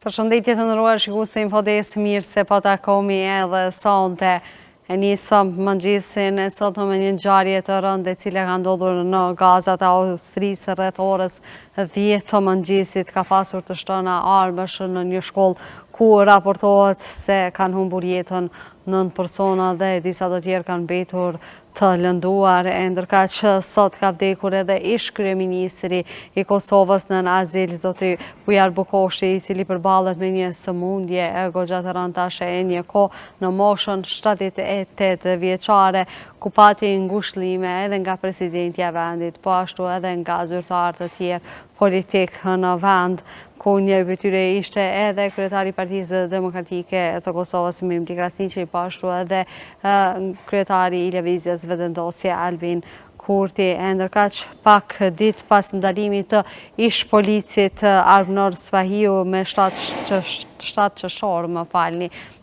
Përshëndetje të nderuar shikues të Infodesk, mirë se po takohemi edhe sonte. E nisëm mëngjesin e sotme me një ngjarje të rëndë e cila ka ndodhur në Gazat e Austrisë rreth orës 10 të mëngjesit. Ka pasur të shtëna armësh në një shkollë ku raportohet se kanë humbur jetën 9 persona dhe disa të tjerë kanë mbetur të lënduar, ndërkaq që sot ka vdekur edhe ish kryeministri i Kosovës nën azil, zoti Bujar Bukoshi, i cili përballet me një sëmundje goxha të rëndë tash e një kohë në moshën 78 vjeçare, ku pati ngushëllime edhe nga presidenti i vendit, po ashtu edhe nga zyrtarë të tjerë politik në vend, ku njëri prej tyre ishte edhe kryetari i Partisë Demokratike të Kosovës, Memduh Krasniqi, po ashtu edhe kryetari i Lëvizjes Vetëvendosje Albin Kurti, ndërkaq pak ditë pas ndalimit të ish policit Arnor Spahiu me 7 qershor,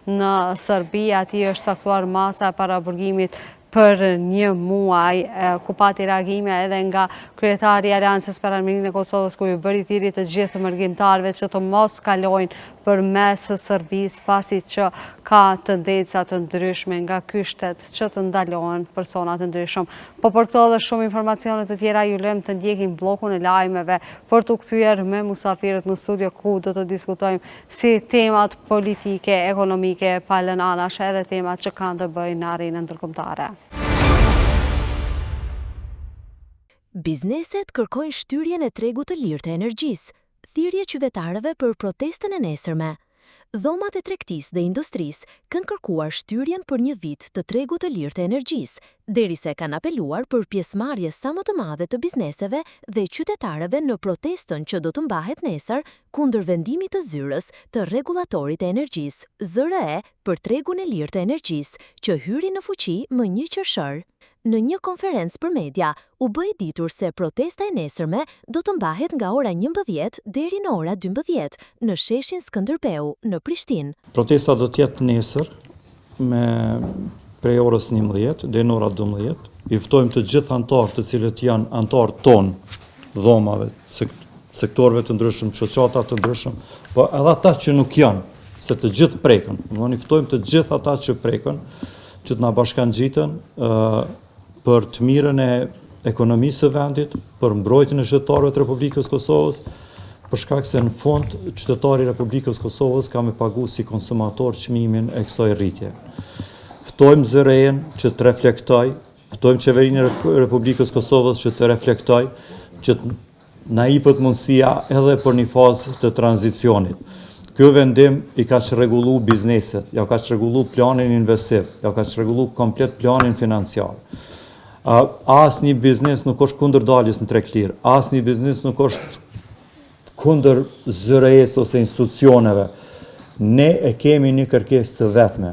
në Serbi, aty është caktuar masa e paraburgimit për një muaj, ku pati reagime edhe nga kryetari i Aleancës për Armiqrinë e Kosovës, ku i bëri thirrje të gjithë mërgjimtarëve që të mos kalojnë përmes Serbisë, pasi që ka tendenca të ndryshme nga ky shtet që të ndalohen persona të ndryshëm. Po për këto dhe shumë informacione të tjera ju lëm të ndjekim bllokun e lajmeve për të kthyer me musafirët në studio, ku do të diskutojmë si temat politike, ekonomike, pa lënë anash edhe temat që kanë të bëjnë në arenën ndërkombëtare. Bizneset kërkojnë shtyrjen e tregut të lirë të energjisë, thirrje qytetarëve për protestën e nesërme. Dhomat e tregtisë dhe industrisë kanë kërkuar shtyrjen për një vit të tregut të lirë të energjisë, derisa kanë apeluar për pjesëmarrje sa më të madhe të bizneseve dhe qytetarëve në protestën që do të mbahet nesër kundër vendimit të zyrës të rregullatorit të energjisë, ZRE, për tregun e lirë të energjisë, që hyri në fuqi më 1 qershor. Në një konferencë për media, u bë e ditur se protesta e nesërme do të mbahet nga ora 11 deri në ora 12 në sheshin Skënderbeu në Prishtinë. Protesta do të jetë nesër prej orës 11 deri në ora 12. I ftojmë të gjithë anëtarët të cilët janë anëtarë tonë, dhomave, sektorëve të ndryshëm, shoqata të ndryshëm, po edhe ata që nuk janë, se të gjithë prekën. I ftojmë të gjithë ata që prekën, që të na bashkangjiten për të mirën e ekonomisë së vendit, për mbrojtjen e qytetarëve të Republikës Kosovës, për shkak se në fund qytetari i Republikës Kosovës ka me pagu si konsumator çmimin e kësaj rritje. Ftojmë ZRE-n që të reflektoj, ftojmë qeverinë e Republikës Kosovës që të reflektoj, që na jepet mundësia edhe për një fazë të tranzicionit. Ky vendim i ka çrregullu bizneset, ja ka çrregullu planin investiv, ja ka çrregullu komplet planin financiar. Asnjë biznes nuk është kundër daljes në treg lirë, asnjë biznes nuk është kundër ZRE-s ose institucioneve. Ne e kemi një kërkesë të vetme.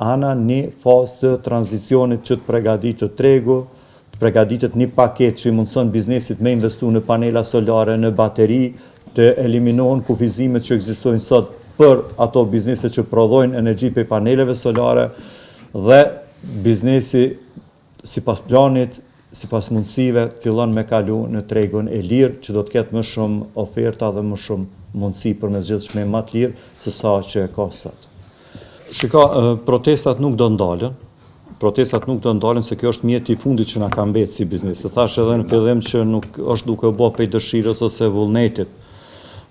Ana një fazë të tranzicionit që të përgatitet tregu, të përgatitet një paketë që i mundson biznesit me investu në panela solare, në bateri, të eliminohen kufizimet që ekzistojnë sot për ato biznese që prodhojnë energji për paneleve solare, dhe biznesi sipas planit, sipas mundësive, fillon me kalu në tregun e lirë, që do të ketë më shumë oferta dhe më shumë mundësi për me zgjidhje çmim më të lirë se sa që ka sot. Shiko, protestat nuk do ndalen. Protestat nuk do ndalen se kjo është mjeti i fundit që na ka mbetë si biznes. Thash edhe në fillim që nuk është duke u bë pej dëshirës ose vullnetit.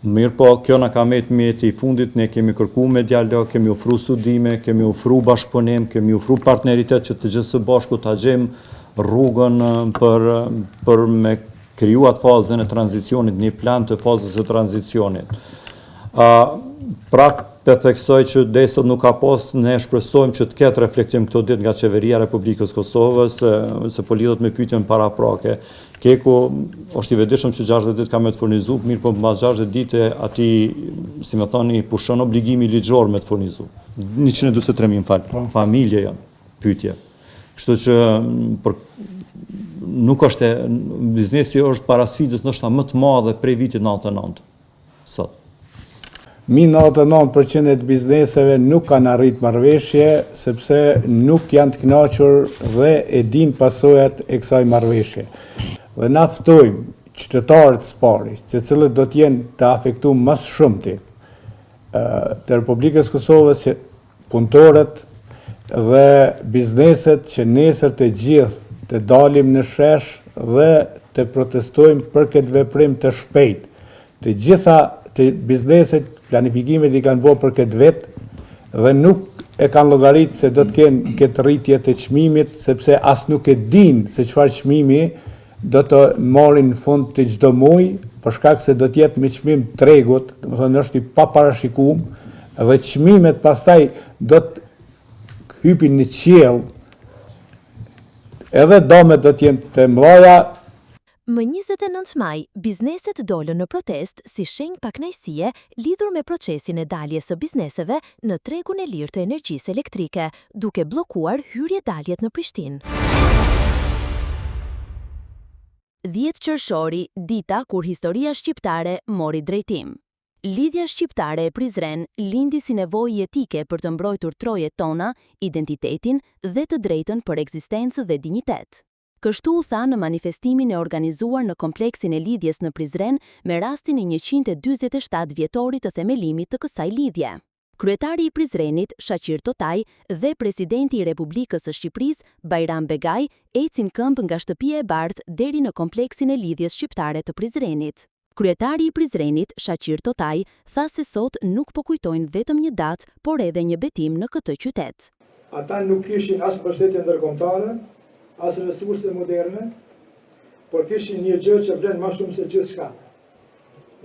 Mirë po, kjo na ka mjeti i fundit, ne kemi kërku me dialog, kemi ofru studime, kemi ofru bashkëpunim, kemi ofru partneritet që të gjithë së bashku ta gjejmë rrugën për me kriju atë fazën e tranzicionit, një plan të fazës e tranzicionit. Pra, për theksoj që desët nuk ka pas, ne shpresojmë që të ketë reflektim këto ditë nga qeveria Republikës Kosovës, se po lidhet me pyetjen paraprake. Keku është i vetëdijshëm që 60 ditë ka me të furnizu, mirë po mbas 60 ditë ati, si me thoni, pushon obligimi ligjor me të furnizu. 143.000 familje janë pyetje. Kështu që nuk është, biznesi është para sfidës ndoshta më të madhe prej vitit 99 sot. Mi 99% e të bizneseve nuk kanë arrit marrëveshje, sepse nuk janë të kënaqur dhe e din pasojat e kësaj marrëveshje. Dhe na ftojmë qytetarët së pari, se cilët do të jenë të afektuar më shumti, të Republikës Kosovës që punëtorët dhe bizneset që nesër të gjithë të dalim në shesh dhe të protestojmë për këtë veprim të shpejt. Të gjitha të bizneset, planifikimet i kanë bërë për këtë vetë dhe nuk e kanë llogaritë se do të kenë këtë rritje të çmimit, sepse as nuk e dinë se çfarë çmimi do të marrin në fund të çdo muaji, për shkak se do të jetë me çmim tregut, domethënë është i paparashikuar dhe çmimet pastaj do të hypin në qiell, edhe damet do të jenë të mëdha. Më 29 maj, bizneset dolën në protest si shenjë pakënaqësie lidhur me procesin e daljes së bizneseve në tregun e lirë të energjisë elektrike, duke bllokuar hyrje-daljet në Prishtinë. 10 qershori, dita kur historia shqiptare mori drejtim. Lidhja shqiptare e Prizren lindi si nevojë etike për të mbrojtur trojet tona, identitetin dhe të drejtën për ekzistencë dhe dinjitet. Kështu u tha në manifestimin e organizuar në kompleksin e lidhjes në Prizren me rastin e 147 vjetorit të themelimit të kësaj lidhje. Kryetari i Prizrenit, Shaqir Totaj, dhe presidenti i Republikës së Shqipërisë, Bajram Begaj, ecin këmbë nga shtëpia e bardhë deri në kompleksin e lidhjes shqiptare të Prizrenit. Kryetari i Prizrenit, Shaqir Totaj, tha se sot nuk po kujtojnë vetëm një datë, por edhe një betim në këtë qytet. Ata nuk kishin as mbështetje ndërkombëtare, as resurse moderne, por kishin një gjë që vlen më shumë se gjithçka.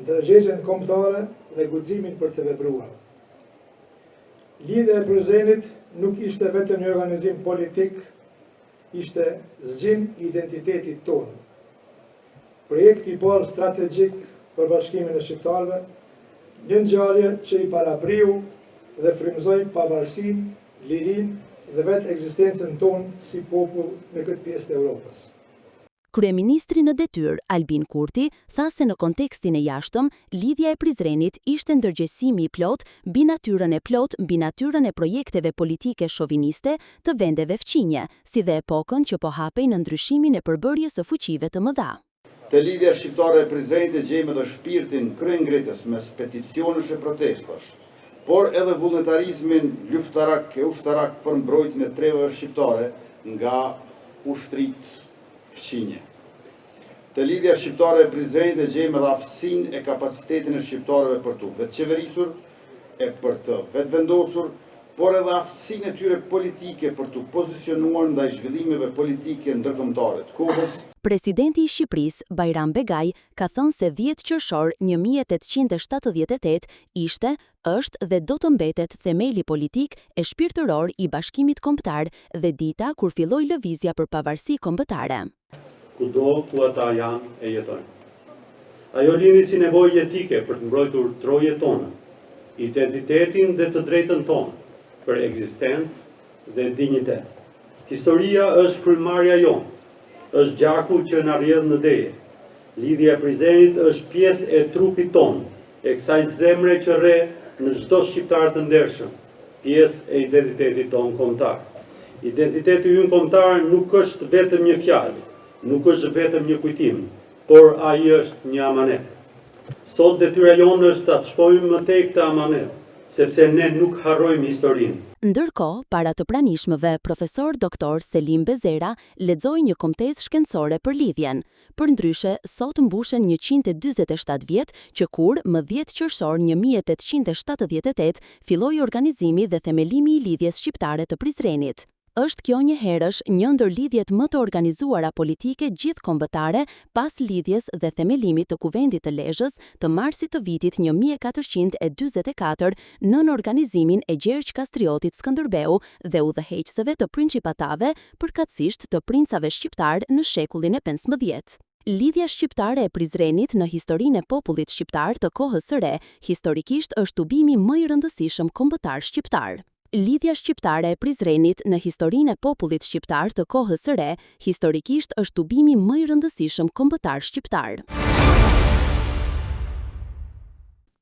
Ndërgjegjën kombëtare dhe guximin për të vepruar. Lidhja e Prizrenit nuk ishte vetëm një organizim politik, ishte zgjim i identitetit tonë. Projekti i parë strategjik për bashkimin e shqiptarëve, një ngjarje që i parapriu dhe frymëzoi pavarësinë, lirinë dhe vetë ekzistencën tonë si popull në këtë pjesë të Europës. Kryeministri në detyrë, Albin Kurti, tha se në kontekstin e jashtëm, lidhja e Prizrenit ishte ndërgjegjësimi i plot mbi natyrën e projekteve politike shoviniste të vendeve fqinje, si dhe epokën që po hapej në ndryshimin e përbërjes së fuqive të mëdha. Te lidhja shqiptare e Prizrenit gjejmë edhe shpirtin kryengritës mes peticionesh e protestash, por edhe vullnetarizmin luftarak e ushtarak për mbrojtjen e treveve shqiptare nga ushtrit fqinje. Te lidhja shqiptare e Prizrenit gjejmë edhe aftësinë e kapacitetin e shqiptarëve për të vetëqeverisur e për të vetëvendosur, por edhe aftësinë e tyre politike për të pozicionuar ndaj zhvillimeve politike ndërkombëtare të kohës. Presidenti i Shqipërisë, Bajram Begaj, ka thënë se 10 qershor 1878 ishte, është dhe do të mbetet themeli politik e shpirtëror i Bashkimit Kombëtar dhe dita kur filloi lëvizja për pavarësi kombëtare. Kudo ku ata janë e jetojnë. Ajo lindi si nevojë etike për të mbrojtur trojet tona, identitetin dhe të drejtën tonë për ekzistencë dhe dinjitet. Historia është frymëmarrja jonë, është gjaku që na rrjedh në deje. Lidhja e Prizrenit është pjesë e trupit tonë, e kësaj zemre që rre në çdo shqiptar të ndershëm, pjesë e identitetit tonë kombëtar. Identiteti ynë kombëtar nuk është vetëm një fjalë, nuk është vetëm një kujtim, por ai është një amanet. Sot detyra jonë është ta çojmë më tej këtë amanet, sepse ne nuk harrojmë historinë. Ndërkohë, para të pranishmëve, profesor doktor Selim Bezera lexoi një kombëtesë shkencore për lidhjen. Përndryshe, sot mbushen 147 vjet që kur, më 10 qershor 1878, filloi organizimi dhe themelimi i lidhjes shqiptare të Prizrenit. Është kjo një herësh një ndër lidhjet më të organizuara politike gjithkombëtare pas lidhjes dhe themelimit të Kuvendit të Lezhës të marsit të vitit 1444 nën organizimin e Gjergj Kastriotit Skënderbeu dhe udhëheqësve të principatave, përkatësisht të princave shqiptar në shekullin e 15. Lidhja shqiptare e Prizrenit në historinë e popullit shqiptar të kohës së re, historikisht është tubimi më i rëndësishëm kombëtar shqiptar. Lidhja shqiptare e Prizrenit në historinë e popullit shqiptar të kohës së re, historikisht është tubimi më i rëndësishëm kombëtar shqiptar.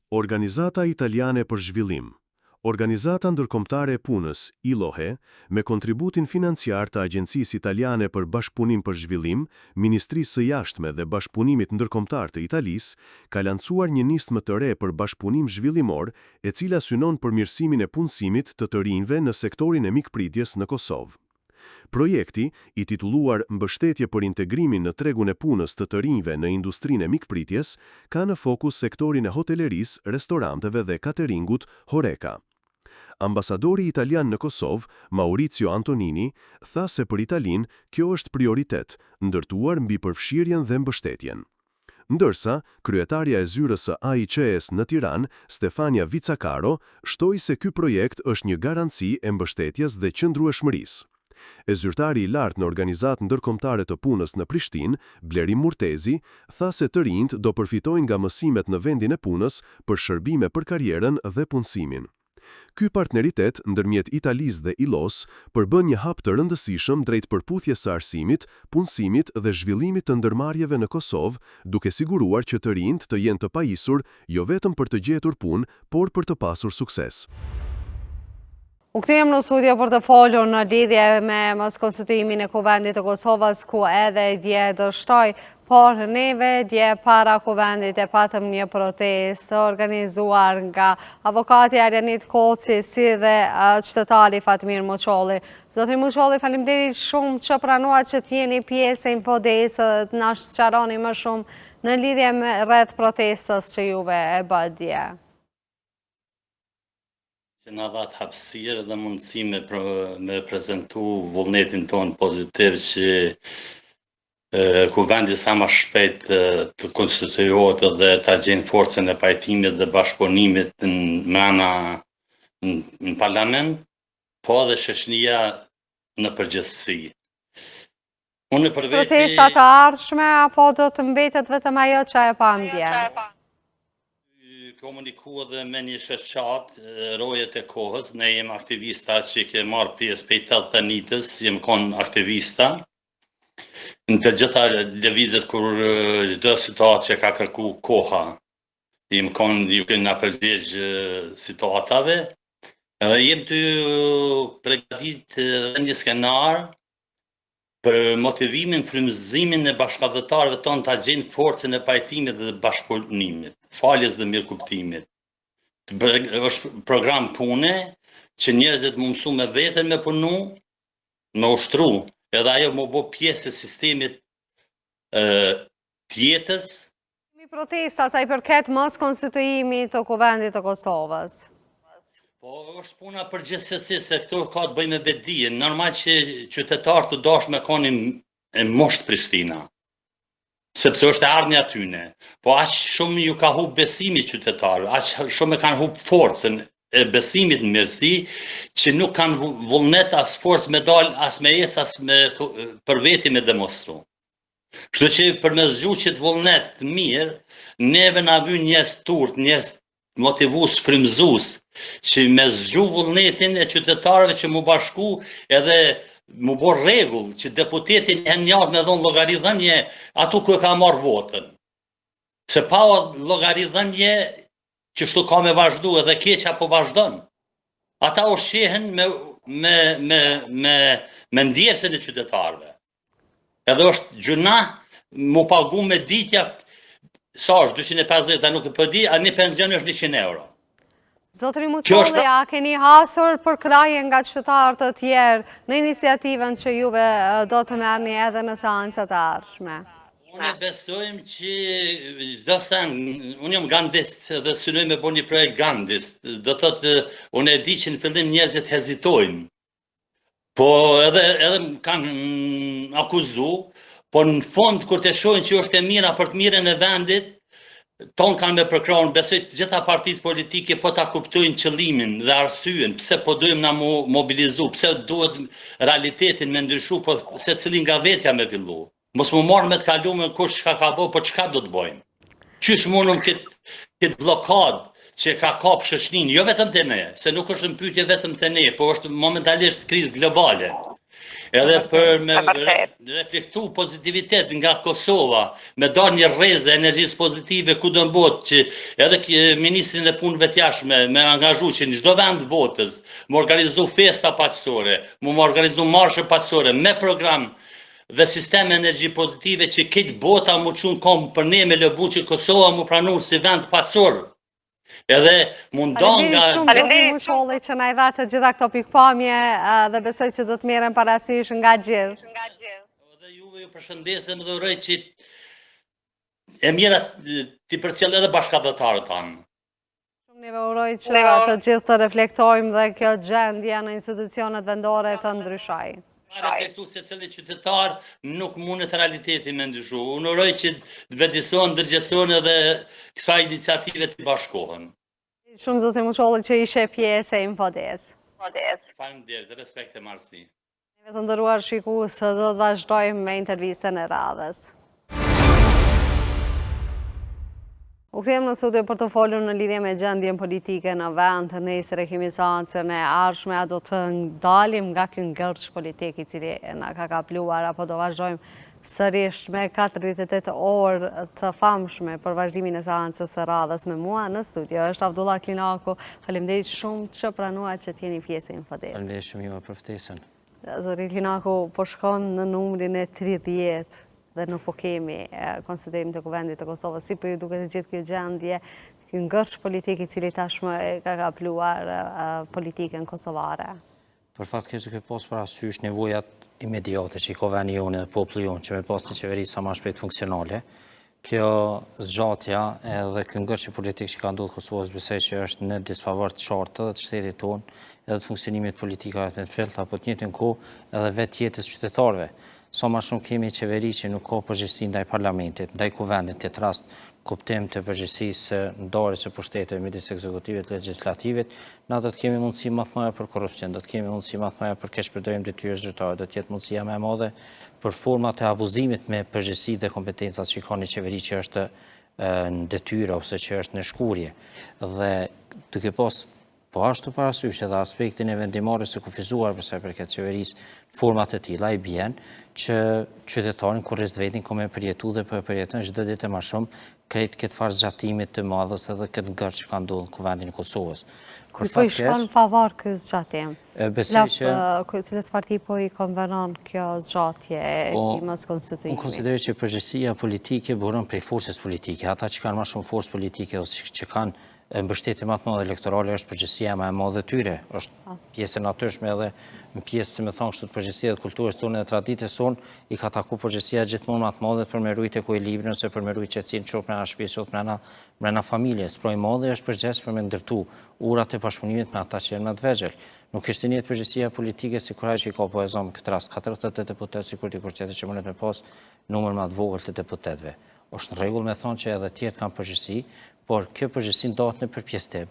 Organizata Italiane për Zhvillim, Organizata Ndërkombëtare e Punës, ILOHE, me kontributin financiar të Agjencisë Italiane për Bashkëpunim për Zhvillim, Ministrisë së Jashtme dhe Bashkëpunimit Ndërkombëtar të Italisë, ka lancuar një nismë të re për bashkëpunim zhvillimor, e cila synon përmirësimin e punësimit të rinjve në sektorin e mikpritjes në Kosovë. Projekti, i titulluar Mbështetje për integrimin në tregun e punës të rinjve në industrinë e mikpritjes, ka në fokus sektorin e hotelerisë, restoranteve dhe cateringut HoReCa. Ambasadori italian në Kosovë, Maurizio Antonini, tha se për Italinë kjo është prioritet, ndërtuar mbi përfshirjen dhe mbështetjen. Ndërsa, kryetarja e zyrës së AICS në Tiranë, Stefania Vicacaro, shtoi se ky projekt është një garanci e mbështetjes dhe qëndrueshmërisë. E zyrtari i lartë në Organizatë Ndërkombëtare të Punës në Prishtinë, Blerim Murtezi, tha se të rinjt do përfitojnë nga mësimet në vendin e punës për shërbime për karrierën dhe punësimin. Ky partneritet ndërmjet Italisë dhe ILOS përbën një hap të rëndësishëm drejt përputhjes së arsimit, punësimit dhe zhvillimit të ndërmarrjeve në Kosovë, duke siguruar që të rinjt të jenë të pajisur jo vetëm për të gjetur punë, por për të pasur sukses. U kthiem në studio për të folur në lidhje me moskonstituimin e Kuvendit të Kosovës, ku edhe dje dështoi, por neve dje para Kuvendit e patëm një protestë organizuar nga avokati Arjanit Koci si dhe qytetari Fatmir Muçolli. Zotri Muçolli, faleminderit shumë që pranuat që t'jeni pjesë e Infodesë dhe të na sqaroni më shumë në lidhje me rreth protestës që juve e bë dje. Që na dha hapësirë dhe mundësi me prezentu vullnetin ton pozitiv që Kuvendi sa më shpejt të konstituohet dhe ta gjenë forcën e pajtimit dhe bashkëpunimit në parlament, po edhe shoqëria në përgjithësi. Unë për veti protesta të ardhshme apo do të mbetet vetëm ajo që e pam dje? Komunikua dhe me një shoqat, rojet e kohës, ne jem aktivista që ke marrë pjesë pej 80 jem kon aktivista. Në të gjitha lëvizjet kur çdo situatë që ka kërku koha, jem kon ju kena përgjigj situatave, edhe jem të përgatit dhe një skenar për motivimin, frymëzimin e bashkëdhëtarëve tonë ta gjenë forcën e pajtimit dhe bashkëpunimit, faljes dhe mirëkuptimit. Është program pune që njerëzit më mësu me veten me punu, me ushtru, edhe ajo më bo pjesë e sistemit tjetës. Protesta sa i përket mos konstituimit të Kuvendit të Kosovës. Po është puna përgjithësi se këtu ka të bëjë me vetdijen. Normal që qytetarët të dashme konin e mosht Prishtina, sepse është e ardhmja tyne. Po aq shumë ju ka hub besimi qytetarëve, aq shumë e kanë hub forcën e besimit në mirësi, që nuk kanë vullnet as forcë me dal, as me ec, as për veti me demonstru. Kështu që për me zgjuqit vullnet mirë, neve na vyn njerëz turt, njerëz motivus, frymëzus, që me zgju vullnetin e qytetarëve që mu bashku edhe mu bor rregull, që deputetin e njëjtë me dhon llogaridhënie atu ku e ka marrë votën. Se pa llogaridhënie që shtu ka me vazhdu edhe keqa po vazhdon. Ata ushqehen me ndjesën e qytetarëve. Edhe është gjuna mu pagu me ditja, sa është 250, a nuk e përdi, a një penzion është 100 euro. Zotri Muçolli, a keni hasur për kraje nga qytetarë të tjerë në iniciativën që juve do të merrni edhe në seancat e ardhshme? Unë besojmë që çdo sen, unë jam gandist dhe synoj me bo një projekt gandist. Do të thotë, unë e di që në fillim njerëzit hezitojnë. Po edhe më kanë akuzu, po në fund kur të shohin që është e mira për të mirën e vendit, tonë kanë me përkrahun, besoj të gjitha partitë politike po ta kuptojnë qëllimin dhe arsyen, pse po dojmë na mobilizu, pse duhet realitetin me ndryshu, po secili nga vetja me fillu. Mos më marrë me të kalume kush ka bo, po çka do të bojmë? Qysh mundum këtë blokad që ka kap shoqërinë, jo vetëm te ne, se nuk është në pyetje vetëm te ne, po është momentalisht krizë globale. Edhe për me reflektu pozitivitet nga Kosova, me dar një rrezë energjisë pozitive ku do në botë, që edhe Ministrin e Punëve të Jashtme me angazhu që në çdo vend të botës, më organizu festa paqësore, më organizu marshe paqësore me program dhe sistem energji pozitive që këtë bota më qunë kom për ne me lëbu që Kosova më pranur si vend paqësor. Edhe mundon nga... Faleminderit shumë që na i dha të gjitha këto pikpamje dhe besoj që do të merren parasysh nga gjithë. Dhe juve ju përshëndesem dhe uroj që e mira t'i përcjell edhe bashkëdhëtarët tanë. Neve uroj që të gjithë të reflektojmë dhe kjo gjendje në institucionet vendore të ndryshoj. Reflektu se cili qytetar nuk mundet realitetin me ndryshu. Unë uroj që të vedisohen, ndërgjegjësohen edhe kësaj iniciative të bashkohen. Shumë zoti Muçolli që ishe pjesë e Infodes. Faleminderit, respekt e marrësi. Neve të nderuar shikues, do të vazhdojmë me intervistën e radhës. U kthejmë në studio për të folur në lidhje me gjendjen politike në vend. Nesër e kemi seancën e ardhshme, a do të dalim nga ky ngërç politik i cili na ka kapluar, apo do vazhdojmë sërish me 48 orë të famshme për vazhdimin e seancës së radhës. Me mua në studio është Abdullah Klinaku. Faleminderit shumë që pranuat që t'jeni pjesë e Infodes. Faleminderit shumë juve për ftesën. Zoti Klinaku, po shkon në numrin e 30 dhe nuk po kemi konsiderim të kuvendit të Kosovës. Si për ju duket të gjithë kjo gjendje, ky ngërç politik i cili tashmë ka kapluar politikën kosovare? Për fat keq duke pas parasysh nevojat imediate që i ka vendi jonë dhe populli jonë që me pas një qeveri sa më shpejt funksionale, kjo zgjatja edhe ky ngërç politik që ka ndodhur Kosovës besoj që është në disfavor të qartë të shtetit tonë edhe të funksionimit politikave të thellë, apo të njëjtën kohë edhe vetë jetës qytetarëve. Sa më shumë kemi qeveri që nuk ka përgjegjësi ndaj parlamentit, ndaj kuvendit, në këtë rast kuptim të përgjegjësisë ndarjes së pushteteve midis ekzekutivit dhe legislativit, na do të kemi mundësi më të mëdha për korrupsion, do të kemi mundësi më të mëdha për keqpërdorim detyrës zyrtare, do të jetë mundësia më e madhe për format e abuzimit me përgjegjësi dhe kompetencat që ka një qeveri që është në detyrë ose që është në shkurje. Dhe duke pas po ashtu parasysh edhe aspektin e vendimarrjes së kufizuar për sa i përket qeverisë, format e tilla i bien që qytetarin kur rreth vetin ka me përjetu dhe po e përjeton çdo ditë më shumë këtë farë zgjatimit të madh ose edhe këtë ngërç që ka ndodhur në kuvendin e Kosovës. Kur po i shkon në favor ky zgjatim? Besoj që cilës parti po i konvenon kjo zgjatje i mos konstituimit? Unë konsideroj që përgjegjësia politike buron prej forcës politike. Ata që kanë më shumë forcë politike ose që kanë mbështetje më të madhe elektorale është përgjegjësia më e madhe tyre. Është pjesë e natyrshme edhe në pjesë, si më thon kështu, të përgjegjësia të kulturës tonë dhe traditës sonë, i ka taku përgjegjësia gjithmonë më të madhe për me ruajtur ekuilibrin ose për me ruajtur qetësinë çop brenda shtëpisë ose brenda familjes. Pra i madhe është përgjegjës për me ndërtu urat e bashkëpunimit me ata që janë më të vegjël. Nuk është një përgjegjësia politike sikur ajo që ka poezon këtë rast 48 deputet sikur dikur tjetër që mundet me pas numër më të vogël të deputetëve. Është në rregull me thonë që edhe tjerë kanë përgjegjësi, por kjo përgjegjësi ndahet në përpjestim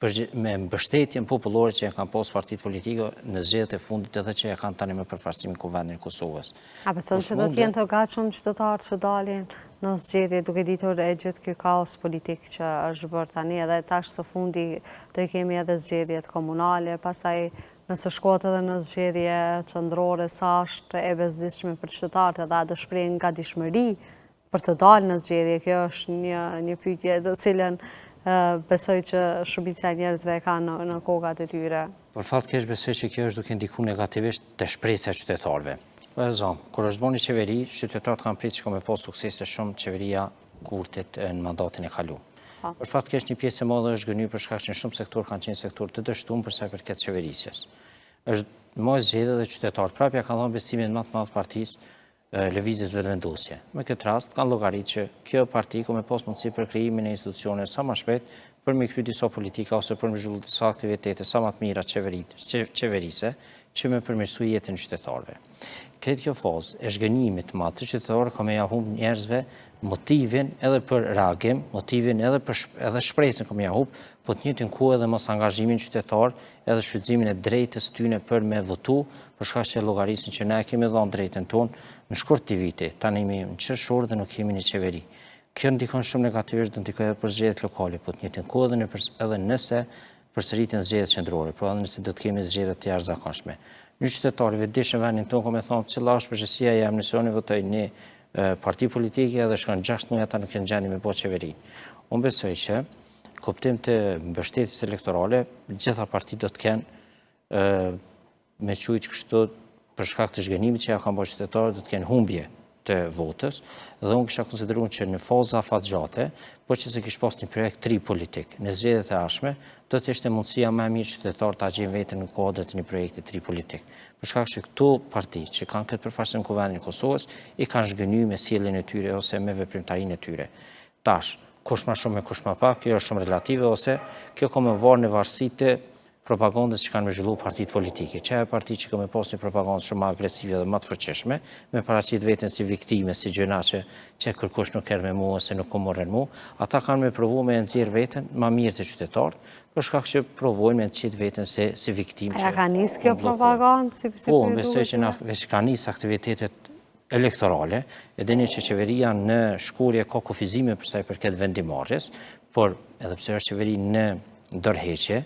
me mbështetjen popullore që e kanë pas partitë politike në zgjedhjet e fundit edhe që e kanë tani me përfaqësimin e kuvendit të Kosovës. A beson që do të jenë të gatshëm qytetarët që dalin në zgjedhje duke ditur e gjithë ky kaos politik që është bërë tani, edhe tash së fundi do i kemi edhe zgjedhjet komunale, pastaj nëse shkohet edhe në zgjedhje qendrore, sa është e bezdishme për qytetarët edhe do shprehin gatishmëri për të dalë në zgjedhje? Kjo është një pyetje të cilën besoj që shumica e njerëzve e kanë në kokat e tyre. Për fat keq besoj që kjo është duke ndikuar negativisht te shpresa e qytetarëve. Po e zon, kur është bën një qeveri, qytetarët kanë pritur që ka me pas suksese shumë qeveria Kurtit në mandatin e kaluar. Për fat keq një pjesë e madhe është gënyer për shkak që shumë sektor kanë qenë sektor të dështuar për sa i përket qeverisjes. Është më zgjedhje dhe qytetarët prapë ja kanë dhënë besimin më të madh partisë lëvizjes vetëvendosje. Me këtë rast kanë llogaritë që kjo parti ka me pas mundësi për krijimin e institucione sa më shpejt për me kryer disa politika ose për me zhvilluar disa aktivitete sa më të mira qeverise që me përmirësoj jetën e qytetarëve. Këtë kjo fazë e zhgënjimit të madh të qytetarëve ka me ia humb njerëzve motivin edhe për reagim, motivin edhe shpresën ka me ia humb, po të njëjtën kohë edhe mos angazhimin qytetar edhe shfrytëzimin e drejtës tyne për me votu, për shkak që llogarisin që ne kemi dhënë drejtën tonë në shkurt të viti, tani jemi në qershor dhe nuk kemi një qeveri. Kjo ndikon shumë negativisht, do ndikojë për zgjedhjet lokale, po të njëjtën kohë edhe nëse përsëritjen zgjedhjet qendrore, por edhe nëse do të kemi zgjedhje të jashtëzakonshme. Një qytetarëve dishën vendin tonë, kam e thonë, cilla është përgjegjësia e amnisioni votoj një parti politike dhe shkon 6 muaj ata nuk janë gjendje me bë qeveri. Unë besoj që kuptim të mbështetjes elektorale, gjitha partitë do të kenë me qujtë kështu për shkak të zhgënimit që ja kanë bërë qytetarët, do të kenë humbje të votës, dhe unë kisha konsideruar që në faza afatgjate, por që se kish pas një projekt tri politik, në zgjedhjet e ardhshme, do të ishte mundësia më e mirë qytetarët ta gjejnë veten në kuadër të një projekti tri politik. Për shkak që këto parti që kanë këtë përfaqësim në Kuvendin e Kosovës, i kanë zhgënyer me sjelljen e tyre ose me veprimtarinë e tyre. Tash, kush më shumë e kush më pak, kjo është shumë relative, ose kjo ka më varë në varësi të propagandës që kanë me zhvillu partitë politike. Që e parti që ka me pas një propagandë shumë agresive dhe më të fuqishme, me paraqit veten si viktime, si gjëna që kërkush nuk erë me mu ose nuk morën mu, ata kanë me provu me nxjerr veten më mirë të qytetarët, për shkak që provojnë me nxjerr veten si viktimë. A ka nis kjo propagandë? Po, besoj që veç ka nis aktivitetet elektorale, e dini që qeveria në shkurje ka kufizime për sa i përket vendimarrjes, por edhe pse është qeveri në ndërheqje,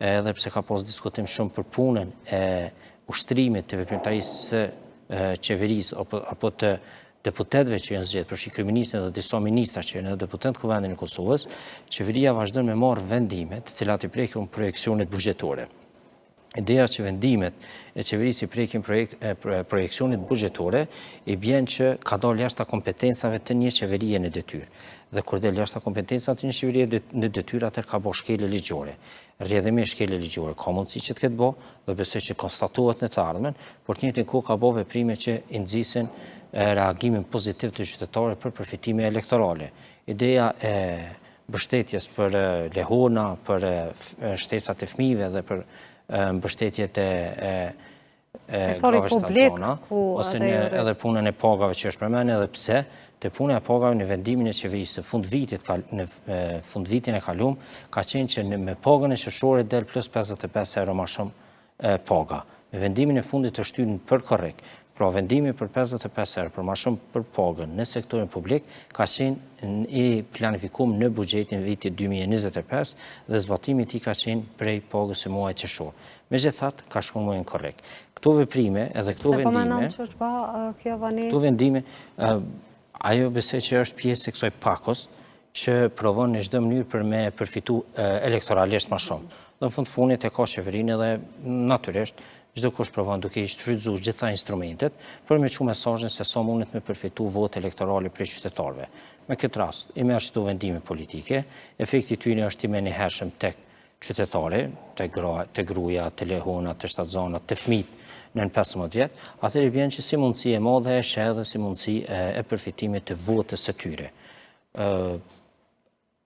edhe pse ka pas diskutim shumë për punën e ushtrimit të veprimtarisë së qeverisë apo të deputetëve që janë zgjedhur, përfshi kryeministin dhe disa ministra që janë deputet në Kuvendin e Kosovës, qeveria vazhdon me marrë vendime të cilat i prekin projekcionet buxhetore. Ideja që vendimet e qeverisë i prekin projekcionit buxhetore i bjen që ka dalë jashta kompetencave të një qeverie në detyrë. Dhe kur del jashta kompetencave të një qeverie në detyrë, atëherë ka bërë shkelje ligjore. Rrjedhimisht shkelje ligjore ka mundësi që të ketë bë, dhe besoj që konstatuohet në të ardhmen, por të njëjtin kohë ka bë veprime që i nxisin reagimin pozitiv të qytetarëve për përfitime elektorale. Ideja e mbështetjes për lehona, për shtesat e fëmijëve dhe për mbështetjet e grave shtatzona, ose edhe punën e pagave që është përmend, edhe pse të puna e pagave në vendimin e qeverisë në fund vitin e kaluam ka qenë që me pagën e qershore del plus 55 euro më shumë paga. Me vendimin e fundit të shtyrën për korrekt, pra vendimi për 55 euro për më shumë për pagën në sektorin publik ka qenë i planifikuar në buxhetin vitit 2025 dhe zbatimi i tij ka qenë prej pagës së muajit qershor. Megjithatë ka shkuar muajin korrekt. Këto veprime edhe këto vendime ajo besoj që është pjesë e kësaj pakos që provon në çdo mënyrë për me përfitu elektoralisht më shumë. Dhe në fundit e ka qeverinë dhe natyrisht çdo kush provon duke i shfrytzuar gjitha instrumentet për me çu mesazhin se sa mundet me përfitu votë elektorale prej qytetarëve. Me këtë rast, i merr çdo vendime politike, efekti i tyre është i menjëhershëm tek qytetari, të gruaja, të lehona, të shtatzana, të fëmijët në 15 vjet, atëherë i bën që si mundësi e madhe e sheh dhe si mundësi e përfitimit të votës së tyre.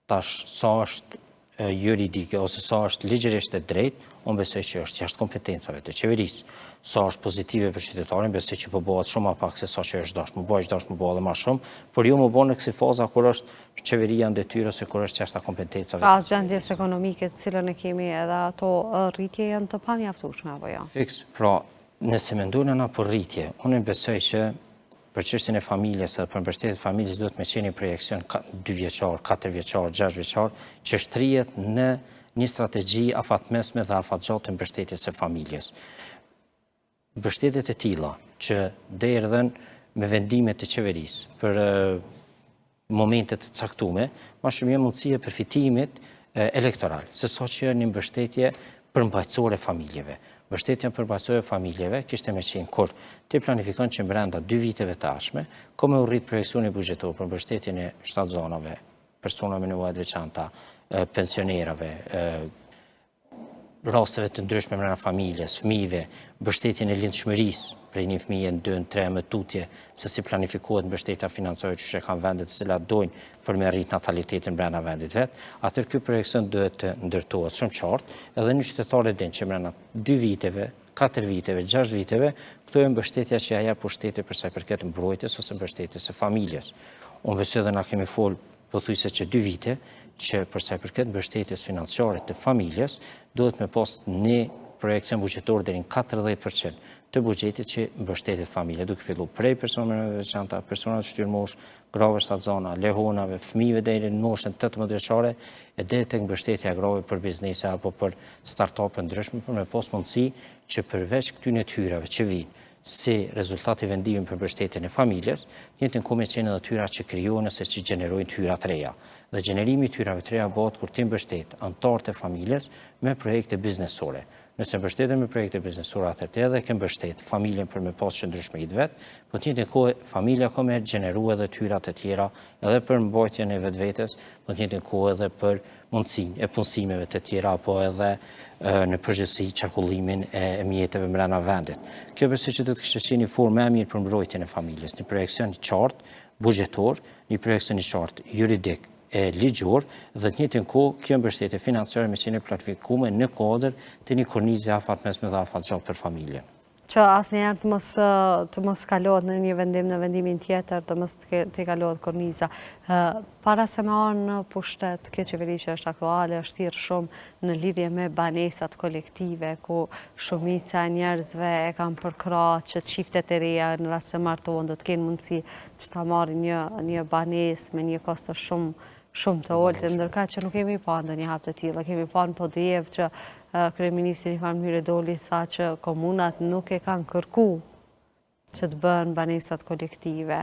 Tash sa është juridike ose sa është ligjërisht e drejtë, unë besoj që është jashtë kompetencave të qeverisë. Sa është pozitive për qytetarin, besoj që po bëhet shumë më pak se sa që është dashur, më bëhet edhe më shumë, por jo më bën në kësaj faza kur është qeveria në detyrë ose kur është jashtë kompetencave. Pra gjendjes ekonomike të cilën e kemi edhe ato rritje janë të pamjaftueshme apo jo? Fiks, pra nëse mendojnë ana për rritje, unë besoj që për çështjen e familjes dhe për mbështetjen e familjes duhet me qenë një projekcion 2 vjeçar, 4 vjeçar, 6 vjeçar, që shtrihet në një strategji afatmesme dhe afatgjatë të mbështetjes së familjes. Mbështetjet e tilla që derdhen me vendimet të qeverisë për momente të caktuara, më shumë mundësi e përfitimit elektoral, sesa që një mbështetje përmbajtësore familjeve. Mbështetja përmbajtësore familjeve kishte me qenë kur të planifikon që brenda 2 viteve të ardhshme, ka me urrit projekcioni buxhetor për mbështetjen e shtatzonave, personave me nevoja të veçanta, pensionerave, rasteve të ndryshme brenda familjes, fëmijëve, mbështetjen e lindshmërisë prej një fëmije në 2, 3 me tutje, se si planifikohet mbështetja financiare që kanë vendet të cilat dojnë për me arrit natalitetin brenda vendit vet, atëherë ky projekcion duhet të ndërtohet shumë qartë, edhe një qytetar e din që brenda 2 viteve, 4 viteve, 6 viteve, këto janë mbështetja që ja jep pushtete për sa i përket mbrojtjes ose mbështetjes së familjes. Unë besoj edhe na kemi fol pothuajse që 2 vite që për sa i përket mbështetjes financiare të familjes duhet me pas një projekcion buxhetor deri në 40% të buxhetit që mbështetet familje, duke filluar prej personave të veçanta, personave të shtyrmosh, grave shtatzana, lehonave, fëmijëve deri në moshën 18 vjeçare, e deri tek mbështetja e grave për biznese apo për startupe ndryshme, për me pas mundësi që përveç këtyre tyrave që vijnë si rezultati vendimit për mbështetjen e familjes, njëjtën kohë me qenë edhe tyra që krijohen ose që gjenerojnë tyra të reja. Dhe gjenerimi i tyrave të reja bëhet kur ti mbështet anëtarët e familjes me projekte biznesore. Nëse mbështeten me projekte biznesore atëherë edhe ke mbështet familjen për me pas qëndrueshmëritë vet, po të njëjtën kohë familja ka më gjeneruar edhe tyra të tjera edhe për mbajtjen e vetvetes, po të njëjtën kohë edhe për mundësinë e punësimeve të tjera apo edhe në përgjithësi qarkullimin e mjeteve brenda vendit. Kjo besoj që do të kishte qenë një formë më e mirë për mbrojtjen e familjes, një projekcion i qartë buxhetor, një projekcion i qartë juridik e ligjor dhe të njëjtën kohë kjo mbështetje financiare me qenë planifikuar në kuadër të një kornize afatmesme dhe afatgjatë për familjen. Që asnjëherë të mos kalohet në një vendim në vendimin tjetër, të mos të kalohet korniza. Para se me anë në pushtet, kjo qeveri që është aktuale, është thirrë shumë në lidhje me banesat kolektive, ku shumica e njerëzve e kanë përkrahur që çiftet e reja në rast se martohen do të kenë mundësi që ta marrin një banesë me një kosto shumë të ulët, ndërka që nuk kemi pa ndonjë hap të tilla, kemi pa në PDF që kryeministri një farë mënyrë doli tha që komunat nuk e kanë kërku që të bëhen banesat kolektive.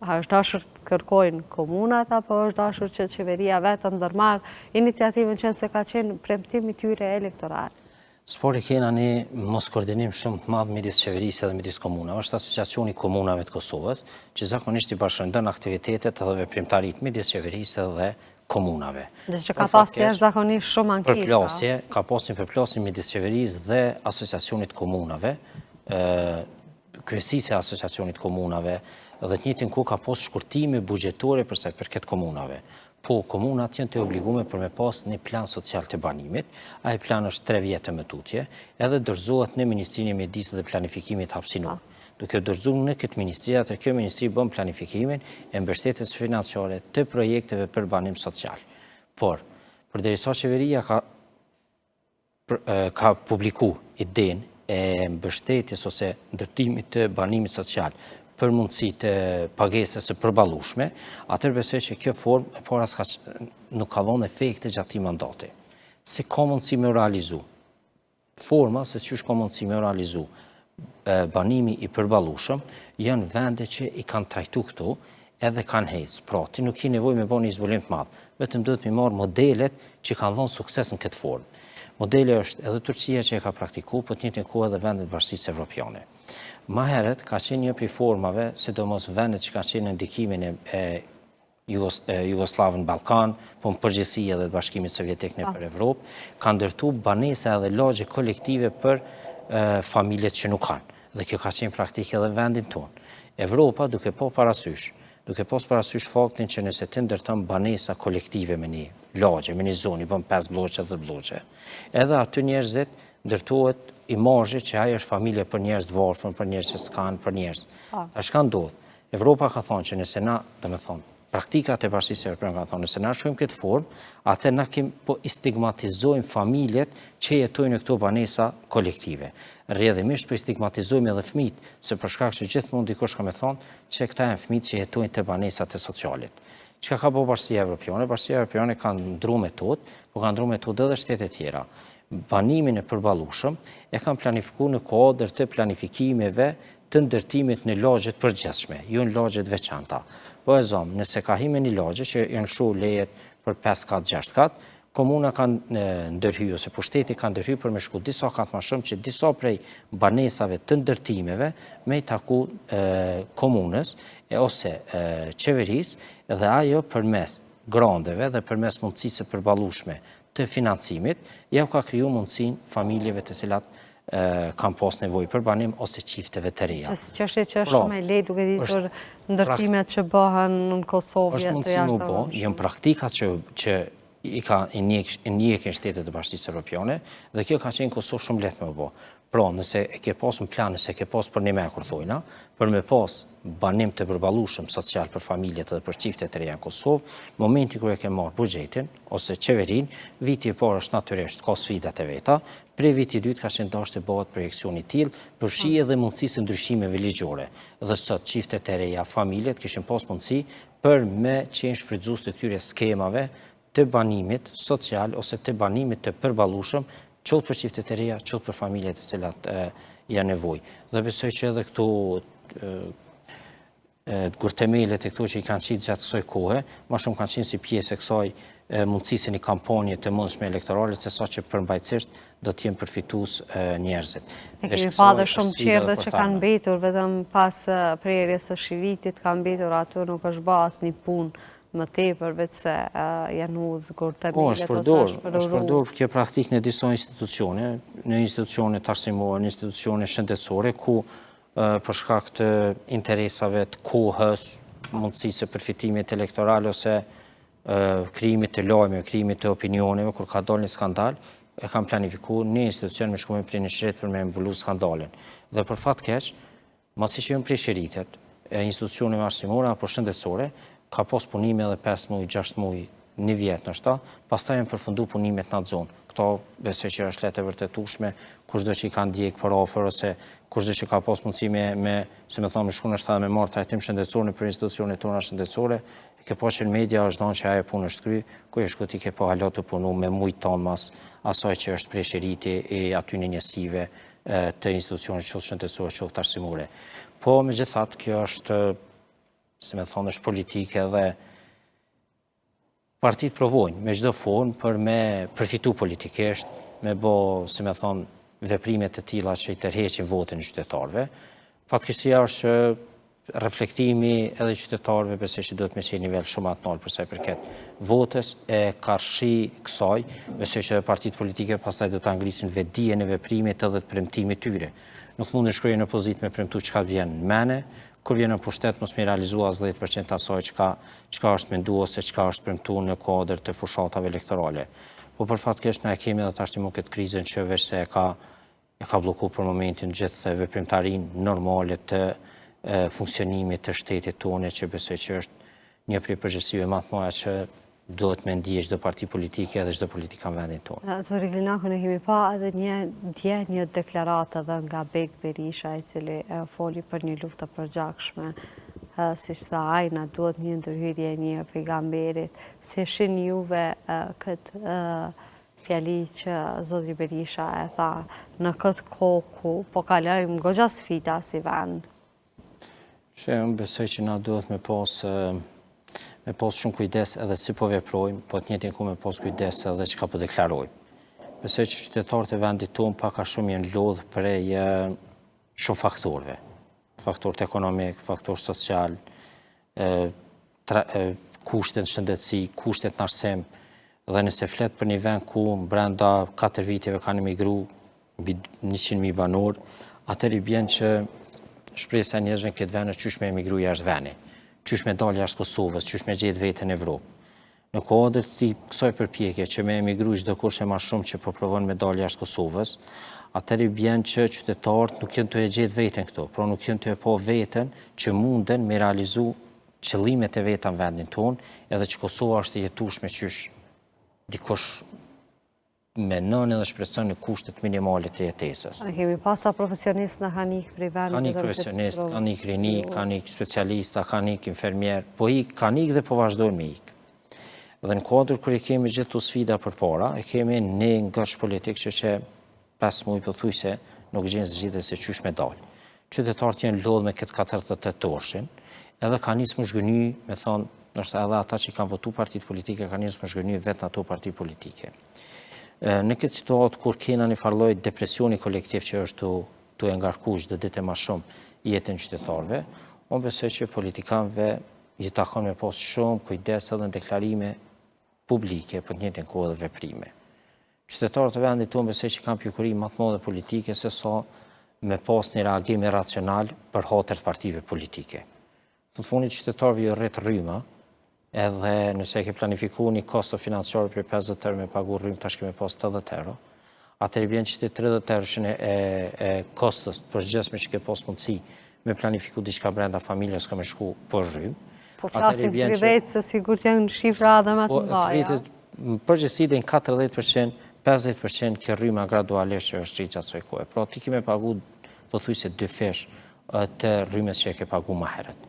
A është dashur të kërkojnë komunat apo është dashur që qeveria vetë ndërmarr iniciativën që se ka qenë premtim i tyre elektoral? Spori kena një mos koordinim shumë të madh midis qeverisë dhe midis komunave. Është Asociacioni i Komunave të Kosovës, që zakonisht i bashkëndon aktivitetet edhe veprimtaritë midis qeverisë dhe komunave. Dhe që ka pasur jashtëzakonisht shumë ankesa. Përplasje, ka pasur një përplasje midis qeverisë dhe Asociacionit Komunave, kryesisë e Asociacionit Komunave, dhe të njëjtën kohë ka pasur shkurtime buxhetore për sa i përket komunave. Po komunat janë të obliguar për me pas një plan social të banimit. Ai plan është 3 vjetë me tutje, edhe dorëzohet në Ministrinë e Mjedisit dhe Planifikimit hapësinor. Duke dorëzuar në këtë ministri, atë kjo ministri bën planifikimin e mbështetjes financiare të projekteve për banim social. Por, përderisa qeveria ka publikuar idenë e mbështetjes ose ndërtimit të banimit social për mundësi të pagesës së përballueshme, atëherë besoj që kjo formë para nuk ka dhënë efekte gjatë këtij mandati. Se ka mundësi me realizu. Forma se çish ka mundësi me realizu banimi i përballueshëm janë vende që i kanë trajtuar këtu edhe kanë hecë. Pra, ti nuk ke nevojë me bëni një zbulim të madh, vetëm duhet të marr modelet që kanë dhënë sukses në këtë formë. Modeli është edhe Turqia që e ka praktikuar, por të njëjtën kohë edhe vendet bashkisë evropiane. Më herët ka qenë një prej formave, sidomos vendet që kanë qenë në ndikimin e Jugoslavën Ballkan, po në përgjithësi edhe të Bashkimit Sovjetik nëpër Evropë, kanë ndërtuar banesa edhe lagje kolektive për familjet që nuk kanë. Dhe kjo ka qenë praktikë edhe vendin tonë. Evropa duke pas parasysh faktin që nëse ti ndërton banesa kolektive me një lagje, me një zonë, bën 5 blloqe, 10 blloqe, edhe aty njerëzit ndërtohet imazhi që ajo është familje për njerëz të varfër, për njerëz që s'kan, për njerëz. Tash ka ndodhur. Evropa ka thonë që nëse na, domethënë, praktikat e Bashkisë Evropiane kanë thonë, nëse na shkojmë këtë formë, atë na po stigmatizojmë familjet që jetojnë në këto banesa kolektive. Rrjedhimisht po stigmatizojmë edhe fëmijët, se për shkak se gjithmonë dikush ka më thonë që këta janë fëmijët që jetojnë te banesat e socialit. Çka ka bërë Bashkia Evropiane? Bashkia Evropiane ka ndruar metodë, po ka ndruar metodë edhe shtete tjera. Banimin e përballueshëm e kanë planifikuar në kuadër të planifikimeve të ndërtimit në lagje të përgjithshme, jo në lagje të veçanta. Po e zom, nëse ka hime një lagje që janë kshu lejet për 5 kat, 6 kat, komuna kanë ndërhyjë ose pushteti kanë ndërhyjë për me shku disa kat më shumë që disa prej banesave të ndërtimeve me i taku komunës ose qeverisë dhe ajo përmes grandeve dhe përmes mundësisë së përballueshme të financimit, ja ka kriju mundësin familjeve të cilat kanë pas nevojë për banim ose çifteve të reja. Që është shumë e lehtë duke ditur ndërtimet që bëhen në Kosovë të jashtëzakonshme. Janë praktika që i njekin shtetet e Bashkisë Evropiane dhe kjo ka qenë Kosovë shumë lehtë me bë. Pra, nëse e ke pas në plan, nëse e ke pas për një me kur thojna, për me pas banim të përballueshëm social për familjet dhe për çiftet e reja në Kosovë, momenti kur e ke marrë buxhetin ose qeverin, viti i parë është natyrisht ka sfidat e veta, prej viti 2 ka qenë dashur të bëhet projekcioni i tillë, përfshi edhe mundësisë ndryshimeve ligjore. Dhe sot çiftet e reja, familjet kishin pas mundësi për me qenë shfrytzues të këtyre skemave të banimit social ose të banimit të përballueshëm, qoftë për çiftet e reja, qoftë për familjet të cilat janë nevojë. Dhe besoj që edhe këtu gurtemelet e këto që i kanë qitë gjatë kësaj kohe, ma shumë kanë qenë si pjesë e kësaj mundësisë një kampanje të mundshme elektorale, se sa që përmbajtësisht do të jenë përfitues njerëzit. Ne kemi parë shumë çerdhe që kanë mbetur vetëm pas prerjes së shivitit, kanë mbetur aty, nuk është bërë asnjë punë më tepër vetë se janë udhë gurtemelet ose është përdor kjo praktikë në disa institucione, në institucione arsimore, në institucione shëndetësore, ku për shkak të interesave të kohës, mundësisë përfitimit elektoral ose krijimit të lajmeve, krijimit të opinioneve, kur ka dalë një skandal, e kanë planifikuar një institucion me shkuar prej një shret për me mbulu skandalin. Dhe për fat keq, masi që janë prej shiritet, institucioneve arsimore apo shëndetësore, ka pas punime edhe 5 muaj, 6 muaj, 1 vjet ndoshta, pastaj janë përfunduar punimet në atë zonë. Këto besoj që është lehtë e vërtetueshme, kushdo që i kanë ndjek për afër ose kushdo që ka pas mundësi se më thonë, shkon është edhe me marrë trajtim shëndetësor për institucionet tona shëndetësore, e ke pa që në media është dhënë që ajo punë është kry, ku e shkoti ke pa hala të punu me mujt tonë mas asaj që është preshëriti e aty në njësive të institucionet qoftë shëndetësore, qoftë arsimore. Po megjithatë kjo është, se më thonë, është politike dhe partit provojnë me çdo formë për me përfitu politikisht, me bo, se me thonë, veprimet të tilla që i tërheqin votën e qytetarëve. Fatkeqësia është që reflektimi edhe i qytetarëve besoj që duhet me qenë nivel shumë të lartë për sa i përket votës e karshi kësaj, besoj që partitë politike pastaj do ta ngrisin vetë dijen e veprimit edhe të premtimit tyre. Nuk mund të shkojnë në pozitë me premtu çka vjen në mene, kur vjen në pushtet mos me realizua as 10% asaj çka është menduar ose çka është premtuar në kuadër të fushatave elektorale. Po për fat keq na kemi edhe tashmë këtë krizën që veç se e ka bllokuar për momentin gjithë veprimtarinë normale të funksionimit të shtetit tonë, që besoj që është një prej përgjegjësive më të mëdha që duhet me ndije çdo parti politike edhe çdo politikan vendin tonë. Zoti Glinaku, ne kemi pa edhe një deklaratë edhe nga Beg Berisha, i cili foli për një luftë të përgjakshme, si që tha ai, na duhet një ndërhyrje një pejgamberit. Si shin juve këtë fjali që zoti Berisha e tha në këtë kohë ku po kalojmë goxha sfida si vend? Unë besoj që na duhet me pas shumë kujdes edhe si po veprojmë, po të njëjtin kohë me pas kujdes edhe çka po deklarojmë. Besoj që qytetarët e vendit tonë pak a shumë janë lodhur prej shumë faktorëve. Faktorët ekonomik, faktor social, kushtet në shëndetësi, kushtet në arsim, dhe nëse flet për një vend ku brenda 4 viteve kanë emigruar mbi 100.000 banor, atëherë i bën që shpresa e njerëzve në këtë vend është qysh me emigru jashtë vendit, qysh me dalë jashtë Kosovës, qysh me gjetë veten në Evropë. Në kuadër të kësaj përpjekje që me emigru çdo kush e më shumë që po provon me dalë jashtë Kosovës, atëherë bën që qytetarët nuk janë të e gjetë veten këto, por nuk janë të e pa veten që munden me realizu qëllimet e veta në vendin tonë, edhe që Kosova është e jetueshme qysh dikush menon edhe shpreson në kushtet minimale të jetesës. Ne kemi pasa profesionistë në kanë ikë prej vendit. Kanë ikë profesionistë, kanë ikë rini, kanë ikë specialista, kanë ikë infermier, po kanë ikë dhe po vazhdojnë me ikë. Dhe në kuadër kur i kemi gjithë të sfida përpara, e kemi një ngërsh politik që 5 muaj pothuajse nuk gjen zgjidhje se çysh me dalë. Qytetarët janë lodhur me këtë 48 torshin, edhe kanë nisur më zhgëny, me thonë, ndoshta edhe ata që kanë votuar partitë politike kanë nisur më zhgëny vetë ato parti politike. Në këtë situatë kur kena një farloj depresioni kolektiv që është të ngarkuar çdo ditë më shumë jetën qytetarëve, unë besoj që politikanëve i takon me pas shumë kujdes edhe në deklarime publike për të njëjtën kohë dhe veprime. Qytetarët e vendit tonë besoj që kanë pjekuri më të madhe politike se sa me pas një reagim racional për hatër të partive politike. Në fundit qytetarëve ju rrit rryma, edhe nëse ke planifikuar një kosto financiar për 50 euro me pagu rrymë, tash kemi pas 80 euro, atëherë bën që 30 euro e kostos përgjithshme që ke pas mundësi me planifiku diçka brenda familjes ka me shku për rrymë. Po flasim 30 se sigurt janë shifra edhe më të mëdha. Përgjithësi dhe në 40% 50% kjo rryma gradualisht që është rritë gjatë kohë. Pra ti kime pagu pothuajse 2 fish të rrymës që e ke pagu më herët.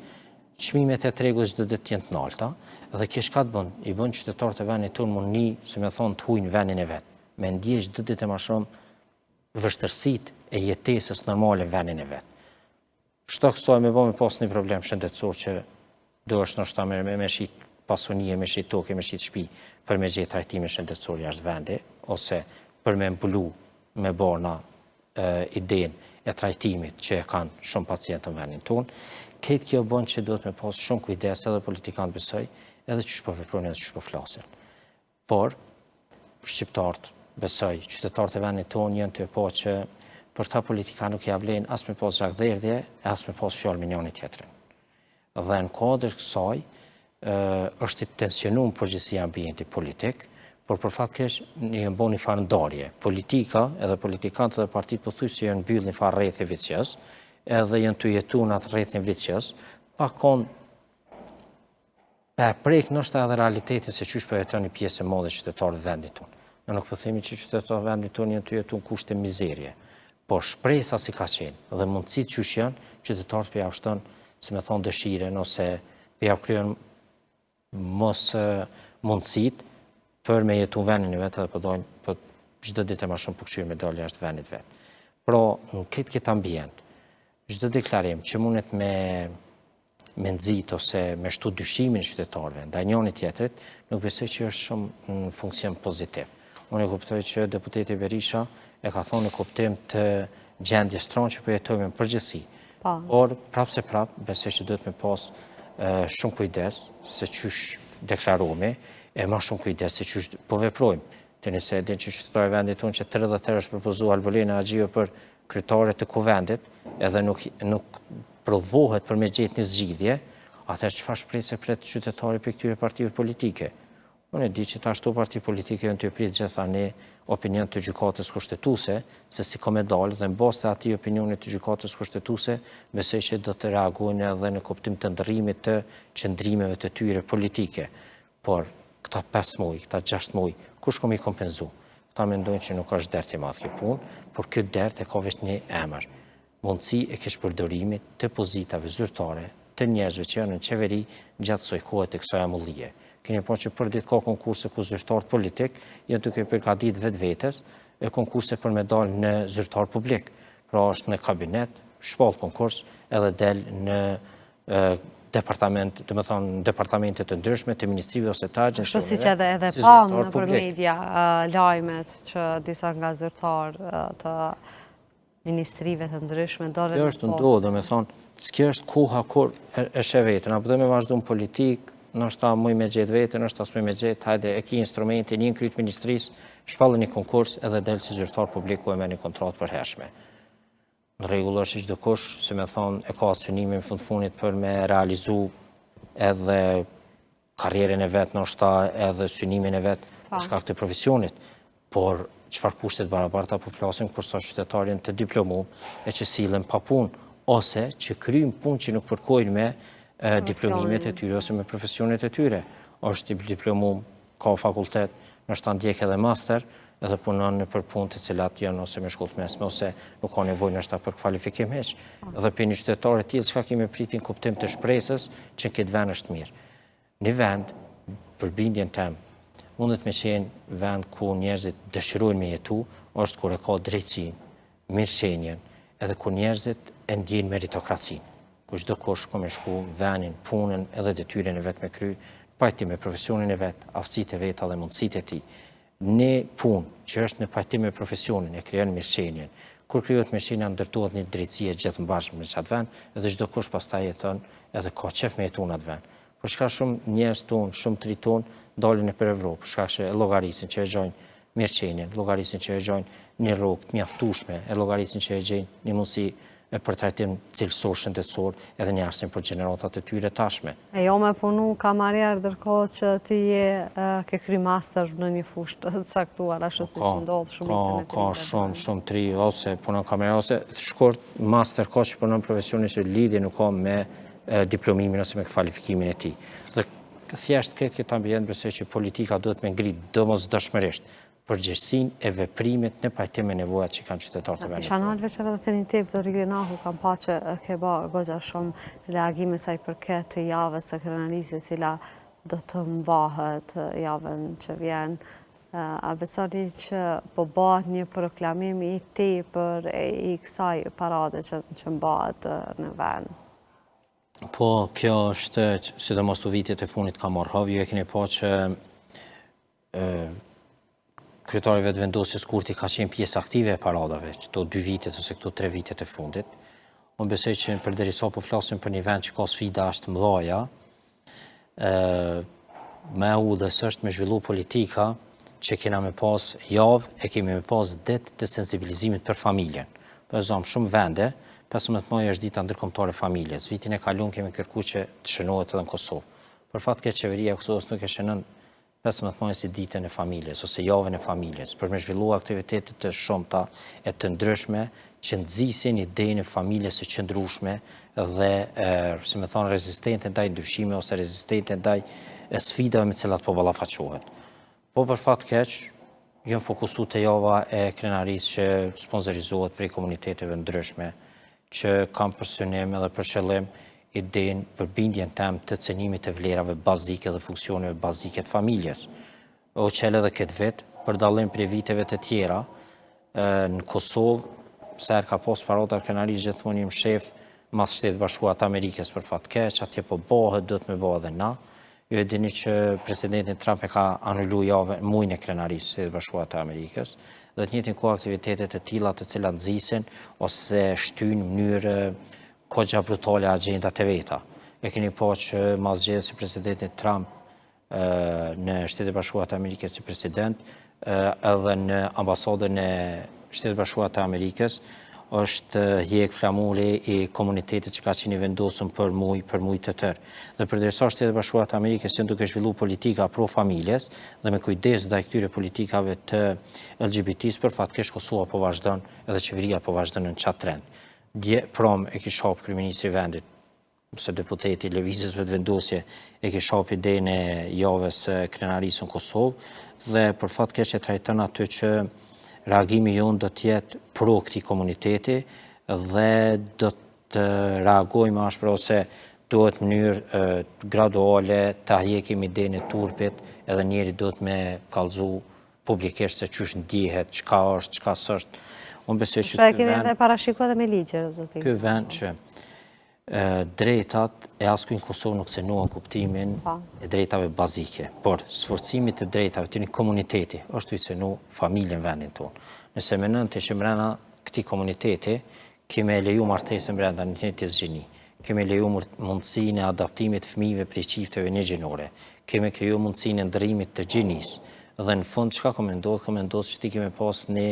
Çmimet e tregut çdo ditë janë të larta dhe kjo çka të bën? I bën qytetarët e vendit tonë mundi, si më thon, të huajnë vendin e vet. Me ndjej çdo ditë më shumë vështërsitë e jetesës normale në vendin e vet. Shto kësaj me bëmë pas një problem shëndetësor që do është nështë ta me shit pasunie, me shit toke, me shit shtëpi për me gjetë trajtimin shëndetësor jashtë vendi, ose për me mbulu me borna idenë e trajtimit që kanë shumë pacientë në vendin tonë. Këtë kjo bën që duhet me pas shumë kujdes edhe politikanë besoj, edhe që shpo veprojnë edhe që shpo flasin. Por, shqiptarët besoj, qytetarët e vendit tonë janë të po që për ta politika nuk ja vlen as me pas zhagderdhje, as me pas fjalë me njëri tjetrin. Dhe në kodër kësaj është i tensionuar përgjithësia ambienti politik, por për fat keq një bën një farë ndarje. Politika edhe politikanët dhe partitë pothuajse janë mbyllë një farë rrethë vicioz, edhe janë të jetuar në atë rrethën vicioz, pa kon prek nështë edhe realitetin se çysh po jeton një pjesë e madhe qytetarë të vendit tonë. Ne nuk po themi që qytetarët e vendit tonë janë të jetuar në kushte mizerie. Por shpresa si ka qenë dhe mundësit që janë, qytetarët për ja ushtën, si me thonë, dëshiren, ose për ja kryon mos mundësit për me jetu në vendin e vetë dhe përdojnë për gjithë ditë e ma shumë përkëshyrë me dalë jashtë vendit vetë. Pro, në këtë ambient, gjithë deklarim që mundet me nëzit ose me shtu dyshimin qytetarëve, nda njëni tjetrit, nuk besoj që është shumë në funksion pozitiv. Unë e kuptoj që deputeti Berisha e ka thonë në kuptim të gjendje stronë që përjetojme në përgjithësi. Por, prapë se prapë, besoj që duhet me pas shumë kujdes se qysh deklarohemi, e ma shumë kujdes se qysh po veprojmë. Të nëse edhin që qytetarë vendit unë që 30 është propozu Albolina Agjio për kryetare të kuvendit, edhe nuk provohet për me gjetë një zgjidhje, atër çfarë shpresë pret qytetari për këtyre partive politike. Unë e di që ta ashtu parti politike janë të prit gjithani opinion të gjykatës kushtetuese, se si ka me dalë dhe në bazë të atij opinionit të gjykatës kushtetuese, besoj që do të reagojnë edhe në kuptim të ndërrimit të qëndrimeve të tyre politike. Por këta 5 muaj, këta 6 muaj, kush kom i kompenzu? Këta mendojnë që nuk është dert i madh kjo punë, por kjo dert e ka vetëm një emër. Mundësi e keq përdorimit të pozitave zyrtare të njerëzve që janë në qeveri gjatë kësaj kohe të kësaj amullie. Keni po që për ditë ka konkurse ku zyrtarët politik janë duke përgatitur vetvetes e konkurse për me dalë në zyrtar publik. Pra është në kabinet, shpall konkurs edhe del në departament, do të thonë departamente të ndryshme të ministrive ose të agjensive. Kështu siç edhe pa nëpër media lajmet që disa nga zyrtarë të ministrive të ndryshme dolën. Kjo është ndodhur, do të thonë, kjo është koha kur e sheh vetën, apo do me vazhdu në politikë, nështë ta muj me gjetë vetën, nështë ta s'muj me gjetë, hajde e ki instrumentin, një në krytë ministrisë, shpallë një konkurs edhe delë si zyrtar publiku e me një kontratë përhershme. Në regullë është çdo kush, si me thonë, e ka synimin fundit për me realizu edhe karrierën e vetë, nështë ta edhe synimin e vetë për shkak të profesionit, por çfarë kushtet barabarta po flasim kur sa qytetarin të diplomum e që sillen pa punë, ose që kryjnë punë që nuk përkojnë me diplomimet e tyre ose me profesionet e tyre. Është diplomum, ka fakultet, nështë ta ndjek edhe master, edhe punon në për punë të cilat janë ose me shkollë mesme, ose nuk ka nevojë nështë ta për kvalifikim heq. Edhe për një qytetar e tillë çka kemi pritin kuptim të shpresës që këtë vend është mirë. Një vend, për bindjen tem, mundet me qenë vend ku njerëzit dëshirojnë me jetu, është kur e ka drejtësinë, mirëqenien, edhe kur njerëzit e ndjejnë meritokracinë. Ku çdo kush ka me shku vendin, punën edhe detyrën e vet me kry, pajtim me profesionin e vet, aftësitë e veta dhe mundësitë e tij. Në punë që është në pajtim me profesionin e krijon mirëqenien. Kur krijohet mirëqenia ndërtohet një drejtësi e gjithë mbashme në çat vend, edhe çdo kush pastaj jeton edhe ka qef me jetu në atë vend. Por çka shumë njerëz tonë, shumë tri tonë dalin nëpër Evropë, shkak se llogarisin që e gjojnë mirëqenien, llogarisin që e gjojnë një rrugë të mjaftueshme, e llogarisin që e gjejnë një mundësi për trajtim cilësor shëndetësor edhe një arsim për gjeneratat e tyre tashme. E jo me punu kamarierë ndërkohë që ti ke kry master në një fushë të caktuar, ashtu si që ndodhë shumicën e të Ka shumë tri, ose punon kamarierë, ose shkort master ka që punon profesionin që lidhje nuk ka me diplomimin ose me kvalifikimin e tij. Dhe thjesht këtë ambient besoj që politika duhet me ngritë domosdoshmërisht përgjegjësinë e veprimit në pajtim me nevojat që kanë qytetarët e vendit. Isha në veç edhe të një tip, zoti Grinahu, kam pa që ke ba goxha shumë reagime sa i përket të javës së krenarisë, cila do të mbahet javën që vjen. A besoni që po bëhet një proklamim i tepër i kësaj parade që mbahet në vend? Po, kjo është, sidomos të vitit e funit ka marrë havë, ju e keni pa që kryetari vetë vendosjes Kurti ka qenë pjesë aktive e paradave, këto 2 vitet ose këto 3 vitet e fundit. Unë besoj që përderisa po flasim për një vend që ka sfida ashtë mëdhaja, me udhës është me zhvillu politika që kena me pas javë e kemi me pas det të sensibilizimit për familjen. Për example, shumë vende, 15 maj është dita ndërkombëtare e familjes. Vitin e kaluar kemi kërkuar që të shënohet edhe në Kosovë. Për fat keq qeveria e Kosovës nuk e shënon 15 maj si ditën e familjes ose javën e familjes, për me zhvillu aktivitete të shumta e të ndryshme që nxisin idenë e familjes së qëndrueshme dhe, si më thon, rezistente ndaj ndryshimeve ose rezistente ndaj sfidave me të cilat po ballafaqohet. Po për fat keq, jam fokusuar te java e krenarisë që sponsorizohet prej komuniteteve ndryshme, që kam për synim edhe për qëllim idenë për bindjen tem të cenimit të vlerave bazike dhe funksioneve bazike të familjes. O qelë edhe këtë vit, për dallim prej viteve të tjera, në Kosovë, se ka pas parada krenarisë gjithmonë jam shef mas Shtetit Bashkuar të Amerikës për fat keq, atje po bëhet, do të më bëhet edhe na. Ju e dini që presidenti Trump e ka anulu muajin e krenarisë Shtetit Bashkuar të Amerikës, dhe të njëjtin kohë aktivitetet të tilla të cilat nxisin ose shtyn në mënyrë kogja brutale agjendat e veta. E keni pa që mas zgjedhjes së presidentit Trump në Shtetet Bashkuar të Amerikës si president, edhe në ambasadën e Shtetit Bashkuar të Amerikës, është hjek flamuri i komunitetit që ka qenë vendosur për muj të tërë. Dhe përderisa Shtetet Bashkuara të Amerikës janë duke zhvillu politika pro familjes dhe me kujdes ndaj këtyre politikave të LGBT-s, për fat keq Kosova po vazhdon edhe qeveria po vazhdon në çat trend. Dje prom e kish hap kryeministri i vendit, ose deputeti lëvizjes vetëvendosje e kish hap idenë e javës së krenarisë në Kosovë dhe për fat keq e trajton aty që reagimi jonë do të jetë pro këtij komuniteti dhe do të reagojmë ashpër ose duhet në mënyrë graduale të heqim idenë e turpit edhe njeri do të me kallëzu publikisht se çysh ndihet, çka është, çka s'është. Unë besoj që ky vend edhe parashikohet me ligjer, zoti. Ky vend që drejtat e askujt në Kosovë nuk cënohen kuptimin e drejtave bazike, por sforcimit të drejtave të një komuniteti është i cënu familjen vendin tonë. Nëse mendon të ishim brenda këtij komuniteti, kemi leju martesën brenda një të zgjini, kemi leju mundësinë e adaptimit të fëmijëve prej çifteve një-gjinore, kemi kriju mundësinë e ndërrimit të gjinisë, dhe në fund çka komendohet që ti kemi pas një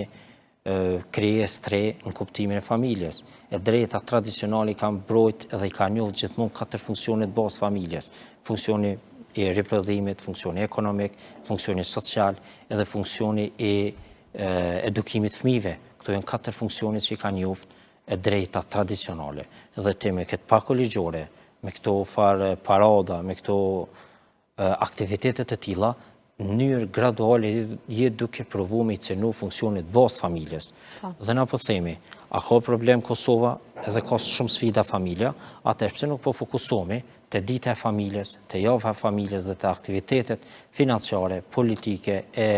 krijes tre në kuptimin e familjes. E drejta tradicionale i kanë mbrojt edhe i kanë njohur gjithmonë 4 funksionet bazë familjes. Funksioni i riprodhimit, funksioni ekonomik, funksioni social edhe funksioni i edukimit fëmijëve. Këto janë 4 funksionet që i kanë njohur e drejta tradicionale. Dhe ti me këtë pako ligjore, me këto farë parada, me këto aktivitetet të tilla, në mënyrë graduale jetë duke provu me i cenu funksionit bazë familjes. Dhe na po themi, a ka problem Kosova edhe ka shumë sfida familja, atëherë pse nuk po fokusohemi te dita e familjes, te java e familjes dhe te aktivitetet financiare, politike e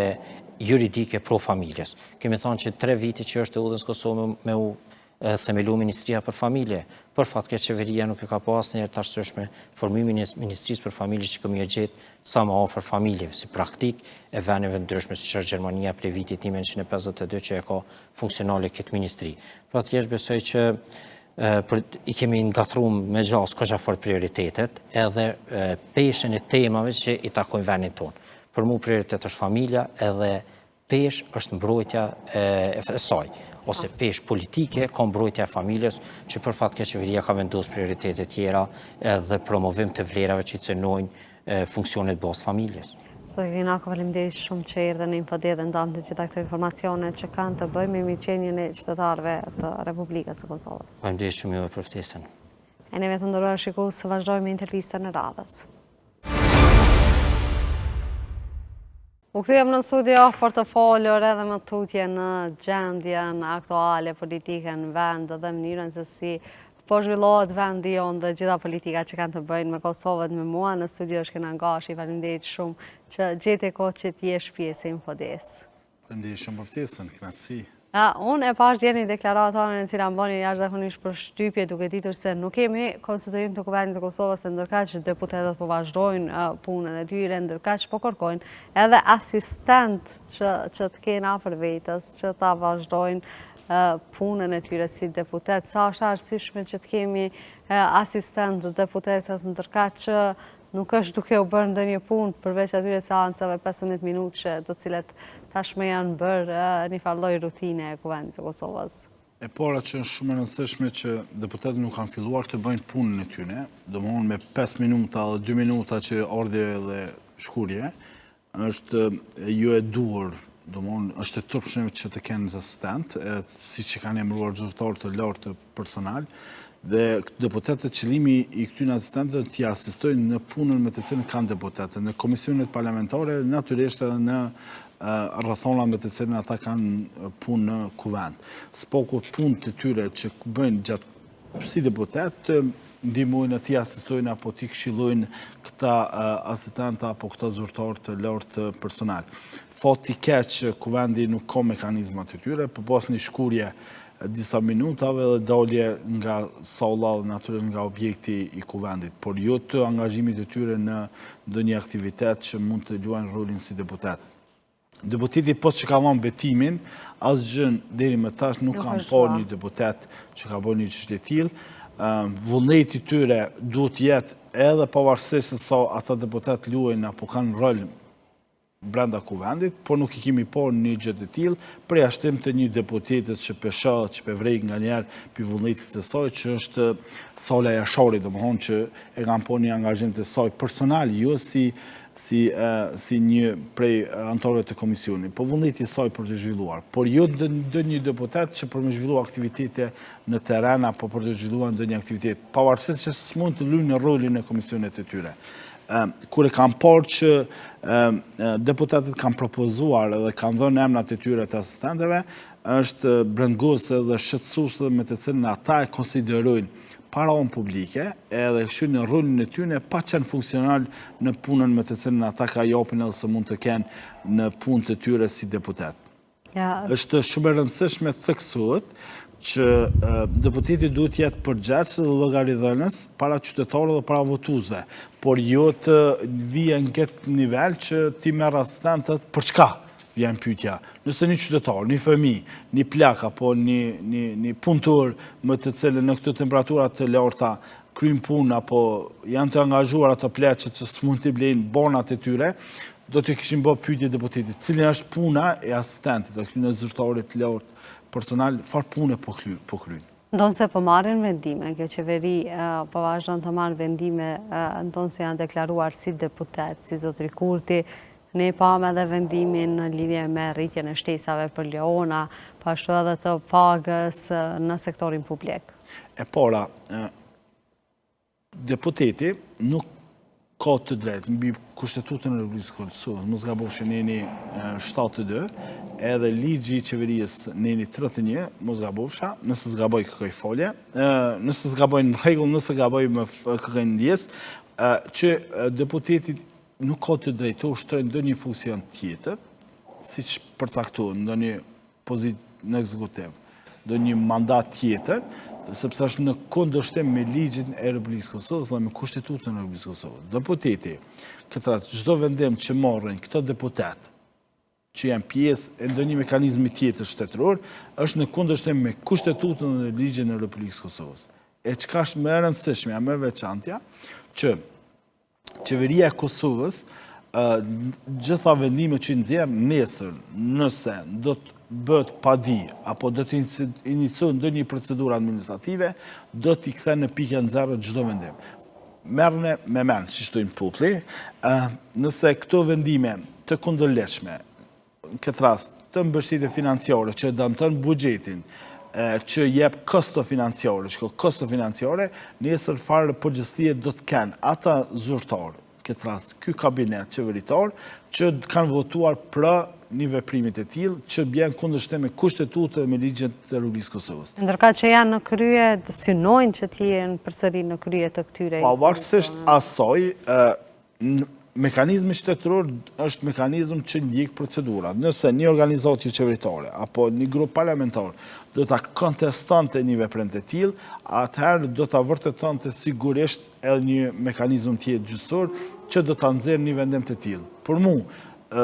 juridike pro familjes. Kemi thënë që 3 vite që është e udhës Kosovë me u themelu Ministria për Familje, për fat keq qeveria nuk e ka pas asnjëherë të arsyeshme formimin e Ministrisë për Familje që kemi gjetë sa më afër familjeve, si praktik e vendeve ndryshme siç është Gjermania prej vitit 1952 që e ka funksionale këtë ministri. Pra thjesht besoj që i kemi ngatruar me gjas kogja fort prioritetet edhe peshën e temave që i takojnë vendin tonë. Për mua prioritet është familja edhe pesh është mbrojtja e saj, ose pesh politike ka mbrojtja e familjes, që për fat keq qeveria ka vendosur prioritete tjera edhe promovim të vlerave që i cënojnë funksionet bazë familjes. Zoti Grinahu, faleminderit shumë që erdhën në Info dhe ndan të gjitha këto informacionet që kanë të bëjnë me mirëqenien e qytetarëve të Republikës së Kosovës. Faleminderit shumë juve për ftesën. E neve të nderuar shikues, vazhdojmë me intervistën e radhës. U kthejmë në studio për të folur edhe më tutje në gjendjen aktuale politike në vend dhe mënyrën se si po zhvillohet vendi jonë dhe gjitha politika që kanë të bëjnë me Kosovën me mua. Në studio është Kenan Gashi, faleminderit shumë që gjete kohë që t'jesh pjesë e Infodes. Faleminderit shumë për ftesën, kënaqësi. Unë e pash gjeni deklaratën në cila mbani jashtëzakonisht për shtypje duke ditur se nuk kemi konstituim të Kuvendit të Kosovës e ndërkaq deputetët po vazhdojnë punën e tyre, ndërkaq po kërkojnë edhe asistent që të kenë afër vetës, që ta vazhdojnë punën e tyre si deputet. Sa është arsyeshme që të kemi asistent deputetët ndërkaq që nuk është duke u bërë ndonjë punë përveç atyre seancave 15 minutëshe, të cilet tashmë janë bërë një farë rutine e Kuvendit të Kosovës. E para që është shumë e rëndësishme që deputetët nuk kanë filluar të bëjnë punën e tyre, domthonë me 5 minuta dhe 2 minuta që ardhe dhe shkurje, është jo e duhur, domthonë është e turpshme që të kenë asistent, siç që kanë emëruar zyrtar të lartë personal. Dhe deputetët, qëllimi i këtyre asistentëve t'i asistojnë në punën me të cilën kanë deputetët, në komisionet parlamentare, natyrisht edhe në rrethona me të cilën ata kanë punë në kuvend. S'poku punë të tyre që bëjnë gjatë si deputet, ndihmojnë t'i asistojnë apo t'i këshillojnë këta asistenta apo këta zyrtar të lartë personal. Fati keq që kuvendi nuk ka mekanizmat të tyre, për pas një shkurje disa minutave dhe dalje nga salla dhe natyrisht nga objekti i kuvendit, por jo të angazhimit të tyre në ndonjë aktivitet që mund të luajnë rolin si deputet. Deputeti pas që ka marrë betimin, asgjë deri më tash nuk kanë parë një deputet që ka bërë një çështje të tillë. Vullneti i tyre duhet jetë edhe pavarësisht se sa ata deputet luajnë apo kanë rol brenda kuvendit, por nuk I kemi parë një gjë të tillë, përjashtim të një deputetit që peshohet, që vrej nganjëherë për vullnetit të saj, që është Sala Jashari, domethënë që e kanë parë një angazhim të saj personal, jo si një prej anëtarëve të komisionit, po vullneti I saj për të zhvilluar, por jo ndonjë deputet që për me zhvilluar aktivitete në terren apo për të zhvilluar ndonjë aktivitet, pavarësisht që s'mund të luajnë rolin e komisionet të tyre. Kur e kam parë që deputetët kanë propozuar dhe kanë dhënë emrat e tyre të asistentëve, është brendgose dhe shqetësuese me të cilën ata e konsiderojnë paraon publike edhe kështu në rolin e tyre pa qenë funksional në punën me të cilën ata ka japin edhe se mund të kenë në punë të tyre si deputet. Është shumë e rëndësishme theksohet që deputeti duhet jetë përgjegjës dhe llogaridhënës para qytetarëve dhe para votuesve, por jo të vijë në këtë nivel që ti merr asistentët për çka? Vjen pyetja. Nëse një qytetar, një fëmijë, një plak apo një punëtor me të cilën në këto temperatura të larta kryjnë punë apo janë të angazhuar ato pleqët që s'mund t'i blejnë banat e tyre, do të kishin bërë pyetje deputetit, cilën është puna e asistentit, të këtyre zyrtarit të lartë personal, farë pune po kryjnë. Ndonë se po marrin vendime, kjo qeveri po vazhdon të marrë vendime, ndonë se janë deklaruar si deputet, si zotri Kurti, ne pam edhe vendimin në lidhje me rritjen e shtesave për leona, pashtu edhe të pagës në sektorin publik. E para, deputeti nuk ka të drejtë mbi Kushtetutën e Republikës së Kosovës, mos gabofshi neni 72, edhe ligji I qeverisë neni 31, mos gabofsha, nëse s'gaboj kërkoj falje, nëse s'gaboj në rregull, nëse gaboj më kërkoj ndjesë, që deputeti nuk ka të drejtë të ushtrojë ndonjë funksion tjetër, siç përcaktohet ndonjë pozitë në ekzekutiv, ndonjë mandat tjetër, sepse është në kundërshtim me ligjin e Republikës së Kosovës dhe me Kushtetutën e Republikës së Kosovës. Deputeti, çdo vendim që marrin këto deputet, që janë pjesë e ndonjë mekanizmi tjetër shtetëror, është në kundërshtim me Kushtetutën dhe ligjin e Republikës së Kosovës. E çka është më e rëndësishme, më e veçantja, që qeveria e Kosovës gjitha vendimet që nxjerr nesër, nëse do të bëhet padi, apo do të iniciojë ndonjë procedurë administrative, do t'i kthen në pikën zero çdo vendim. Merrni me mend, si thojnë populli, nëse këto vendime të kundërlehtëshme, në këtë rast të mbështetje financiare që dëmton buxhetin, që jep kosto financiare, nesër farë përgjithësie do të kenë ata zyrtarë, këtë rast, ky kabinet qeveritar, që kanë votuar për një veprimit e tillë që bjen kundërshtim me kushtetutë dhe me ligjet të Republikës Kosovës. Ndërka që janë në krye, synojnë që t'jenë përsëri në krye të këtyre. Pavarësisht asaj, mekanizmi shtetëror është mekanizm që ndjek procedurat. Nëse një organizatë qeveritare apo një grup parlamentar do ta kontestonte një veprim të tillë, atëherë do ta vërtetonte sigurisht edhe një mekanizëm tjetër gjyqësor që do ta nxjerrë një vendim të tillë. Për mua,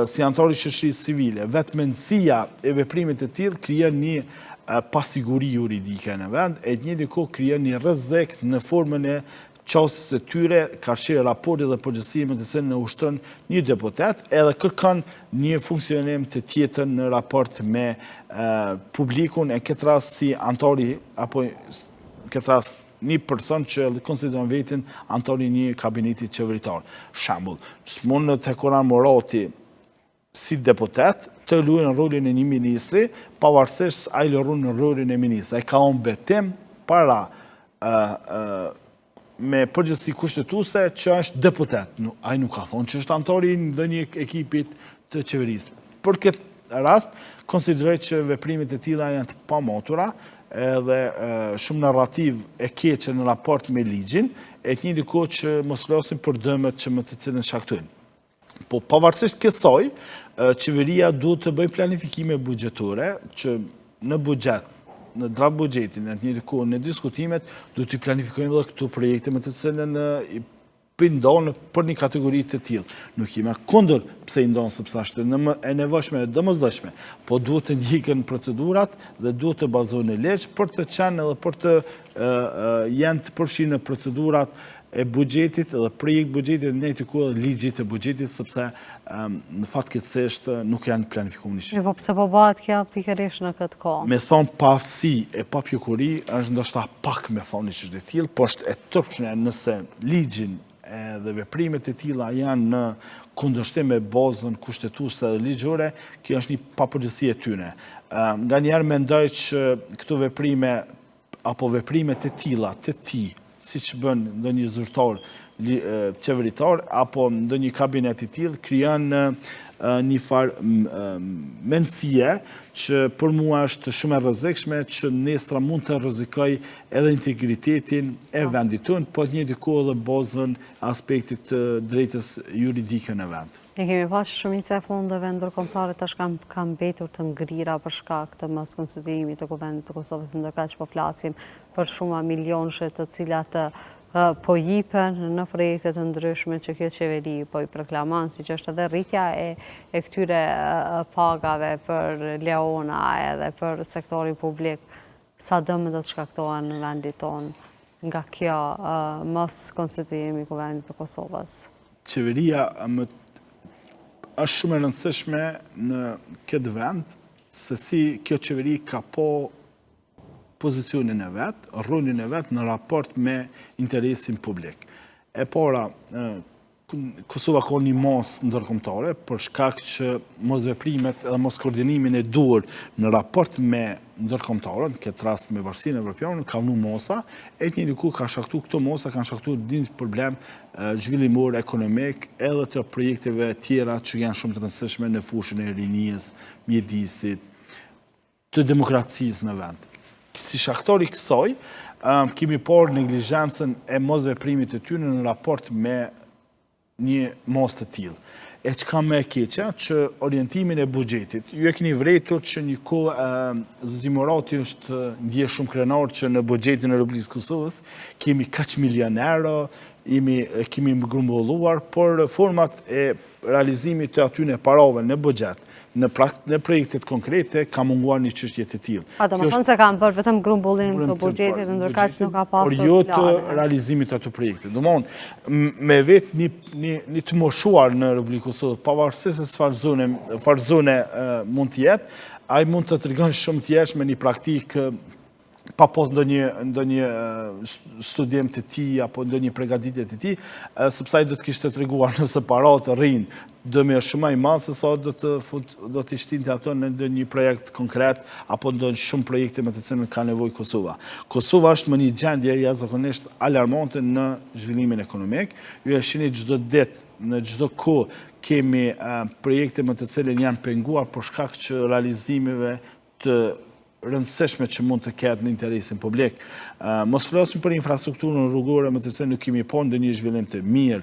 si anëtar i shoqërisë civile, vetmendësia e veprimit të tillë krijon një pasiguri juridike në vend, e në një kohë krijon një rrezik në formën e qasës e tyre, karshirë raporti dhe përgjësimet të cilën e ushtron një deputet, edhe kërkan një funksionim të tjetër në raport me publikun, e këtë rast si antari, apo këtë rast një person që konsideron vetin antari një kabineti qeveritar. Shembull, s'mund të Koran Morati si deputet të luajë rolin e një ministri, pavarësisht ai lërun në rolin e ministrit. Ai ka unë betim para me përgjithësi kushtetuese që është deputet. Ai nuk ka thonë që është antari në një ekipit të qeverisë. Për këtë rast, konsideroj që veprimet e tilla janë të pamotura, edhe shumë narrativ e keqe në raport me ligjin, e të njëjtë kohë që mos flasim për dëmet që më të cilën shkaktojnë. Po pavarësisht kësaj, qeveria duhet të bëjë planifikime buxhetore që në buxhet, në draft buxhetin, në të njëjtën kohë në diskutimet, duhet të planifikojmë edhe këto projekte me të cilën i ndonë për një kategori të tillë. Nuk jemi kundër pse i ndonë, sepse është e nevojshme e domosdoshme, po duhet të ndjeken procedurat dhe duhet të bazohen në ligj për të qenë edhe për të janë të përfshirë në procedurat e buxhetit dhe projekt buxhetit në një të kohë ligjit të buxhetit, sepse në fatkeqësisht nuk janë planifikuar në Po pse po bëhet kjo pikërisht në këtë kohë? Me thonë pafsi e papjekuri është ndoshta pak me thonë që është e tillë, po është e turpshme nëse ligjin dhe veprimet e tilla janë në kundërshtim me bazën kushtetuese dhe ligjore, kjo është një papërgjithësi e tyre. Nganjëherë mendoj që këto veprime apo veprimet e tilla të tij, siç bën ndonjë zyrtar qeveritar apo ndonjë kabinet i tillë, krijon një farë mendësie që për mua është shumë e rrezikshme, që nesër mund të rrezikoj edhe integritetin e vendit tonë, po të njëjtë kohë edhe bazën aspektit të drejtës juridike në vend. Ne kemi pasur shumica e fondeve ndërkombëtare tash kanë mbetur të ngrira për shkak të moskonsiderimit të Kuvendit të Kosovës, ndërkaq po flasim për shumë milionëshe të cilat po jipen në projekte të ndryshme që kjo qeveri po i proklamon, siç është edhe rritja e këtyre pagave për leona edhe për sektorin publik. Sa dëme do të shkaktohen në vendin tonë nga kjo moskonsiderimi i Kuvendit të Kosovës? Qeveria është shumë e rëndësishme në këtë vend, se si kjo qeveri ka po pozicionin e vetë, rolin e vetë në raport me interesin publik. E para, Kosova ka një mos ndërkombëtare për shkak që mosveprimet edhe mos koordinimin e duhur në raport me ndërkombëtarët, në këtë rast me Bashkinë Evropiane, ka vënë mosa, e të njëjtën kohë ka shkaktuar këto mosa, kanë shkaktuar një problem zhvillimor ekonomik edhe të projekteve tjera që janë shumë të rëndësishme në fushën e rinisë, mjedisit, të demokracisë në vend. Si shkaktori kësaj, kemi parë neglizhencën e mosveprimit të tyre në raport me një mos të tillë. E çka më e keqja që orientimin e buxhetit, ju e keni vërejtur që një kohë zoti Morati është ndje shumë krenar që në buxhetin e Republikës Kosovës kemi kaq milion euro, kemi grumbulluar, por format e realizimit të atyre parave në buxhet, në projektet konkrete, ka munguar një çështje të tillë. Do të thonë se kanë bërë vetëm grumbullim të buxhetit, ndërkaq nuk ka pasur por jo të realizimit të ato projekte. Domthonë, me vetë një të moshuar në Republikën e Kosovës, pavarësisht se çfarë zone mund të jetë, ai mund të tregon shumë thjesht me një praktikë pa pos ndonjë studim të ti, apo ndonjë pregaditje të ti, sepse ai do të kishte treguar nëse parat rrin dëmi është shumë i madh se sa do të shtinte ato në ndonjë projekt konkret apo ndonjë shumë projekte me të cilën ka nevojë Kosova. Kosova është në një gjendje jashtëzakonisht alarmante në zhvillimin ekonomik. Ju e shihni çdo ditë, në çdo kohë kemi projekte me të cilën janë penguar për shkak të realizimeve të rëndësishme që mund të ketë në interesin publik. Mos flasim për infrastrukturën rrugore me të cilën nuk kemi pa ndonjë zhvillim të mirë,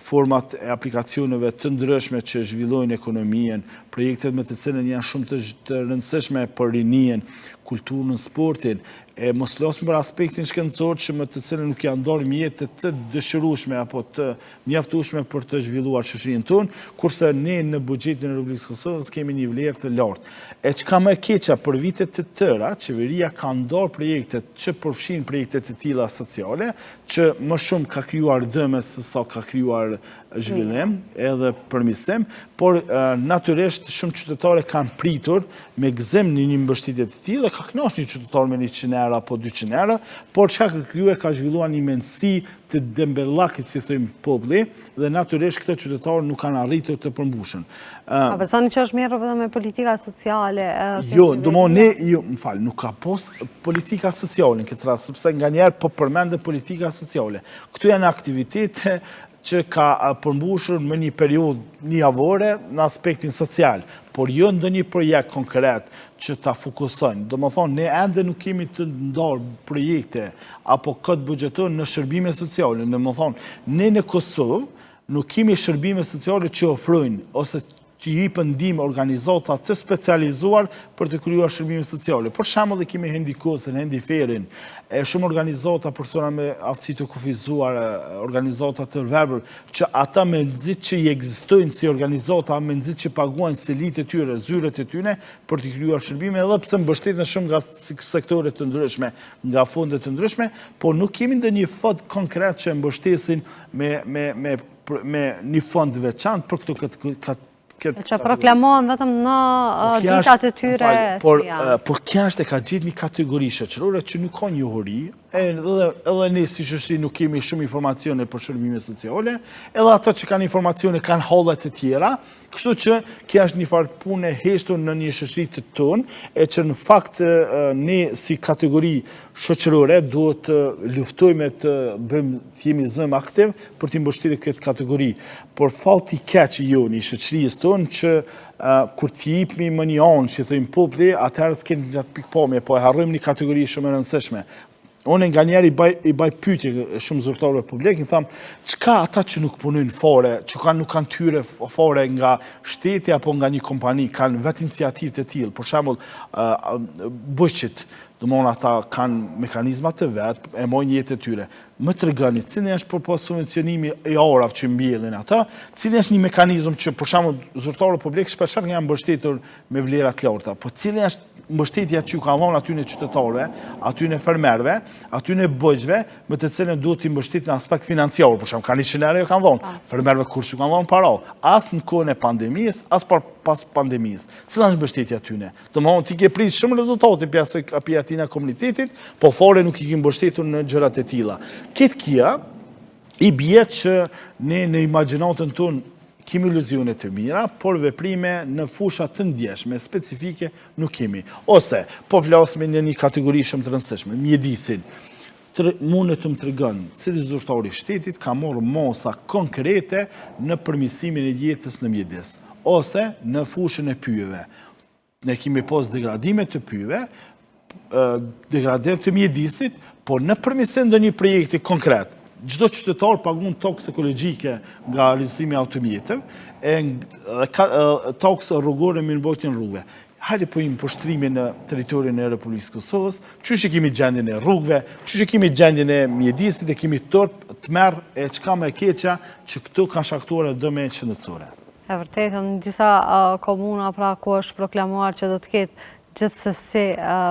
format e aplikacioneve të ndryshme që zhvillojnë ekonomien, projektet me të cilën janë shumë të rëndësishme për rinien, kulturën, sportin, e mos flasim për aspektin shkencor që me të cilën nuk janë ndarë mjetet të dëshirueshme apo të mjaftueshme për të zhvilluar shoqërinë tonë, kurse ne në buxhetin e Republikës Kosovës kemi një vlerë të lartë. E çka më e keqja për vitet të tëra, qeveria ka ndarë projektet që përfshin projekte të tilla sociale, që më shumë ka krijuar dëme se sa ka krijuar zhvillim edhe përmirësim, por natyrisht shumë qytetarë kanë pritur me gëzim në një mbështetje të tillë, ka kënaqur një qytetar me 100 euro apo 200 euro, por çka krijuar ka zhvilluar një mendësi të dembellakit, si thojmë populli, dhe natyrisht këto qytetarë nuk kanë arritur të përmbushën. A besoni që është mirë vetëm me politika sociale? Jo, nuk ka pos politika sociale në këtë rast, sepse nganjëherë po përmendë politika sociale. Këtu janë aktivitete që ka përmbushur me një periudhë një javore në aspektin social, por jo ndonjë projekt konkret që ta fokusojnë. Do më thonë, ne ende nuk kemi të ndarë projekte apo këtë buxheton në shërbime sociale. Do më thonë, ne në Kosovë nuk kemi shërbime sociale që ofrojnë ose që jepin ndihmë organizata të specializuar për të krijuar shërbime sociale. Për shembull, kemi Hendikosën, Hendiferin, shumë organizata persona me aftësi të kufizuar, organizata të verbër, që ata me nxit që i ekzistojnë si organizata, me nxit që paguajnë selitë e tyre, zyret e tyre për të krijuar shërbime, edhe pse mbështeten shumë nga sektore të ndryshme, nga fonde të ndryshme, por nuk kemi ndonjë fond konkret që mbështesin me një fond veçantë për këto që proklamohen vetëm në ditat e tyre që janë. Por kja është e ka gjithë një kategori shoqërore që nuk ka njohuri, edhe ne si shoqëri nuk kemi shumë informacione për shërbime sociale, edhe ato që kanë informacione kanë hallet të tjera, kështu që kja është një farë punë e heshtur në një shoqëri të tonë, e që në fakt ne si kategori shoqërore duhet të luftojmë të jemi zëm aktiv për të mbështetur këtë kategori. Por fati keq i jo një shoqërisë tonë që kur të jepni më një anë që thojmë populli, atëherë të keni gjatë pikpamje, po e harrojmë një kategori shumë e rëndësishme. Unë nga njerë i baj pyetje shumë zyrtarëve publik, i thamë, çka ata që nuk punojnë fare, që nuk kanë tyre fare nga shteti apo nga një kompani, kanë vetë iniciativë të tillë, për shembull, buqit, domthonë ata kanë mekanizmat të vetë, e mojnë jetë të tyre. Më tregoni, cili është për subvencionimi i orave që mbjellin ata, cili është një mekanizëm që për shembull zyrtarët publik shpesh janë mbështetur me vlera të larta, po cili është mbështetja që ka dhënë aty në qytetarëve, aty në fermerëve, aty në bujqve, me të cilën duhet të mbështetet në aspekt financiar, për shembull, kanë shenare kanë dhënë, fermerëve kurrë kanë dhënë para, as në kohën e pandemisë, as pas pandemisë. Cila është mbështetja aty në? Domthonë ti ke pris shumë rezultate api aty në komunitetit, po fare nuk i ke mbështetur në gjërat e tilla. Këtë kia, i bje që ne në imagjinatën tonë kemi iluzione të mira, por veprime në fusha të ndjeshme, specifike, nuk kemi. Ose, po vlasme në një kategori shumë të rëndësishme, mjedisin. Mune të më tregon, cili zyrtari i shtetit ka marrë mosa konkrete në përmirësimin e jetës në mjedis, ose në fushën e pyjeve. Ne kemi pas degradime të pyjeve, degradim të mjedisit, por në përmirësim do një projekti konkret. Çdo qytetar pagun toks ekologjike nga registrimi i automjetëve, toks rrugore me mbrojtjen e rrugëve. Hajde po im poshtrimin në territorin e Republikës Kosovës, çuçi kemi gjendjen e rrugëve, çuçi kemi gjendjen e mjedisit, e kemi të merr e çka më e keqja që këtu kanë shkaktuar dëme shëndetësore. E vërtetë, në disa komuna pra ku është proklamuar që do të ketë gjithsesi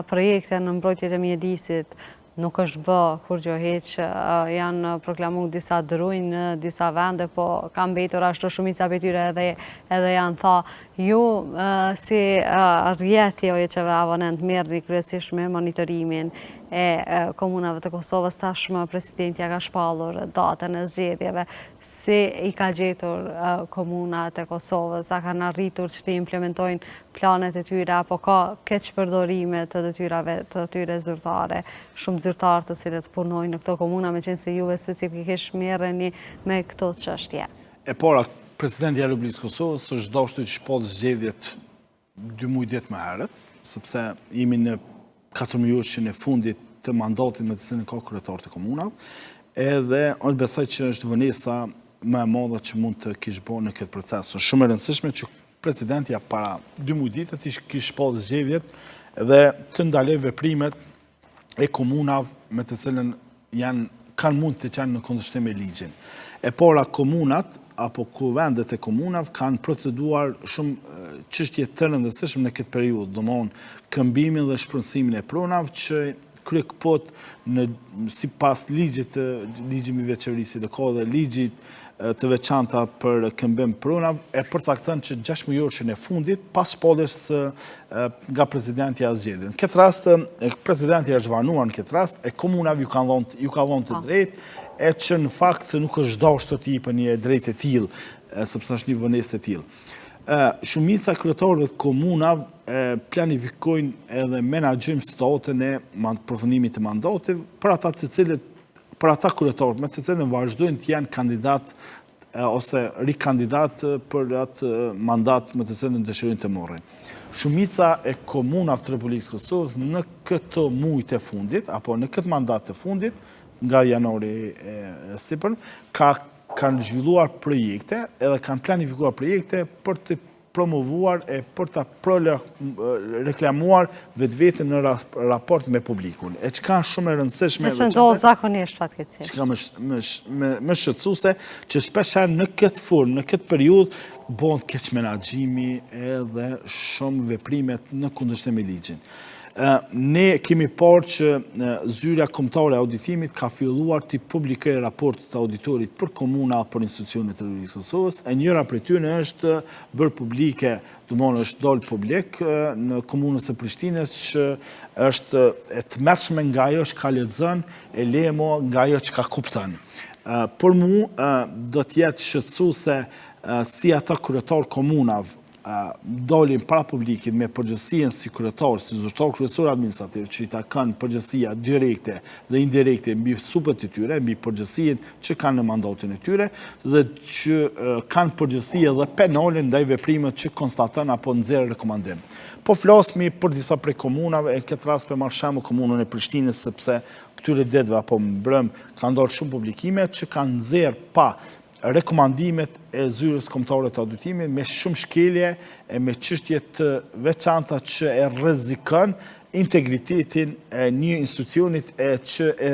projekte në mbrojtjet e mjedisit, nuk është bë kur gjo heq, janë proklamu disa dërujnë në disa vende, po kam betur ashtu shumica për tyre edhe janë tha, ju si rjeti OJQ-ve Avonent merrni kryesisht me monitorimin e komunave të Kosovës, tashmë presidentja ka shpallur datën e zgjedhjeve, si i ka gjetur komunat e Kosovës, a kanë arritur që të implementojnë planet e tyre, apo ka keq përdorime të detyrave të tyre zyrtare, shumë zyrtarë të cilët punojnë në këto komuna, me qenë se juve specifikisht merreni me këto çështje. E para, presidenti i Republikës Kosovës është dashur të shpallë zgjedhjet 2 muaj më herët, sepse jemi në 4 muajshin e fundit të mandatit me të cilin ka kryetar të komunave, edhe unë besoj që është vonesa më e madhe që mund të kish bërë në këtë proces. Është shumë e rëndësishme që presidentja para 2 muaj të kish shpallë zgjedhjet dhe të ndaloj veprimet e komunave me të cilën kanë mund të qenë në kundërshtim me ligjin. E para, komunat apo vendet e komunave kanë proceduar shumë çështje të rëndësishme në këtë periudhë, domthonë këmbimin dhe shpronësimin e pronave që krye këpot sipas ligjit mbi veçërisë, ka dhe ligjit të veçanta për këmbim pronave, e përcakton që 6 muajshin e fundit pas shpalljes nga presidenti i zgjedhjen. Në këtë rast, presidenti është zhvannuar në këtë rast, e komunave ju ka dhënë të drejtë, e që në fakt nuk është dashur të jepë një drejtë e tillë, sepse është një vonesë e tillë. Shumica kryetarëve të komunave planifikojnë edhe menaxhojnë situatën e përfundimit të mandatit për ata kryetarë me të cilën vazhdojnë të janë kandidat ose rikandidat për atë mandat me të cilën dëshirojnë të marrin. Shumica e komunave të Republikës Kosovës në këto muaj të fundit apo në këtë mandat të fundit nga janari e sipër kanë zhvilluar projekte edhe kanë planifikuar projekte për të promovuar e për të reklamuar vetveten në raport me publikun. E që kanë shumë e rëndësishme... Që ndodh zakonisht fatkeqësisht. Që ka më shqetësuese që shpeshherë në këtë formë, në këtë periudhë, bën keq menaxhimi edhe shumë veprimet në kundërshtim me ligjin. Ne kemi parë që zyra kombëtare e auditimit ka filluar të publikojë raportet të auditorit për komuna për institucionet e Republikës Kosovës, e njëra prej tyre është bërë publike, domthonë është dalë publik në komunën e Prishtinës, që është e tmerrshme nga ajo që ka lexon, e lemo nga ajo që ka kupton. Për mua do të jetë shqetësuese si ata kryetar komunave dolin para publikit me përgjësien si kryetar, si zyrtar kryesor administrativ, që i takon përgjësia direkte dhe indirekte mbi supët e tyre, mbi përgjësien që kanë në mandatin e tyre, dhe që kanë përgjësia dhe penale ndaj veprimet që konstaton apo nxjerr rekomandim. Po flasmi për disa prej komunave, e këtë rast për marrë shembull komunën e Prishtinës, sepse këtyre ditëve apo mbrëm kanë dalë shumë publikime që kanë nxjerr pa rekomandimet e zyrës kombëtare të auditimit me shumë shkelje e me çështje të veçanta që e rrezikon integritetin e një institucionit e që e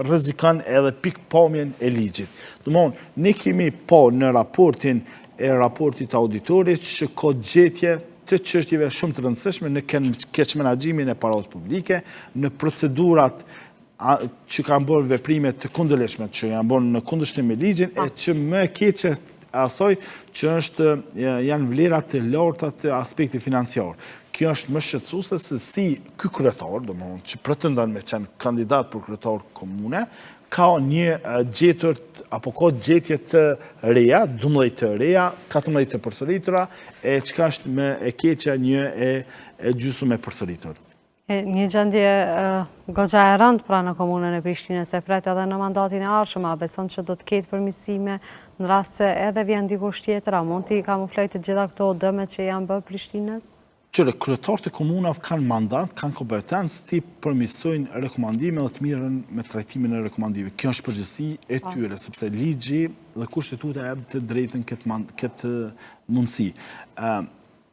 rrezikon edhe pikpamjen e ligjit. Domthonë, ne kemi pa në raportit auditorit që ka gjetje të çështjeve shumë të rëndësishme në keq menaxhimin e parave publike, në procedurat që kanë bërë veprimet të kundërshme, që janë bërë në kundërshtim me ligjin, e që më keqe asoj që janë vlerat të larta të aspekti financiar. Kjo është më shqetësuese se si ky kryetar, domthonë që pretendon me qenë kandidat për kryetar komune, ka një gjetur apo ka gjetje të reja, 12 të reja, 14 të përsëritura, e çka është më e keqja një e gjysmë e përsëritur. Një gjendje goxha e rëndë pra në komunën e Prishtinës, e pret edhe në mandatin e ardhshëm, a beson që do të ketë përmirësime në rast se edhe vjen dikush tjetër, a mund t'i kamufloj të gjitha këto dëmet që janë bërë Prishtinës? Qëre, kryetarët e komunave kanë mandat, kanë kompetencë të përmirësojnë rekomandime dhe të mirën me trajtimin e rekomandimeve. Kjo është përgjegjësi e tyre, sepse ligji dhe kushtetuta jep të drejtën këtë mundësi.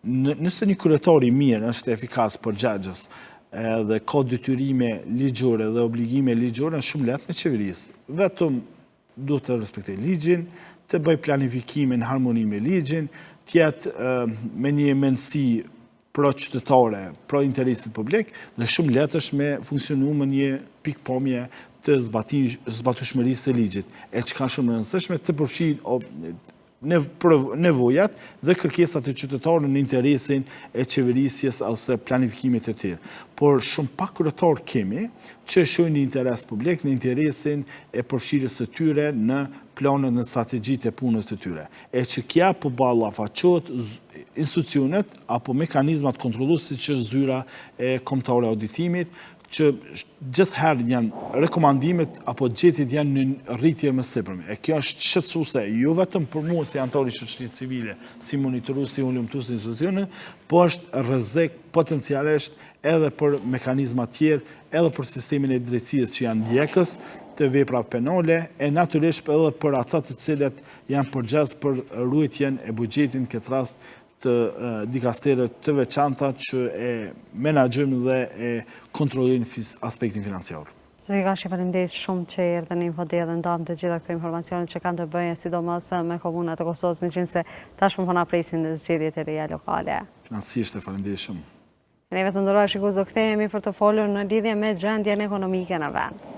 Nëse një kryetar i mirë është efikas përgjegjës, dhe ka detyrime ligjore dhe obligime ligjore në shumë lehtë me qeverisë. Vetëm duhet të respektoj ligjin, të bëj planifikimin në harmoni me ligjin, të jetë me një mendësi pro-qytetare, pro-interesit publik, dhe shumë letë është me funksionu me një pikpamje të zbatueshmërisë së ligjit, e që ka shumë rëndësishme të përfshin nevojat dhe kërkesat e qytetarëve në interesin e qeverisjes ose planifikimit të tjerë. Por shumë pak kryetar kemi që shohin në interes publik, në interesin e përfshirjes së tyre në planet në strategjitë e punës të tyre. E që kja po ballafaqohet institucionet apo mekanizmat kontrollues siç është zyra e kombëtare e auditimit, që gjithherë janë rekomandimet apo gjetjet janë në rritje më sipërme. E kjo është shqetësuese jo vetëm për mua si anëtar i shoqërisë civile, si monitorues, si ulëmtues të institucioneve, po është rrezik potencialisht edhe për mekanizma të tjerë, edhe për sistemin e drejtësisë që janë ndjekës të veprave penale, e natyrisht edhe për ata të cilët janë përgjegjës për ruajtjen e buxhetit në këtë rast të dikasterët të veçanta që e menaxhojnë dhe e kontrollojnë aspektin financiar. Zoti Gashi, faleminderit shumë që erdhën në Infodel dhe ndam të gjitha këto informacione që kanë të bëjnë sidomos me komunat e Kosovës, meqense tashmë po na presin në zgjedhjet e reja lokale. Financiisht e faleminderit shumë. Ne vetëm ndërroa shikues do kthehemi për të folur në lidhje me gjendjen ekonomike në vend.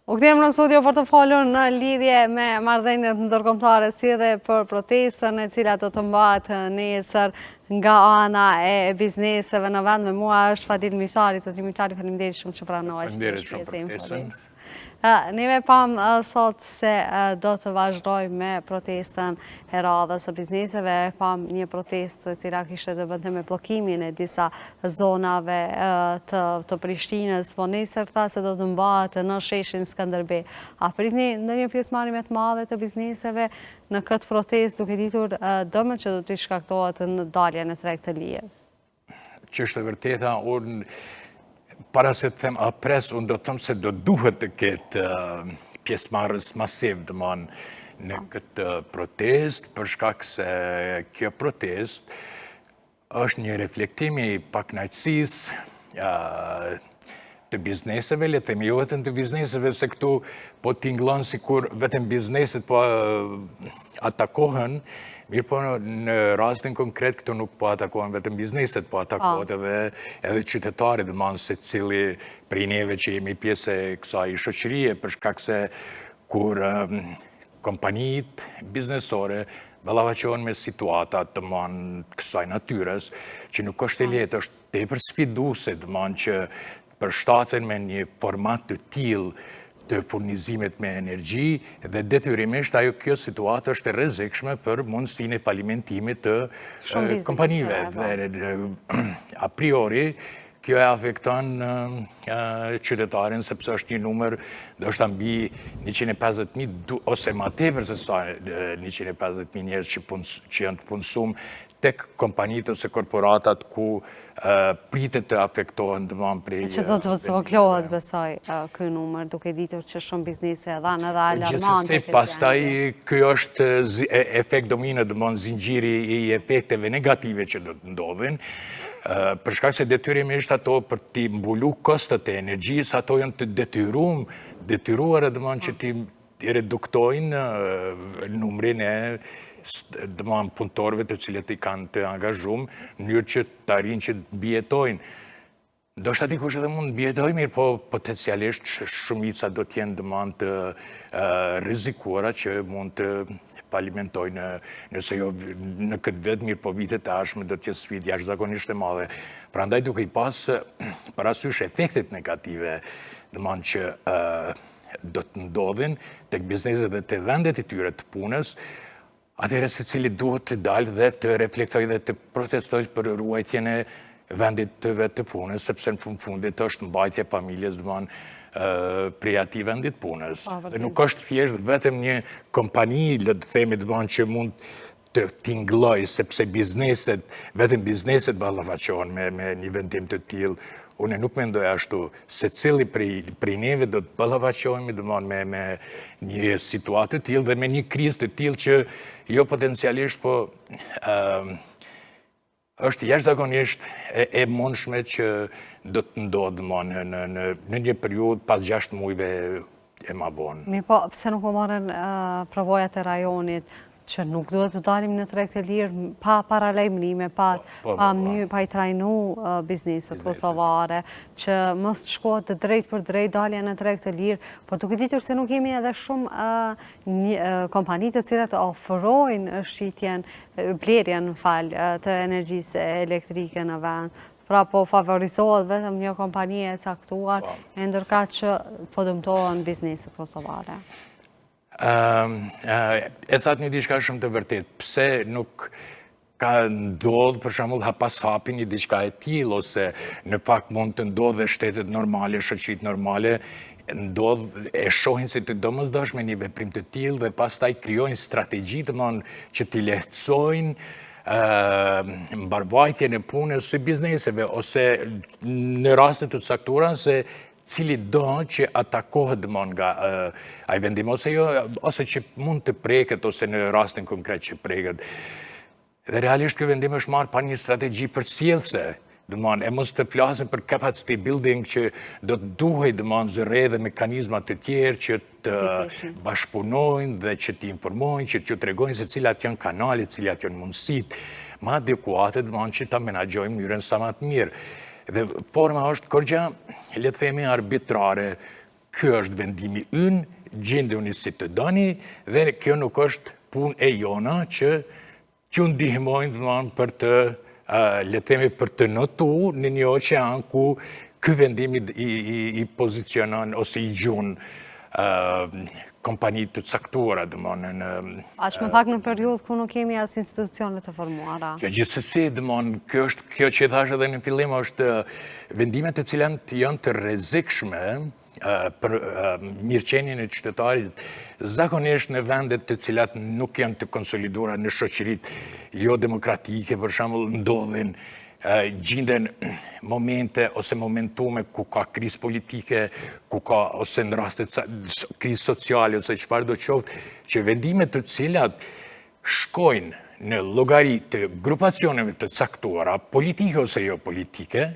U kthejmë në studio për të folur në lidhje me marrëdhëniet ndërkombëtare si edhe për protestën e cila do të mbahet nesër nga ana e bizneseve në vend. Me mua është Fadil Miftari. Zoti Miftari, faleminderit shumë që pranoi. Faleminderit shumë për ftesën. Neve pam sot se do të vazhdoj me protestën e radhës së bizneseve, pam një protestë e cila kishte të bënte me bllokimin e disa zonave të Prishtinës, po nesër tha se do të mbahet në sheshin Skënderbej. A pritni ndonjë pjesëmarrje të madhe të bizneseve në këtë protestë, duke ditur dëmet që do të shkaktohet në daljen e tregtë të lirë? Që është e vërteta, para se të them apres, unë do të thëmë se do duhet të ketë pjesëmarrës masiv në këtë protest, për shkak se kjo protest është një reflektimi i pakënaqësisë të bizneseve, le të themi jo vetëm të bizneseve, se këtu po tingëllon sikur vetëm bizneset po atakohen. Mirë po në rastin konkret këtu nuk po atakohen vetëm bizneset, po atakohet edhe qytetarit, dhe manë se cili prej neve që jemi pjesë e kësaj shoqërie, për shkak se kur kompanijit biznesore ballafaqohen me situata të manë kësaj natyres, që nuk është e lehtë, është tepër sfiduese, dhe manë që përshtaten me një format të tillë të furnizimet me energji dhe detyrimisht ajo kjo situatë është e rrezikshme për mundësinë e falimentimit të kompanive. A priori, kjo e afekton qytetarin sepse është një numër ndoshta mbi 150.000 ose më tepër se sa 150.000 njerëz që janë të punësuar tek kompanitë ose korporatat ku pritet të afektohen dëman prej... Që do të zvoglohet besoj ky numër, duke ditur që shumë biznese dhanë edhe alarmante. Gjithsesi, pastaj kjo është efekt domino, dëman zinxhiri i efekteve negative që do të ndodhin, për shkak se detyrimisht ato për t'i mbulu kostot e energjisë, ato janë të detyruar dëman që t'i reduktojnë numrin e dëman punëtorëve të cilët i kanë të angazhuar në mënyrë që të arrijnë që të mbijetojnë. Ndoshta dikush edhe mund të mbijetojë mirë, po potencialisht shumica do të jenë dëman të rrezikuara që mund të falimentojnë, nëse jo në këtë vit, mirë po vitet e ardhshme do të jetë sfidë jashtëzakonisht e madhe. Prandaj duke i pas parasysh efektet negative, dëman që do të ndodhin tek bizneset dhe te vendet e tyre të punës, atëherë secili duhet të dalë dhe të reflektoj dhe të protestoj për ruajtjen e vendit të vetë të punës, sepse në fundit është mbajtja e familjes prej atij vendit punës. Dhe nuk është thjesht vetëm një kompani, le të themi që mund të tingëlloj, sepse vetëm bizneset ballafaqohen me një vendim të tillë. Unë nuk mendoj ashtu, se cili prej neve do të ballafaqohemi me një situatë të tillë dhe me një krizë të tillë që jo potencialisht, po është jashtëzakonisht e mundshme që do të ndodhë në një periudhë pas 6 muajve e ma bonë. Mi po, pse nuk u marrën provojat e rajonit? që nuk duhet të dalim në treg të lirë pa paralajmërime, pa i trajnu bizneset kosovare, që mos të shkohet të drejt për drejt dalja në treg të lirë, po duke ditur se nuk kemi edhe shumë kompani të cilat ofrojnë shqitjen, blerjen të energjisë elektrike në vend. Pra po favorizohet vetëm një kompani e caktuar, ndërka që po dëmtohen bizneset kosovare. E thatë një diçka shumë të vërtet, pse nuk ka ndodhë, për shembull, pas hapi një diçka e tillë, ose në fakt mund të ndodhë shtetet normale, shoqëritë normale, ndodhë e shohin si të domosdoshme një veprim të tillë dhe pastaj krijojnë strategji të që t'i lehtësojnë mbarvajtjen e punës së bizneseve, ose në rastet të caktuara se cili do që atakohet nga ai vendim, ose që mund të preket, ose në rastin konkret që preket. Dhe realisht kjo vendim është marrë pa një strategji përcjellëse, e mos të flasim për capacity building që do të duhej zëre dhe mekanizmat të tjerë që të bashkëpunojnë dhe që të informojnë, që të tregojnë se cilat janë kanalet, cilat janë mundësit, ma adekuate që ta menaxhojnë në mënyrën sa më të mirë. Dhe forma është kërgja, le të themi arbitrare, kjo është vendimi ynë, gjenduni si të doni, dhe kjo nuk është pun e jona që t'ju ndihmojnë për të, le të themi, për të notu në një oqean ku ky vendimi i pozicionon ose i gjun kompani të caktuara, Aq më pak në periudhë ku nuk kemi as institucionet të formuara. Kjo gjithsesi, kjo që thash edhe në fillim është vendimet të cilat janë të rrezikshme për mirëqenien e qytetarit, zakonisht në vendet të cilat nuk janë të konsoliduara në shoqëritë jo demokratike, për shembull, ndodhin gjinden momente ose momentume ku ka krizë politike, ku ka ose në rastet krizë sociale ose çfarë do qoftë, që vendimet të cilat shkojnë në llogari të grupacioneve të caktuara, politike ose jo politike,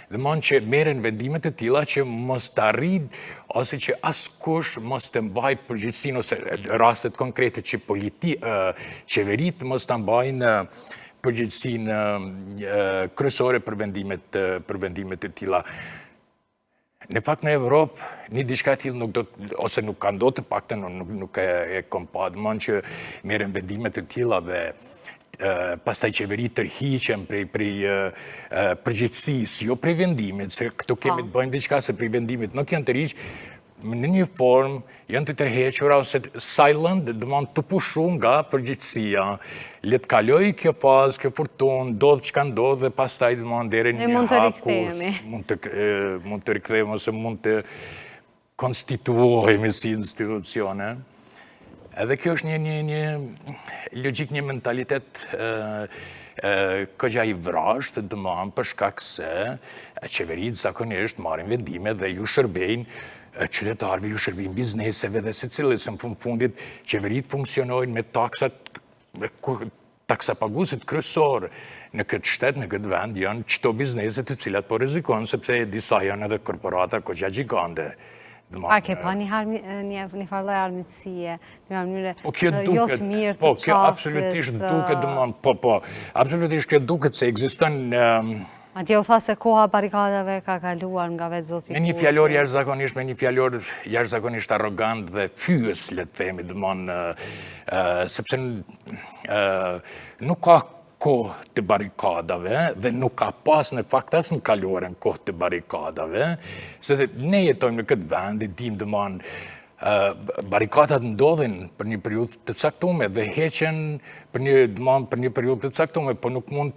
dhe që merren vendime të tilla që mos të arrit ose që askush mos të mbaj përgjegjësinë ose rastet konkrete që qeveritë mos të mbajnë përgjegjësinë kryesore për vendimet të tilla. Në fakt në Evropë, një diçka e tillë nuk do ose nuk ka ndodhur, të paktën nuk e kam pa, që merren vendime të tilla dhe pastaj qeveritë tërhiqen prej përgjegjësisë, jo prej vendimit, se këtu kemi të bëjmë diçka se prej vendimit nuk janë të riq, në një formë janë të tërhequra ose silent, të pushu nga përgjegjësia. Le të kaloj kjo fazë, kjo furtunë, ndodh çka ndodh dhe pastaj deri në një hap ku mund të rikthehemi ose mund të konstituohemi si institucione. Edhe kjo është një logjik, një mentalitet këgja i vrasht, për shkak se qeveritë zakonisht marrin vendime dhe ju shërbejnë qytetarëve, ju shërbejnë bizneseve dhe secili në fundit qeveritë funksionojnë me taksapaguesit kryesor në këtë shtet, në këtë vend, janë çdo bizneset të cilat po rrezikojnë sepse disa janë edhe korporata këgja gjigande. A ke pa një farë armiqësie, një mënyrë jo të mirë të qasjes? Po, kjo absolutisht duket, absolutisht kjo duket se ekziston. Atje u tha se koha barikadave ka kaluar nga vetë zoti. Me një fjalor jashtëzakonisht arrogant dhe fyes, le të themi, sepse nuk ka kohë të barikadave dhe nuk ka pas në fakt as në kaluarën kohë të barikadave, se ne jetojmë në këtë vend e dim barikadat ndodhin për një periudhë të caktuar dhe heqen për një periudhë të caktuar, po nuk mund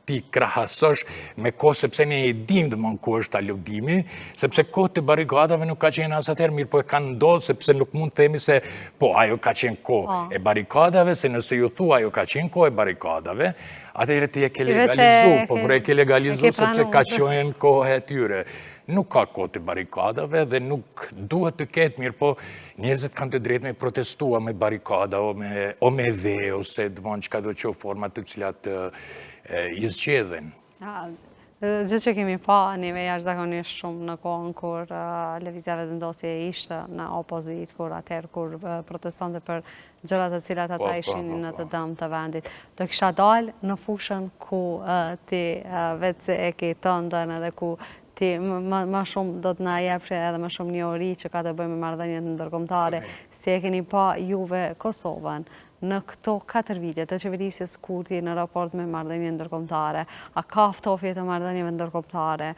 ti krahasosh me kohë sepse ne e dim ku është aludimi, sepse kohë të barikadave nuk ka qenë as atëherë, mirë po e kanë ndodhur sepse nuk mund të themi se po ajo ka qenë kohë e barikadave, se nëse ju thua ajo ka qenë kohë e barikadave, atëherë ti e ke legalizuar, po kur e ke legalizuar sepse ka qenë kohë e tyre. Nuk ka kohë të barikadave dhe nuk duhet të ketë, mirë po njerëzit kanë të drejtë me protestua me barikada o me dhe, ose çka do të qoftë format të cilat i zgjedhin. Gjë që kemi pa neve jashtëzakonisht shumë në kohën kur lëvizja Vetëvendosje ishte në opozit, kur atëherë kur protestonte për gjërat të cilat ata ishin në të dëmt të vendit. Do kisha dalë në fushën ku ti vetë e ke tëndën edhe ku ti më shumë do të na jepshe edhe më shumë një ori që ka të bëjë me marrëdhëniet ndërkombëtare, si e keni pa juve Kosovën në këto 4 vite të qeverisjes Kurti në raport me marrëdhëniet ndërkombëtare, a ka ftofje të marrëdhënieve ndërkombëtare,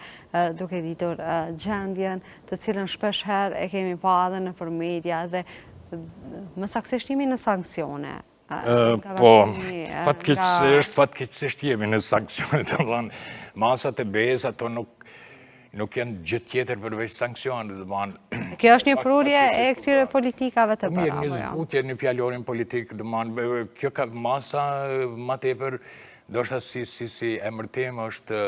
duke ditur gjendjen të cilën shpesh herë e kemi pa edhe nëpër media dhe më saktësisht jemi në sanksione. Po, fatkeqësisht jemi në sanksione, të thonë, masat e BE-s ato nuk janë gjë tjetër përveç sanksionet. Kjo është një prurje e këtyre politikave të Mirë, bëra. një zbutje në fjalorin politik, kjo ka masa ma tepër, ndoshta si emërtem është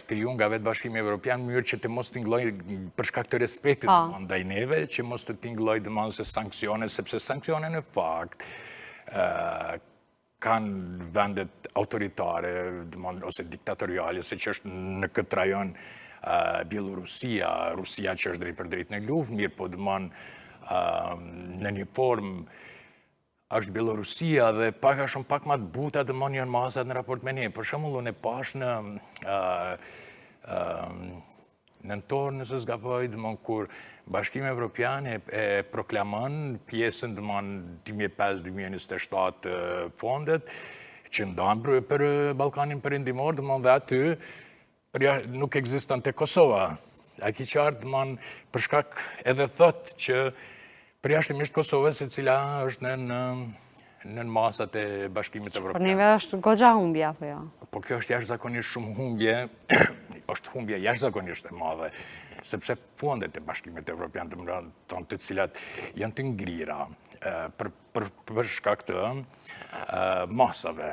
kriju nga vetë Bashkimi Evropian, mirë që të mos t'ingloj për shkak të respektit ndaj neve, që mos të t'ingloj se sankcione, sepse sankcione në fakt kanë vendet autoritare ose diktatoriale, se që është në këtë rajon Bielorusia, Rusia që është drejt për drejt në luftë, mirë po dëmon në një formë është Bielorusia dhe pak a shumë pak ma të buta dëmon janë masat në raport me ne. Për shembull, unë e pash në nëntor nëse s'gaboj dëmon kur Bashkimi Evropian e proklamon pjesën dëmon 2005-2027 fondet që ndanë për Ballkanin Perëndimor, dëmon dhe aty nuk ekziston të Kosova. A ki qartë dëmon për shkak edhe thot që përjashtimisht Kosovës e cila është në masat e Bashkimit Evropian. Për neve është goxha humbje, apo jo? Po kjo është jashtëzakonisht shumë humbje, është humbje jashtëzakonisht e madhe, sepse fondet e Bashkimit Evropian të cilat janë të ngrira për shkak të masave,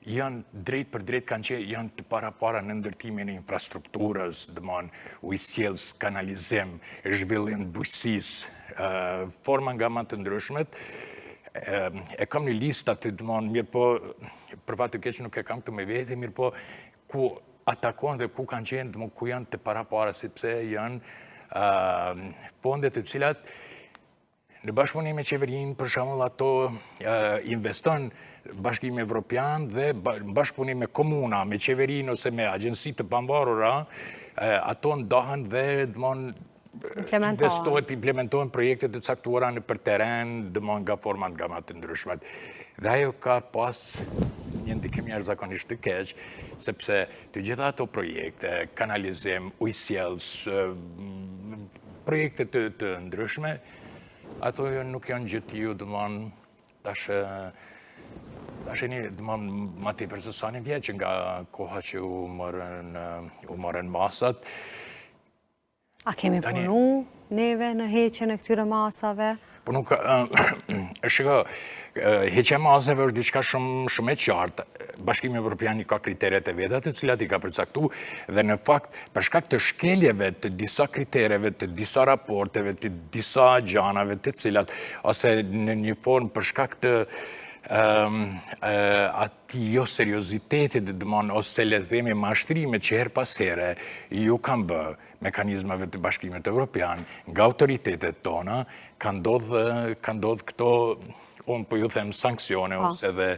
janë drejt për drejt kanë që janë të para në ndërtimin e infrastrukturës, dëmon ujësjellës, kanalizim, zhvillim bujqësisë, forma nga më të ndryshmet. E kam një lista të dëmon, mirë po, për fatë të keq nuk e kam të me vete, mirë po, ku atakon dhe ku kanë qenë, dëmon ku janë të para, sepse janë fondet të cilat në bashkëpunim me qeverinë, për shembull ato investon Bashkimi Evropian dhe bashkëpunim me komuna, me qeverinë ose me agjensi të pambarura, ato ndahen dhe implementohen projekte të caktuara në për teren, dëmon nga format nga më të ndryshmet. Dhe ajo ka pas një ndikim jashtëzakonisht të keq, sepse të gjitha ato projekte, kanalizim, ujësjellës, projekte të ndryshme, ato nuk janë gjithë ju, dëmon, tash një, dëmon, ma të i përsësani vjeqë nga koha që u morën masat. A kemi punu neve në heqen e këtyre masave? Punu ka, shiko, heqja masave është diçka shumë e qartë. Bashkimi Evropian ka kriteret e veta të cilat i ka përcaktu dhe në fakt për shkak të shkeljeve të disa kritereve, të disa raporteve, të disa gjanave të cilat ose në një formë për shkak të ati jo seriozitetit dëmon ose le themi mashtrime që her pas here ju kanë bë mekanizmave të Bashkimit Evropian nga autoritetet tona kanë ndodhë këto unë po ju them sanksione ose dhe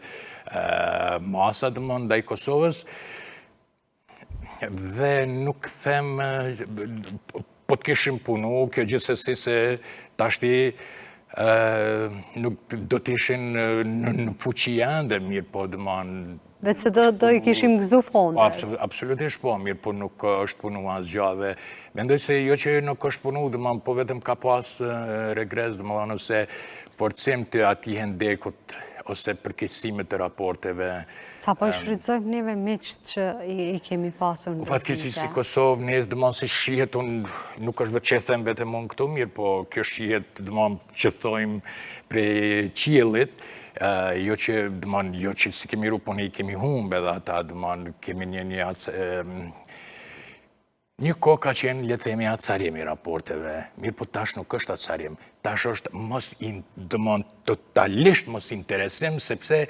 masa dëmon ndaj Kosovës dhe nuk them po të kishim punu kjo gjithsesi se tashti nuk do t'ishin në fuqia dhe mirë po dëman... Vetë se do i kishim gëzu fondet. Absolutisht po, mirë po nuk është punu asgjë dhe mendoj se jo që nuk është punu, dëman po vetëm ka pas regres, dëman ose forcim të ati hendekut ose përkeqësimit të raporteve. Sa po i shfrytëzojmë neve miqt që i kemi pasur në Fatkeqësi si Kosovë, ne dëmon si shihet, nuk është vetë që them vetëm unë këtu, mirë, po kjo shihet dëmon që thojmë prej qiellit, jo që si kemi ru, po ne i kemi humbe dhe ata dëmon kemi një kohë ka qenë, le themi, acarim i raporteve, mirë po tash nuk është acarim, tash është totalisht mos interesim, sepse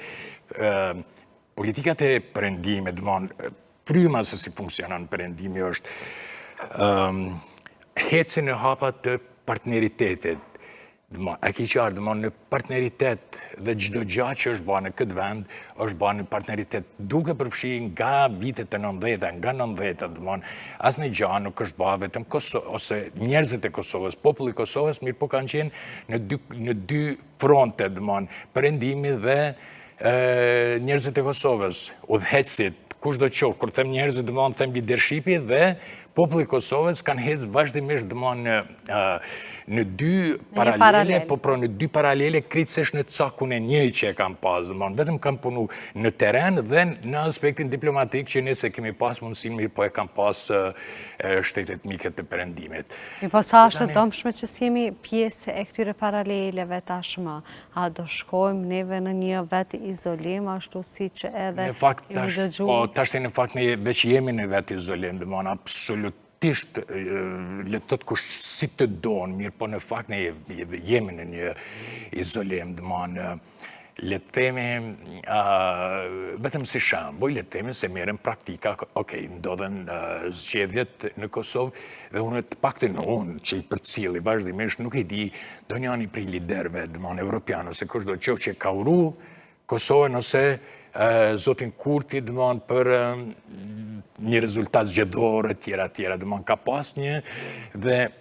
politikat e perëndimit, fryma se si funksionon perëndimi është hecin e hapa të partneritetit. E ki qarë, në partneritet dhe gjdo gjatë që është bërë në këtë vend, është bërë në partneritet duke përfshi nga vitet e 90-a, nga 90-a, asë në gjatë nuk është bërë vetëm Kosovë, ose njerëzit e Kosovës, populli Kosovës, mirë po kanë qenë në dy fronte, perëndimi dhe njerëzit e Kosovës, udhëheqësit, kush do qoftë, kur them njerëzit, them leadershipi dhe populli Kosovës kanë hecë vazhdimisht në dy paralele, po në dy paralele krejtësisht në cakun e njëj që e kam pas, vetëm kam punu në teren dhe në aspektin diplomatik që nëse kemi pas mundësin mirë, po e kam pas shtetet miket të perëndimit. Mi po sa është dëmshme që s'jemi pjesë e këtyre paraleleve tashmë, a do shkojmë neve në një vetë izolim, ashtu si që edhe kemi dëgjuar? Tash në fakt ne veç jemi në vetë izolim, absolutisht le të të kush si të donë, mirë po në fakt ne jemi në një izolim, le të themi, vetëm si shambull, le të themi se merren praktika, ndodhen zgjedhjet në Kosovë, dhe unë të paktën unë që i përcilli vazhdimisht nuk e di do njani prej liderve, evropian, ose kush do qoftë që ka uru Kosovën, ose zotin Kurti, për një rezultat zgjedhor e tjera, ka pas një dhe...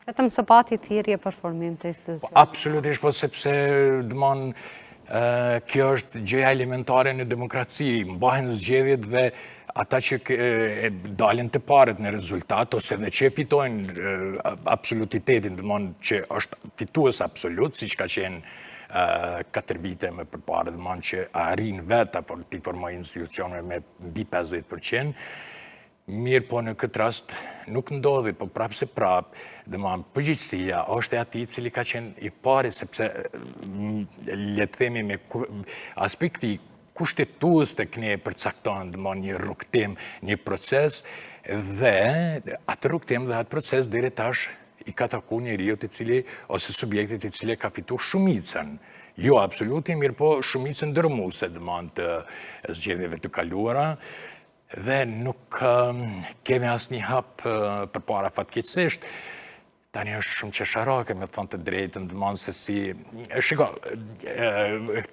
Vetëm së pati thirrje për formim të institucionit. Absolutisht, po sepse kjo është gjëja elementare në demokraci, mbahen zgjedhjet dhe ata që dalin të paret në rezultat, ose dhe që fitojnë absolutitetin, që është fitues absolut, si që ka qenë 4 vite më përpare, që arrin vetë të formoj institucioneve me mbi 50%, mirë po në këtë rast nuk ndodhi, po prapë se prapë, përgjithësia është e ati cili ka qenë i pari, sepse le të themi me aspekti kushtetues të këne përcakton një rrugtim, një proces, dhe atë rrugtim dhe atë proces deri tash i ka taku njeriu të cili, ose subjektit të cili ka fitu shumicën. Jo absoluti, mirë po shumicën dërmuese të zgjedhjeve të kaluara, dhe nuk kemi asnjë hap përpara fatkeqësisht. Tani është shumë qesharake me thonë të drejtën, se si... Shiko,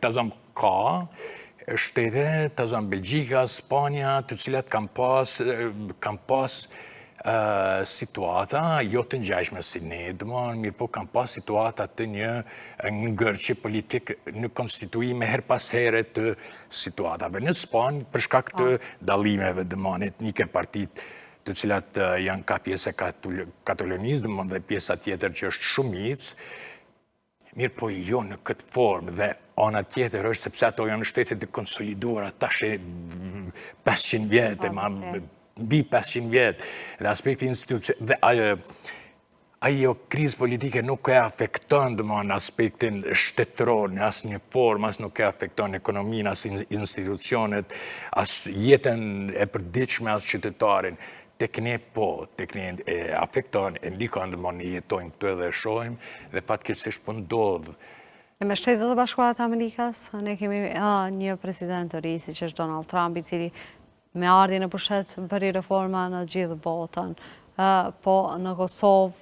ta zëm ka shtete, ta zëm Belgjika, Spanja, të cilat kam pas situata, jo të ngjashme si ne, mirë po kam pas situata të një ngërçi politik në konstituime her pas here të situatave. Në Spanjë, për shkak të dallimeve etnike partit, të cilat janë ka pjesë katalonisë, dhe pjesa tjetër që është shumicë, mirë po jo në këtë formë, dhe ana tjetër është sepse ato janë shtetet të konsoliduara, tash 500 vjetë, mbi 500 vjetë, dhe aspekti institucion, dhe ajo krizë politike nuk e afekton aspektin shtetëror në asë një formë, asë nuk e afekton ekonominë, asë institucionet, asë jetën e përditshme, asë qytetarin. Tek ne po, tek ne e afekton, e ndikon ne jetojmë këtu edhe shohim, dhe fatkeqësisht po ndodh. Me Shtetet e Bashkuara të Amerikës, ne kemi një president të ri, siç është Donald Trump, i cili me ardhjen e pushtet bëri reforma në gjithë botën, po në Kosovë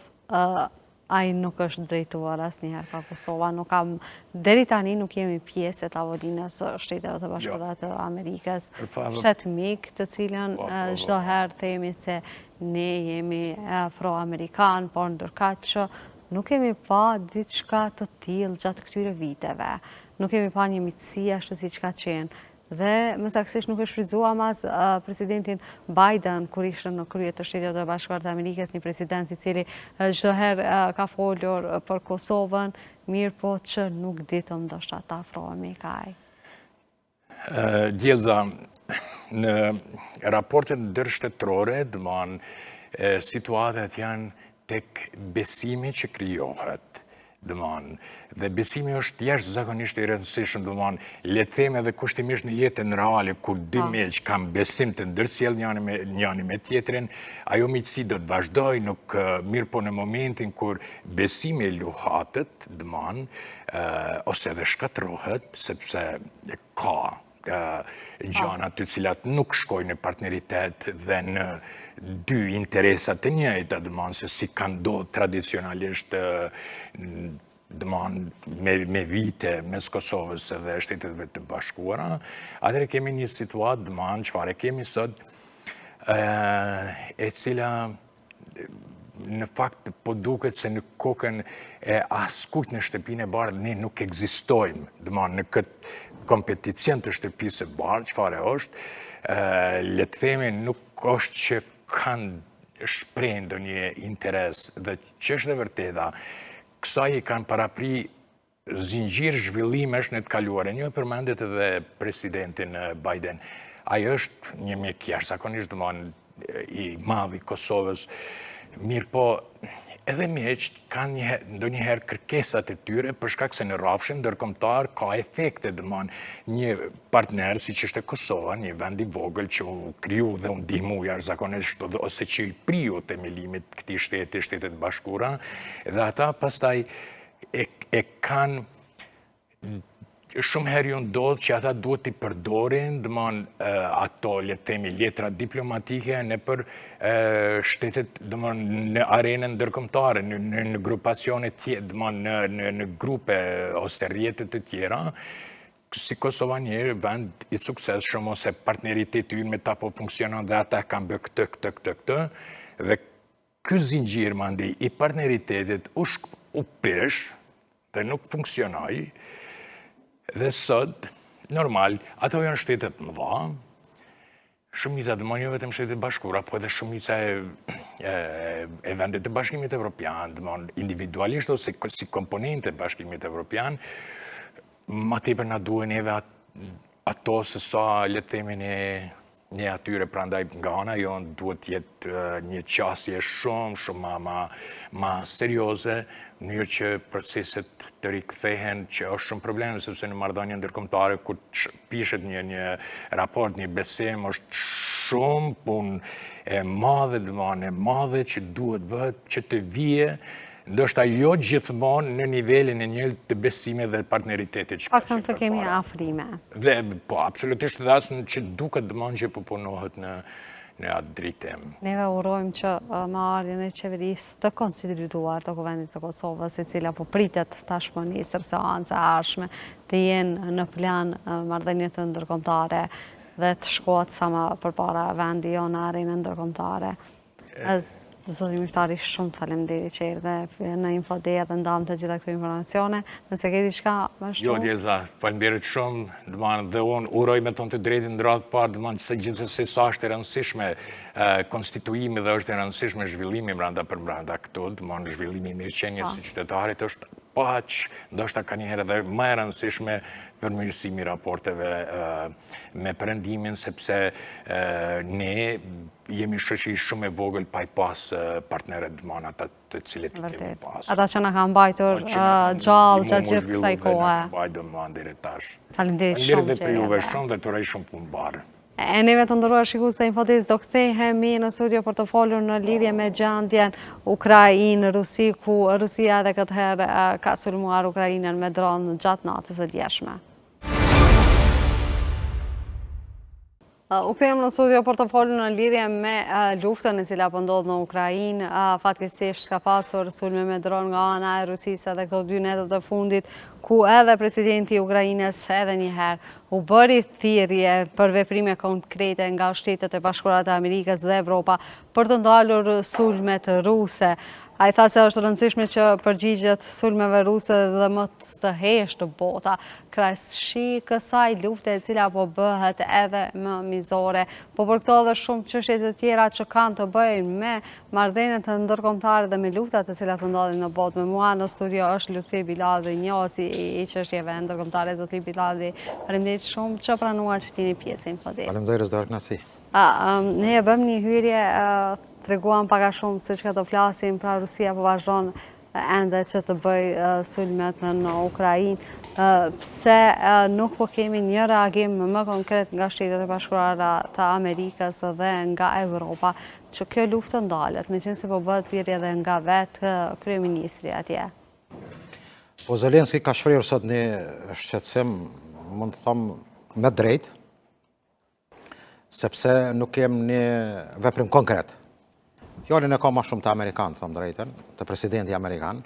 ai nuk është drejtuar asnjëherë ka Kosova, deri tani nuk jemi pjesë e tavolinës së Shteteve të Bashkuara të Amerikës, shtet mik, të cilën çdo herë themi se ne jemi pro-amerikan, por ndërkaq që nuk kemi pa diçka të tillë gjatë këtyre viteve, nuk kemi pa një miqësi ashtu siç ka qenë. Dhe më saktësisht nuk e shfrytzuam as presidentin Biden kur ishte në krye të Shtetit të Bashkuar të Amerikës, një president i cili çdo herë ka folur për Kosovën, mirë po që nuk ditëm ndoshta ta afrohemi kaq. Djelza, në raportet ndërshtetërore, situatat janë tek besimi që krijohet. Dhe besimi është jashtëzakonisht i rëndësishëm, le të themi edhe kushtimisht në jetën reale, kur dy miq kanë besim të ndërsjell njëri me tjetrin, ajo miqësi do të vazhdojë, nuk mirë po në momentin kur besimi luhatet, ose edhe shkatërrohet, sepse gjana të cilat nuk shkojnë në partneritet dhe në dy interesat e njëjta, dëmonë se si kanë ndodhur tradicionalisht me vite mes Kosovës dhe Shteteve të Bashkuara, atëherë kemi një situatë, çfarë kemi sot, e cila në fakt po duket se në kokën e askujt në shtëpinë e bardhë ne nuk ekzistojmë. Në këtë kompeticion të shtëpisë së bardhë, çfarë është, le të themi nuk është që kanë shprehë ndonjë interes dhe që është e vërteta, kësaj i kanë parapri zinxhir zhvillimesh në të kaluarën. Ju e përmendet edhe presidentin Biden. Ai është një mjek jashtëzakonisht i madh i Kosovës. Mirë po, edhe mjeqt kanë ndonjëherë kërkesat e tyre për shkak se në rrafshin ndërkombëtar ka efekte, një partner si që është Kosova, një vend i vogël që u kriju dhe u ndihmu jashtëzakonisht ose që i priu themelimit këtij shteti, Shtetet Bashkuara, dhe ata pastaj e kanë shumë herë ju ndodhë që ata duhet t'i përdorin ato, le të themi, letra diplomatike në për shtetet në arenën ndërkombëtare, në grupacione tjera, në grupe ose rrjetet të tjera, si Kosova një vend i suksesshëm ose partneriteti ynë me ta po funksionon dhe ata kanë bë këtë, dhe ky zinxhir mandej i partneritetit u prish dhe nuk funksionoi. Dhe sot, normal, ato janë shtetet mëdha, shumica jo vetëm Shtetet Bashkuara, po edhe shumica e vendet të Bashkimit Evropian, individualisht ose si komponente të Bashkimit Evropian, ma tepër na duhen neve ato se sa le të themi ne atyre, prandaj nga ana jonë duhet jetë një qasje shumë ma serioze, në mënyrë që proceset të rikthehen, që është shumë probleme, sepse në marrëdhënie ndërkombëtare kur pishet një raport, një besim, është shumë punë e madhe që duhet bëhet që të vije, ndoshta jo gjithmonë në nivelin e njëjtë të besimit dhe partneritetit. Paktën të kemi afrime. Dhe po, absolutisht dhe asë që duket që po punohet në atë dritem. Neve urojmë që marrjen e qeverisë të konstituar të Kuvendit të Kosovës, e cila po pritet tashmë nisër seanca e ardhshme, të jenë në plan marrëdhënie të ndërkombëtare dhe të shkohet sa më përpara vendi jo në arenën ndërkombëtare. Zoti Miftari, shumë faleminderit që erdhe në Infodea dhe ndam të gjitha këto informacione. Nëse ke diçka më shumë? Jo, Djeza, faleminderit shumë, dhe unë uroj me thonë të drejtin në radhë parë, se gjithsesi sa është e rëndësishme konstituimi dhe është e rëndësishme zhvillimi brenda për brenda këtu, zhvillimi i mirëqenies së qytetarit është paq, ndoshta ka një herë edhe më e rëndësishme përmirësimi i raporteve me Perëndimin, sepse ne jemi shoqëri shumë e vogël pa i pas partnerët ata të cilët i kemi pasur. Ata që na kanë mbajtur gjallë gjatë gjithë kësaj kohe. Faleminderit shumë. Faleminderit për juve shumë dhe të uroj shumë punë mbarë. E neve të ndëruar shikues të Infodis, do kthehemi në studio për të folur në lidhje me gjendjen Ukrainë-Rusi, ku Rusia edhe këtë herë ka sulmuar Ukrainën me dronë gjatë natës së djeshme. U kthejmë në studio për të folur në lidhje me luftën e cila po ndodh në Ukrainë. Fatkeqësisht ka pasur sulme me dronë nga ana e Rusisë edhe këto 2 netët e fundit, ku edhe presidenti i Ukrainës edhe një herë u bëri thirrje për veprime konkrete nga Shtetet e Bashkuara të Amerikës dhe Evropa për të ndalur sulmet ruse. Ai tha se është rëndësishme që përgjigjet sulmeve ruse dhe më të heshtë bota, krahasëshi kësaj lufte e cila po bëhet edhe më mizore, po për këto dhe shumë çështje të tjera që kanë të bëjnë me marrëdhëniet ndërkombëtare dhe me luftat të cilat po ndodhin në botë. Me mua në studio është Lutfi Biladhi, njohësi i çështjeve ndërkombëtare. Zoti Biladhi, faleminderit shumë që pranuat që t'jeni pjesë Infodis. Faleminderit, është kënaqësi. Ne e bëm një hyrje, treguam pak a shumë se çka do flasim, pra Rusia po vazhdon ende që të bëj sulmet në Ukrainë. Pse nuk po kemi një reagim më konkret nga Shtetet e Bashkuara të Amerikës dhe nga Evropa që kjo luftë ndalet, meqense po bëhet thirrje edhe nga vetë kryeministri atje? Po Zelenski ka shprehur sot një shqetësim, mund të them me drejtë, sepse nuk kem një veprim konkret. Fjallin e ka ma shumë të Amerikan, thëmë drejten, të presidenti Amerikan,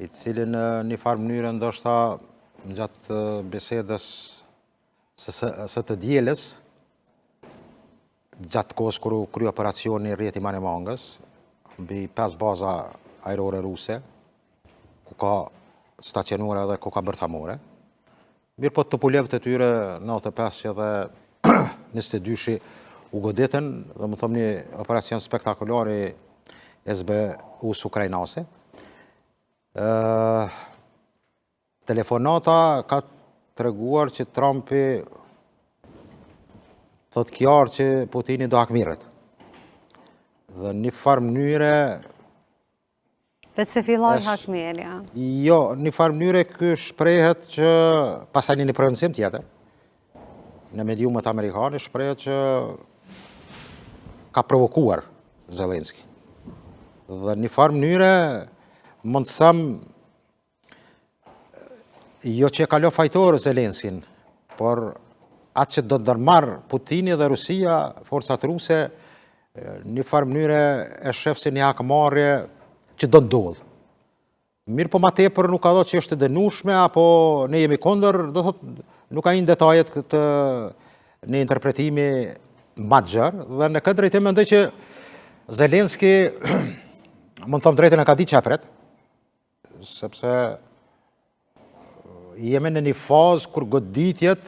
i cilin në një farë mënyrë ndoshta gjatë bisedës së të dielës, gjatë kohës kur u kry operacioni Rjeti Manimangës, mbi 5 baza ajrore ruse, ku ka stacionuar edhe ku ka bërthamore. Mirë po të pulevët e tyre 95 që dhe 22 u goditën, dhe më thëmë një operacion spektakular i SBU-s ukrainase. Telefonata ka të reguar që Trumpi thot kjarë që Putini do hakmiret. Dhe një farë mënyre... Dhe që filloj hakmirja? Jo, një farë mënyre kë shprehet që pasaj një përëndësim tjetër, në mediumet amerikane shprehet që ka provokuar Zelenski. Dhe një farë mënyre mund të thëmë jo që e kalo fajtorë Zelenskin, por atë që do të dërmarë Putini dhe Rusia, forcat ruse, një farë mënyre e shef si një hakmarrje që do ndodhë. Mirë po ma tepër nuk ka do që është dënushme, apo ne jemi kondër, do thot, nuk ka një detajet këtë një interpretimi ma gjërë, dhe në këtë drejtim mendoj që Zelenski, mund thëmë drejtën e ka di qepret, sepse jemi në një fazë kur goditjet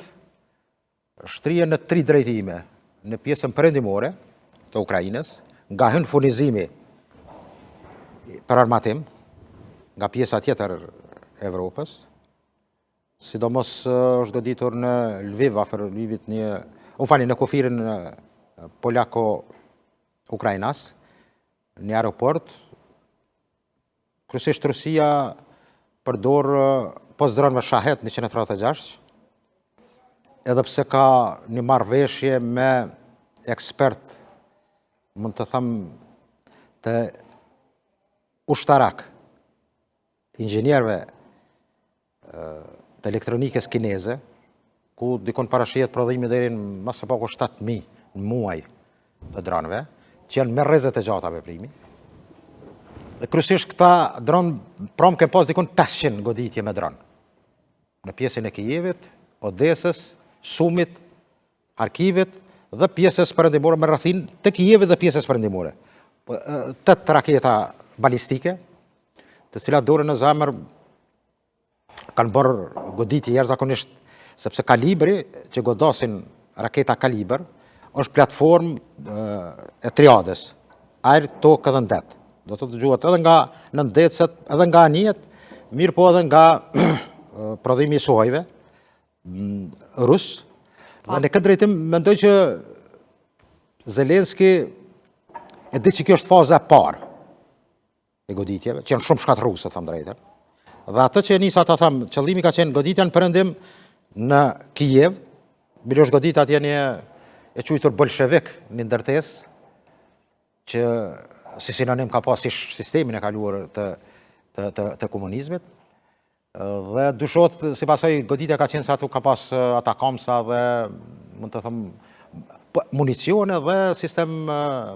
shtrije në 3 drejtime, në pjesën perëndimore të Ukrajinës, nga hënë furnizimi për armatim, nga pjesa tjetër Evropës, sidomos është goditur në Lviv, afer Lvivit në kufirin Polako-Ukrajnas, një aeroport, kryesisht Rusia përdor posdronëve Shahed 136, edhe pse ka një marrëveshje me ekspert, mund të thëmë të ushtarak, inxhinierëve të elektronikës kineze, ku dikon parashihet prodhimi deri në më së paku 7.000 në muaj të dronëve, që janë me rrezet e gjata veprimi. Dhe kryesisht këta dronë prom kem pas dikon 500 goditje me dronë. Në pjesën e Kijevit, Odesës, Sumit, Harkivit dhe pjesës perëndimore me rrethin të Kijevit dhe pjesës perëndimore. 8 raketa balistike, të cilat dorën në zemër kanë bërë goditje jashtëzakonisht, sepse kalibri që godasin raketa kaliber është platformë e triades, ajër, tokë edhe ndet. Do të dëgjuat edhe nga nëndetëset, edhe nga anijet, mirë po edhe nga prodhimi i sojve, rusë. Dhe në këtë drejtim, mendoj që Zelenski e di që kjo është faza e parë e goditjeve, që janë shumë shkatërruese, thëmë drejtën. Dhe atë që e nisa të thëmë, qëllimi ka qenë goditja në perëndim në Kijev, bile është goditja atje një e quajtur bolshevik, një ndërtesë, që si sinonim ka pas sistemin e kaluar të komunizmit, dhe dushot, si pasoj, goditja ka qenë se atu ka pas atakamsa dhe, mund të thëmë, municione dhe sistem,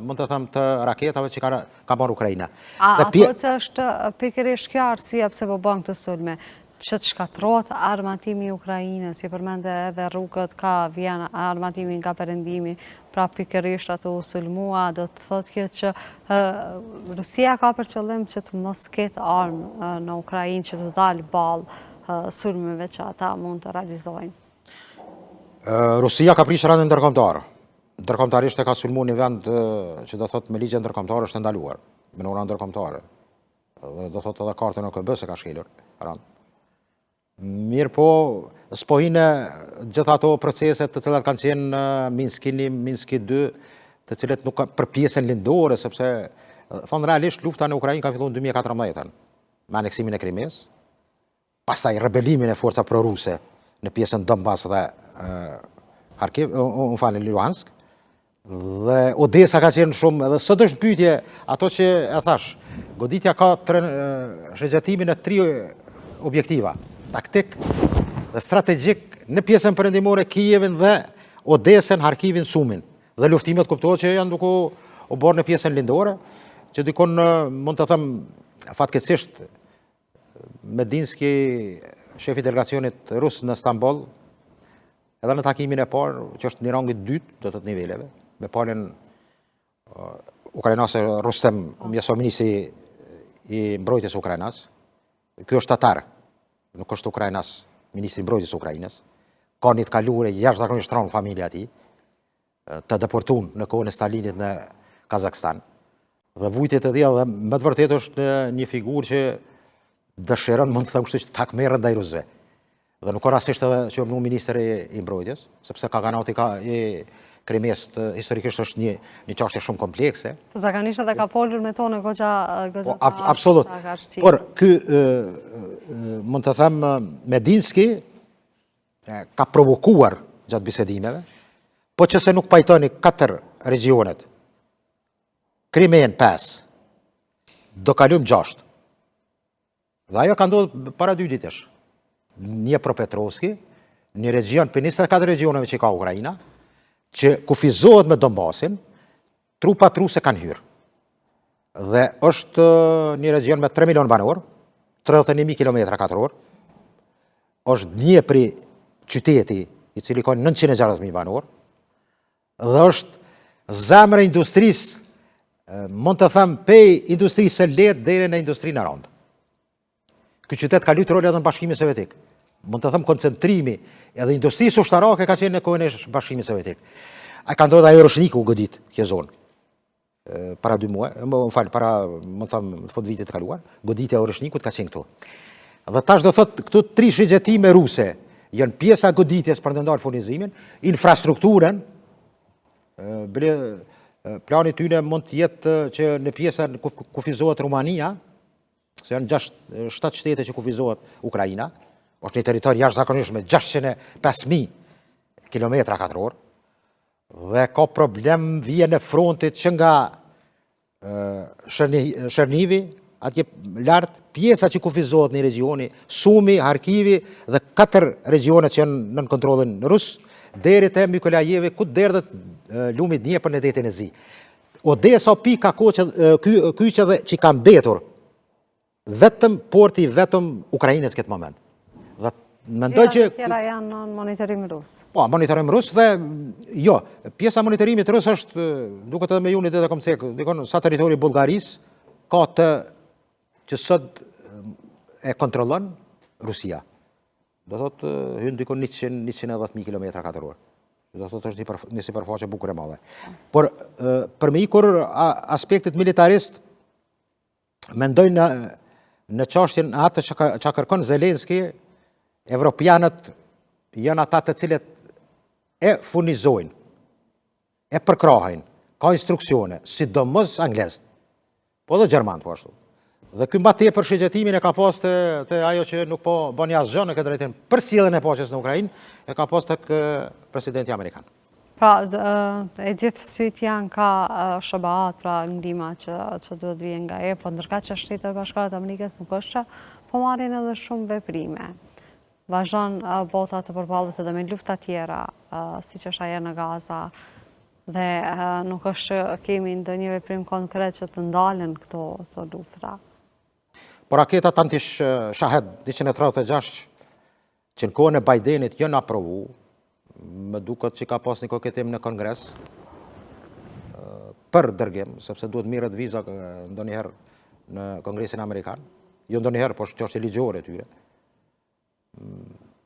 mund të thëmë, të raketave që ka marrë Ukrajina. A po që është pikërisht kjo arsye pse po bën këtë sulme, që të shkatrohet armatimi i Ukrajinës, si përmende edhe rrugët ka vjen armatimi nga perëndimi, pra pikërisht ato u sulmua, do të thotë kjo që Rusia ka për qëllim që të mos ketë armë në Ukrajinë që të dalë ballë sulmeve që ata mund të realizojnë. Rusia ka prishë rëndin ndërkombëtar. Ndërkombëtarisht e ka sulmuar një vend që do thotë me ligje ndërkombëtar është ndaluar, me norma ndërkombëtare. Do thotë edhe kartën e OKB-s e ka shkelur rënd. Mirë po, s'pohinë gjitha ato proceset të cilat kanë qenë Minski 1, Minski 2, të cilat nuk për pjesën lindore, sepse, thonë realisht, lufta në Ukrajinë ka filluar në 2014, me aneksimin e Krimes, pastaj rebelimin e forca proruse në pjesën Donbas dhe Luhansk, dhe Odesa ka qenë shumë, edhe sot është pyetje, ato që e thash, goditja ka shëgjatimin e 3 objektiva, taktik dhe strategjik në pjesën perëndimore Kijevin dhe Odesën, Harkivin, Sumin. Dhe luftimet kuptohet që janë duke u bërë në pjesën lindore, që dikon mund të them fatkeqësisht Medinski, shefi delegacionit rus në Stamboll, edhe në takimin e parë, që është një rangi dytë, do të të niveleve, me palën Ukrainase Rustem Umjasov, ministri i mbrojtjes Ukrainas. Ky është tatar, nuk është Ukrainas, ministri i mbrojtjes Ukrainës. Ka një të kalure jashtëzakonisht rënë familja e tij, të deportuar në kohën e Stalinit në Kazakstan. Dhe vujtjet e tij, dhe më të vërtetë është një figurë që dëshiron, mund të them kështu, që ta merret ndaj rusëve. Dhe nuk ka rastisht edhe që është ministri i mbrojtjes, sepse kaganati i Krimes historikisht është një çështje shumë komplekse. Po zakonisht edhe ka folur me tonë goxha. Absolut. Por ky mund të them Medinski ka provokuar gjatë bisedimeve, po që se nuk pajtoni 4 regionet, Krimen 5, do kalum 6. Dhe ajo ka ndodhur para 2 ditësh. Dnjepropetrovski, një region për 24 regioneve që ka Ukraina, që kufizohet me Donbasin, trupat ruse kanë hyrë. Dhe është një region me 3 milion banor, 31.000 km2, është Dnjepri qyteti, i cili ka 960.000 banor, dhe është zemra e industrisë, mund të them pej industrisë së lehtë deri në industrinë e rëndë. Ky qytet ka luajtur rol edhe në Bashkimin Sovjetik. Mund të them koncentrimi edhe industrisë ushtarake ka qenë në kohën e Bashkimit Sovjetik. A ka ndodhur ajo Roshniku godit kjo zonë. Para 2 muaj, para, mund të them, fund vitit të kaluar, goditja e Roshnikut ka qenë këtu. Dhe tash do thotë këtu 3 shigjetime ruse janë pjesa e goditjes për të ndarë furnizimin, infrastrukturën, plani tyne mund të jetë që në pjesën kufizohet Rumania, se janë 7 shtete që kufizohet Ukraina, është një territor jashtëzakonisht me 605.000 km2, dhe ka problem vije në frontit që nga Shërnivi, atje lartë, pjesa që kufizohet në regioni, Sumi, Harkivi dhe 4 regionet që janë në kontrollin rus, deri te Mykolajevi, ku derdhet lumi Dnjepër në detin e Zi. Odesa pika kyçe dhe që ka mbetur vetëm porti vetëm Ukrainës këtë moment. Dhe mendoj që tjera janë në monitorim rus. Po, monitorim rus dhe jo, pjesa monitorimit rus është duket edhe me unit edhe komcek, dikon sa territori i Bullgarisë ka të që sot e kontrollon Rusia. Do thotë hyn dikon 110.000 km2. Do thotë është një sipërfaqe bukur e madhe. Por për me ikur aspektit militarist, mendoj në çështjen atë që kërkon Zelenski, evropianët janë ata të cilët e furnizojnë, e përkrahajnë, ka instruksione, sidomos anglezët, po dhe gjermanë po ashtu. Dhe ky mbati për shigjetimin e ka pas të ajo që nuk po bën asgjë në këtë drejtim për sjelljen e paqes në Ukrainë, e ka pas tek presidenti amerikan. Pra, e gjithë syt janë ka shëbaat, pra ndihma që duhet vjen nga po ndërka që Shtetet Bashkuara të Amerikës nuk është që, po marrin edhe shumë veprime. Vazhdon bota të përballet edhe me lufta tjera, siç është ajo në Gaza, dhe nuk është që kemi ndonjë veprim konkret që të ndalen këto luftra. Por raketa Tantish Shahed 136 që në kohën e Bidenit janë aprovu, më duket që ka pas një koketim në Kongres për dërgim, sepse duhet mirët viza ndonjëherë në Kongresin Amerikan, jo ndonjëherë, por që është ligjore tyre.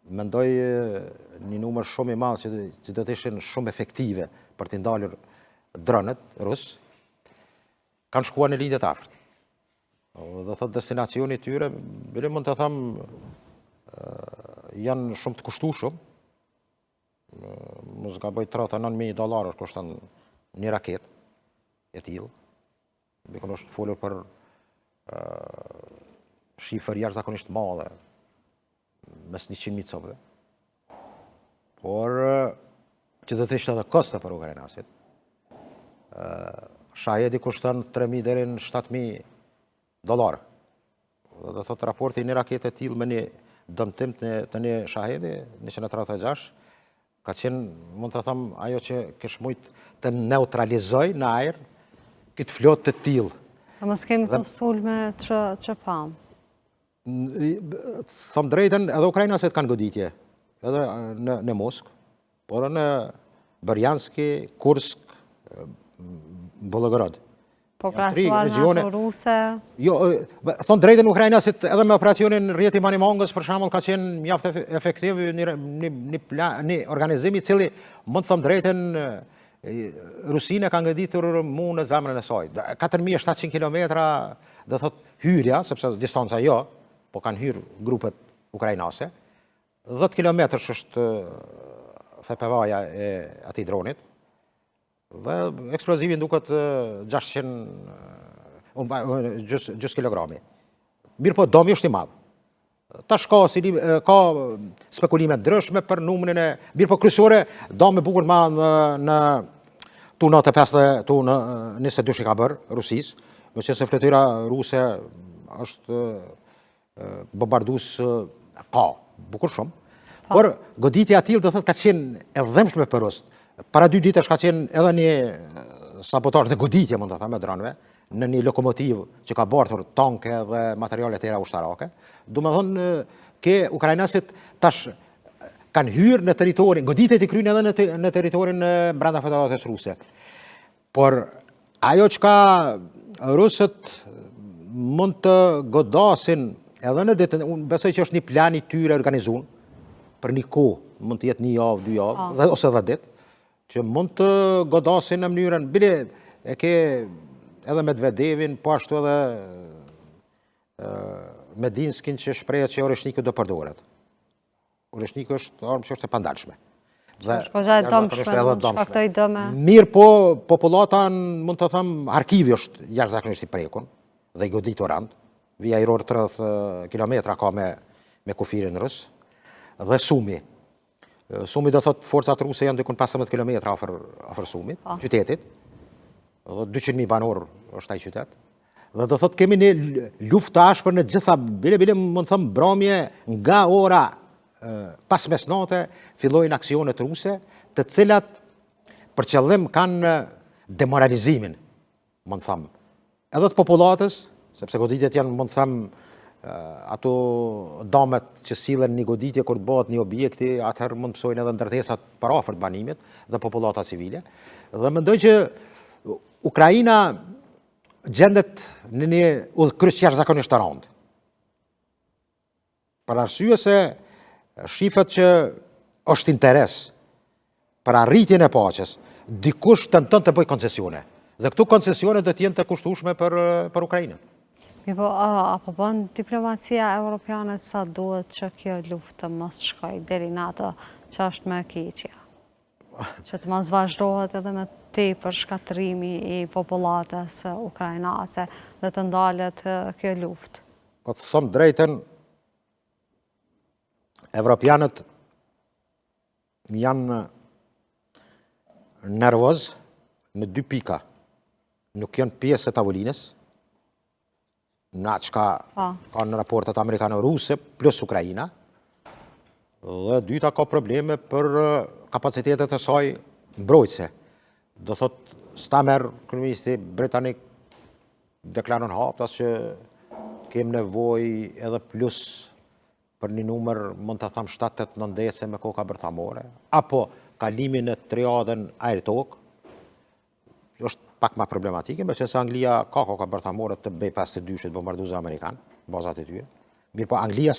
Mendoj një numër shumë i madh që do të ishin shumë efektive për të ndalur dronet rus, kanë shkuar në lindjet afërt. Do thotë destinacioni tyre, bile mund të them, janë shumë të kushtueshëm. Mos gaboj $39.000 kushton një raket e tillë. Bikon është folur për shifër jashtëzakonisht madhe, mes 100.000 copëve. Por që do të ishte edhe koste për ukrainasit. Shahedi kushton $3.000 deri në $7.000. Do thotë raporti një rakete e tillë me një dëmtim të një Shahedi 136 ka qenë, mund të thëmë, ajo që kështë mujtë të neutralizoj në ajrë këtë flot të tilë. A mos kemi të sulme që pamë? Thëmë drejten, edhe Ukrajina se të kanë goditje, edhe në Moskë, por në Bërjanski, Kursk, Volgograd. Po krasuar në ato ruse? Jo, thonë drejten Ukrajina se edhe me operacionin Rjeti Manimongës, për shembull, ka qenë mjaft efektiv një organizimi cili, mund të thëmë drejten, Rusine ka ngëditur mu në zemrën e saj. 4700 kilometra, dhe thot hyrja, sepse distanca jo, po kanë hyrë grupet ukrajnase, 10 kilometrë është FPV-ja e ati dronit, dhe eksplozivin duket 600 gjys kilogrami. Mirë po, domi është i madhë. Tash ka spekulime ndryshme për numrin e... Mirë po, kryesore, domi bukur ma në Tu-95, Tu-22 ka bërë, Rusis, me që se fletyra ruse është bombardus ka, bukur shumë. Por, goditja atil dhe thët ka qenë e dhemshme për rust. Para 2 ditësh ka qenë edhe një sabotar dhe goditje, mund të thëmë, e dranëve, në një lokomotiv që ka bartur tanke dhe materiale tjera ushtarake. Du me thonë, ke Ukrajnasit tash kanë hyrë në teritorin, goditjet i krynë edhe në teritorin brenda Federatës Ruse. Por, ajo që ka Rusët mund të godasin edhe në ditën, unë besoj që është një plan i tyre organizun, për një kohë, mund të jetë 1 javë, 2 javë, ose 10 ditë, që mund të godasin në mënyrën, bile e ke edhe Medvedevin, po ashtu edhe Medinskin që shprehet që Oreshniku do përdoret. Oreshniku është armë që është e pandalshme. Mirë po, populata mund të thëmë, arkivi është jashtëzakonisht i prekun, dhe i godit rand, vija i rorë 30 kilometra ka me kufirin rus, dhe Sumi. Sumi do thot forcat ruse janë dykun 15 kilometra afër Sumit, qytetit, dhe 200.000 banor është ai qytet, dhe do thot kemi një luftë të ashpër në gjitha, bile mund të thëmë bromje nga ora pas mesnate, fillojnë aksionet ruse, të cilat për qëllim kanë demoralizimin, mund të thëmë, edhe të populatës, sepse goditjet janë, mund të thëmë, ato damet që sillen një goditje kur bëhet një objekti, atëherë mund pësojnë edhe ndërtesat për afër të banimit dhe populata civile. Dhe mendoj që Ukraina gjendet në një udhkryq jashtëzakonisht të rëndë. Për arsye se shifet që është interes për arritjen e paqes, dikush tenton të bëjë koncesione. Dhe këtu koncesione do të jenë të kushtueshme për Ukrainën. Po, apo bën diplomacia europiane sa duhet që kjo luftë mos shkoj deri në ato që është më e keqja? Që të mos vazhdohet edhe me tepër shkatërimi i popullatës ukrainase dhe të ndalet kjo luftë? Po të them drejtën, evropianët janë nervoz në 2 pika. Nuk janë pjesë e tavolinës, na që ka në raportet amerikano-ruse plus Ukrajina, dhe dyta ka probleme për kapacitetet e saj mbrojtëse. Do thot, Stamer, kryeministri britanik, deklaron haptas që kem nevoj edhe plus për një numër, mund të tham 7-8 nëndese me koka bërthamore, apo kalimin e triadën aer-tokë, është pak ma problematike, me që se Anglia ka koka bërthamore të B-52 bombarduze Amerikan, bazat e tyre. Mirë po, Anglia,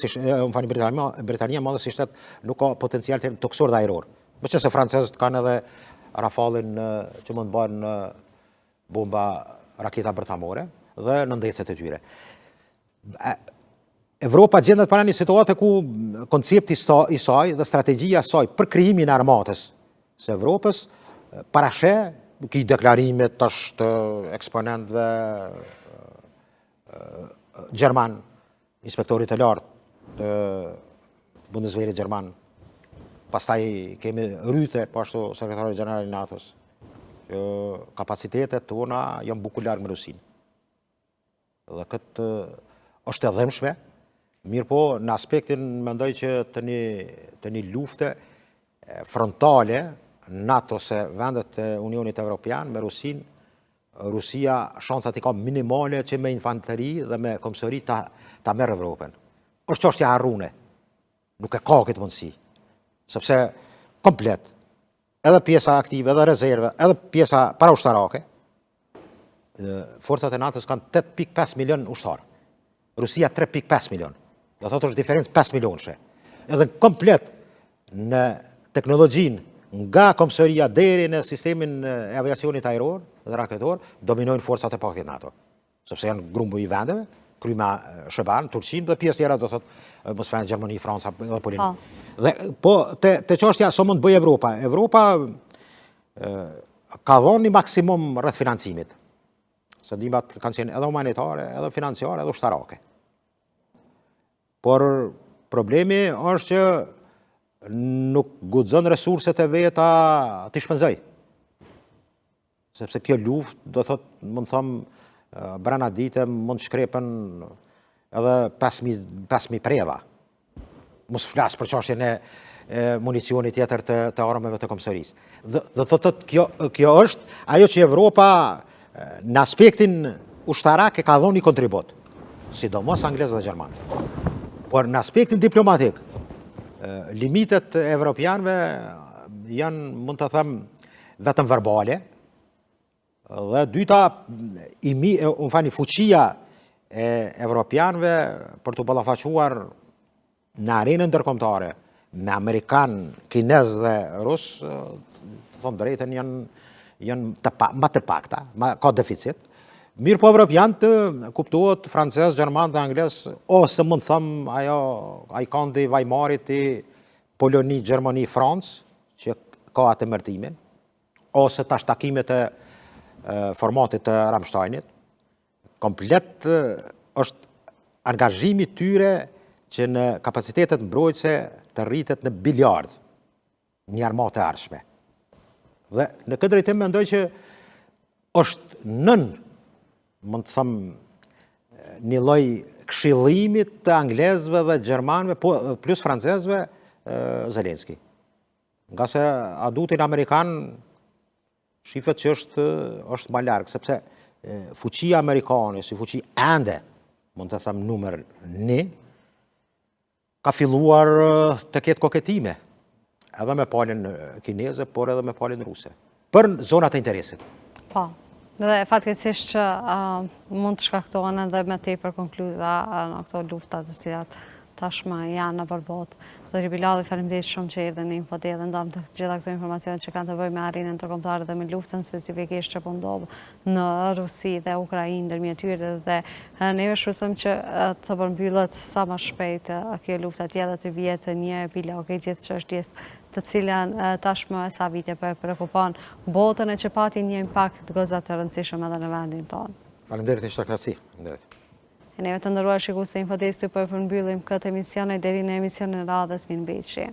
Britania madhe si shtet, nuk ka potencial të toksor dhe aeror. Me që se francezët kanë edhe Rafalin që mund bënë bomba raketa bërthamore dhe nëndecet e tyre. Evropa gjendet para një situatë ku koncepti i saj dhe strategjia saj për krijimin e armatës së Evropës parashe ki deklarimet tash të eksponentëve Gjerman, inspektorit të lartë të Bundeswehrit Gjerman, pastaj kemi Ryte, pashtu sekretarit general i NATO-s, kapacitetet tona janë bukur largë me Rusinë. Dhe këtë është e dhëmshme, mirë po në aspektin mendoj që të një lufte frontale NATO ose vendet e Unionit Evropian me Rusin, Rusia shansat i ka minimale që me infanteri dhe me komsori ta merë Evropën. Është çështja harrune. Nuk e ka këtë mundësi. Sepse komplet, edhe pjesa aktive, edhe rezerve, edhe pjesa paraushtarake, forcat e NATO-s kanë 8.5 milion ushtarë. Rusia 3.5 milion. Do thotë është diferencë 5 milionëshe. Edhe komplet në teknologjinë nga komsoria deri në sistemin e aviacionit ajror dhe raketor, dominojnë forcat e paktit NATO. Sepse janë grumbu i vendeve, kryma Shëban, Turqinë dhe pjesë tjera do thotë mos fjalë Gjermani, Franca dhe Polini. Dhe po te çështja sa mund bëj Evropa. Evropa ka dhënë një maksimum rreth financimit. Se ndihmat kanë qenë edhe humanitare, edhe financiare, edhe ushtarake. Por problemi është që nuk guxon resurset e veta të shpenzoj. Sepse kjo luftë, do thot, mund thëmë, brana dite mund shkrepen edhe 5.000 preva. Mos flasë për çështjen e municionit tjetër të armëve të komsorisë. Dhe thotë, kjo është ajo që Evropa në aspektin ushtarak e ka dhënë një kontribut, sidomos anglezë dhe gjermanë. Por në aspektin diplomatik, limitet evropianëve janë, mund të them, vetëm verbale, dhe dyta, fuqia e evropianëve për të ballafaquar në arenën ndërkombëtare me Amerikan, Kinez dhe Rus, të them drejtën, janë ma të pakta, ka deficit. Mirë po evropianët kuptohet francez, gjerman dhe angles, ose mund thëmë ajo ajkandi Weimarit i Poloni, Gjermani, Francë, që ka atë mërtimin, ose tash takimet e formatit të Ramsteinit. Komplet është angazhimi tyre që në kapacitetet mbrojtëse të rritet në biliard një armatë e ardhshme. Dhe në këtë drejtim mendoj që është mund të thëmë, një lloj këshillimit të anglezëve dhe gjermanëve, plus francezëve, Zelenski. Nga se adutin Amerikan shifet që është ma largë, sepse fuqia Amerikane, si fuqi ende, mund të thëmë numër 1, ka filluar të ketë koketime, edhe me palin kineze, por edhe me palin ruse, për zonat e interesit. Po. Dhe fatkeqësisht që mund të shkaktohen edhe me tepër konkluza në këto lufta të cilat tashmë janë në përbot. Zotri Biladhi, faleminderit shumë që erdhën në Infodel dhe ndam të gjitha këto informacione që kanë të bëjnë me arenën ndërkombëtare dhe me luftën specifikisht që po ndodh në Rusi dhe Ukrainë ndërmjet tyre dhe neve shpresojmë që të përmbyllet sa më shpejt kjo luftë atje dhe të vihet një epilog i gjithë çështjes të cilën tashmë sa vite po e prekupon botën e që pati një impakt gozat të rëndësishëm edhe në vendin tonë. Faleminderit një shtakësi. E neve të ndëruar shikues të Infodel, po e përmbyllim këtë emision deri në emisionin e radhës. Mirëmbëjtje.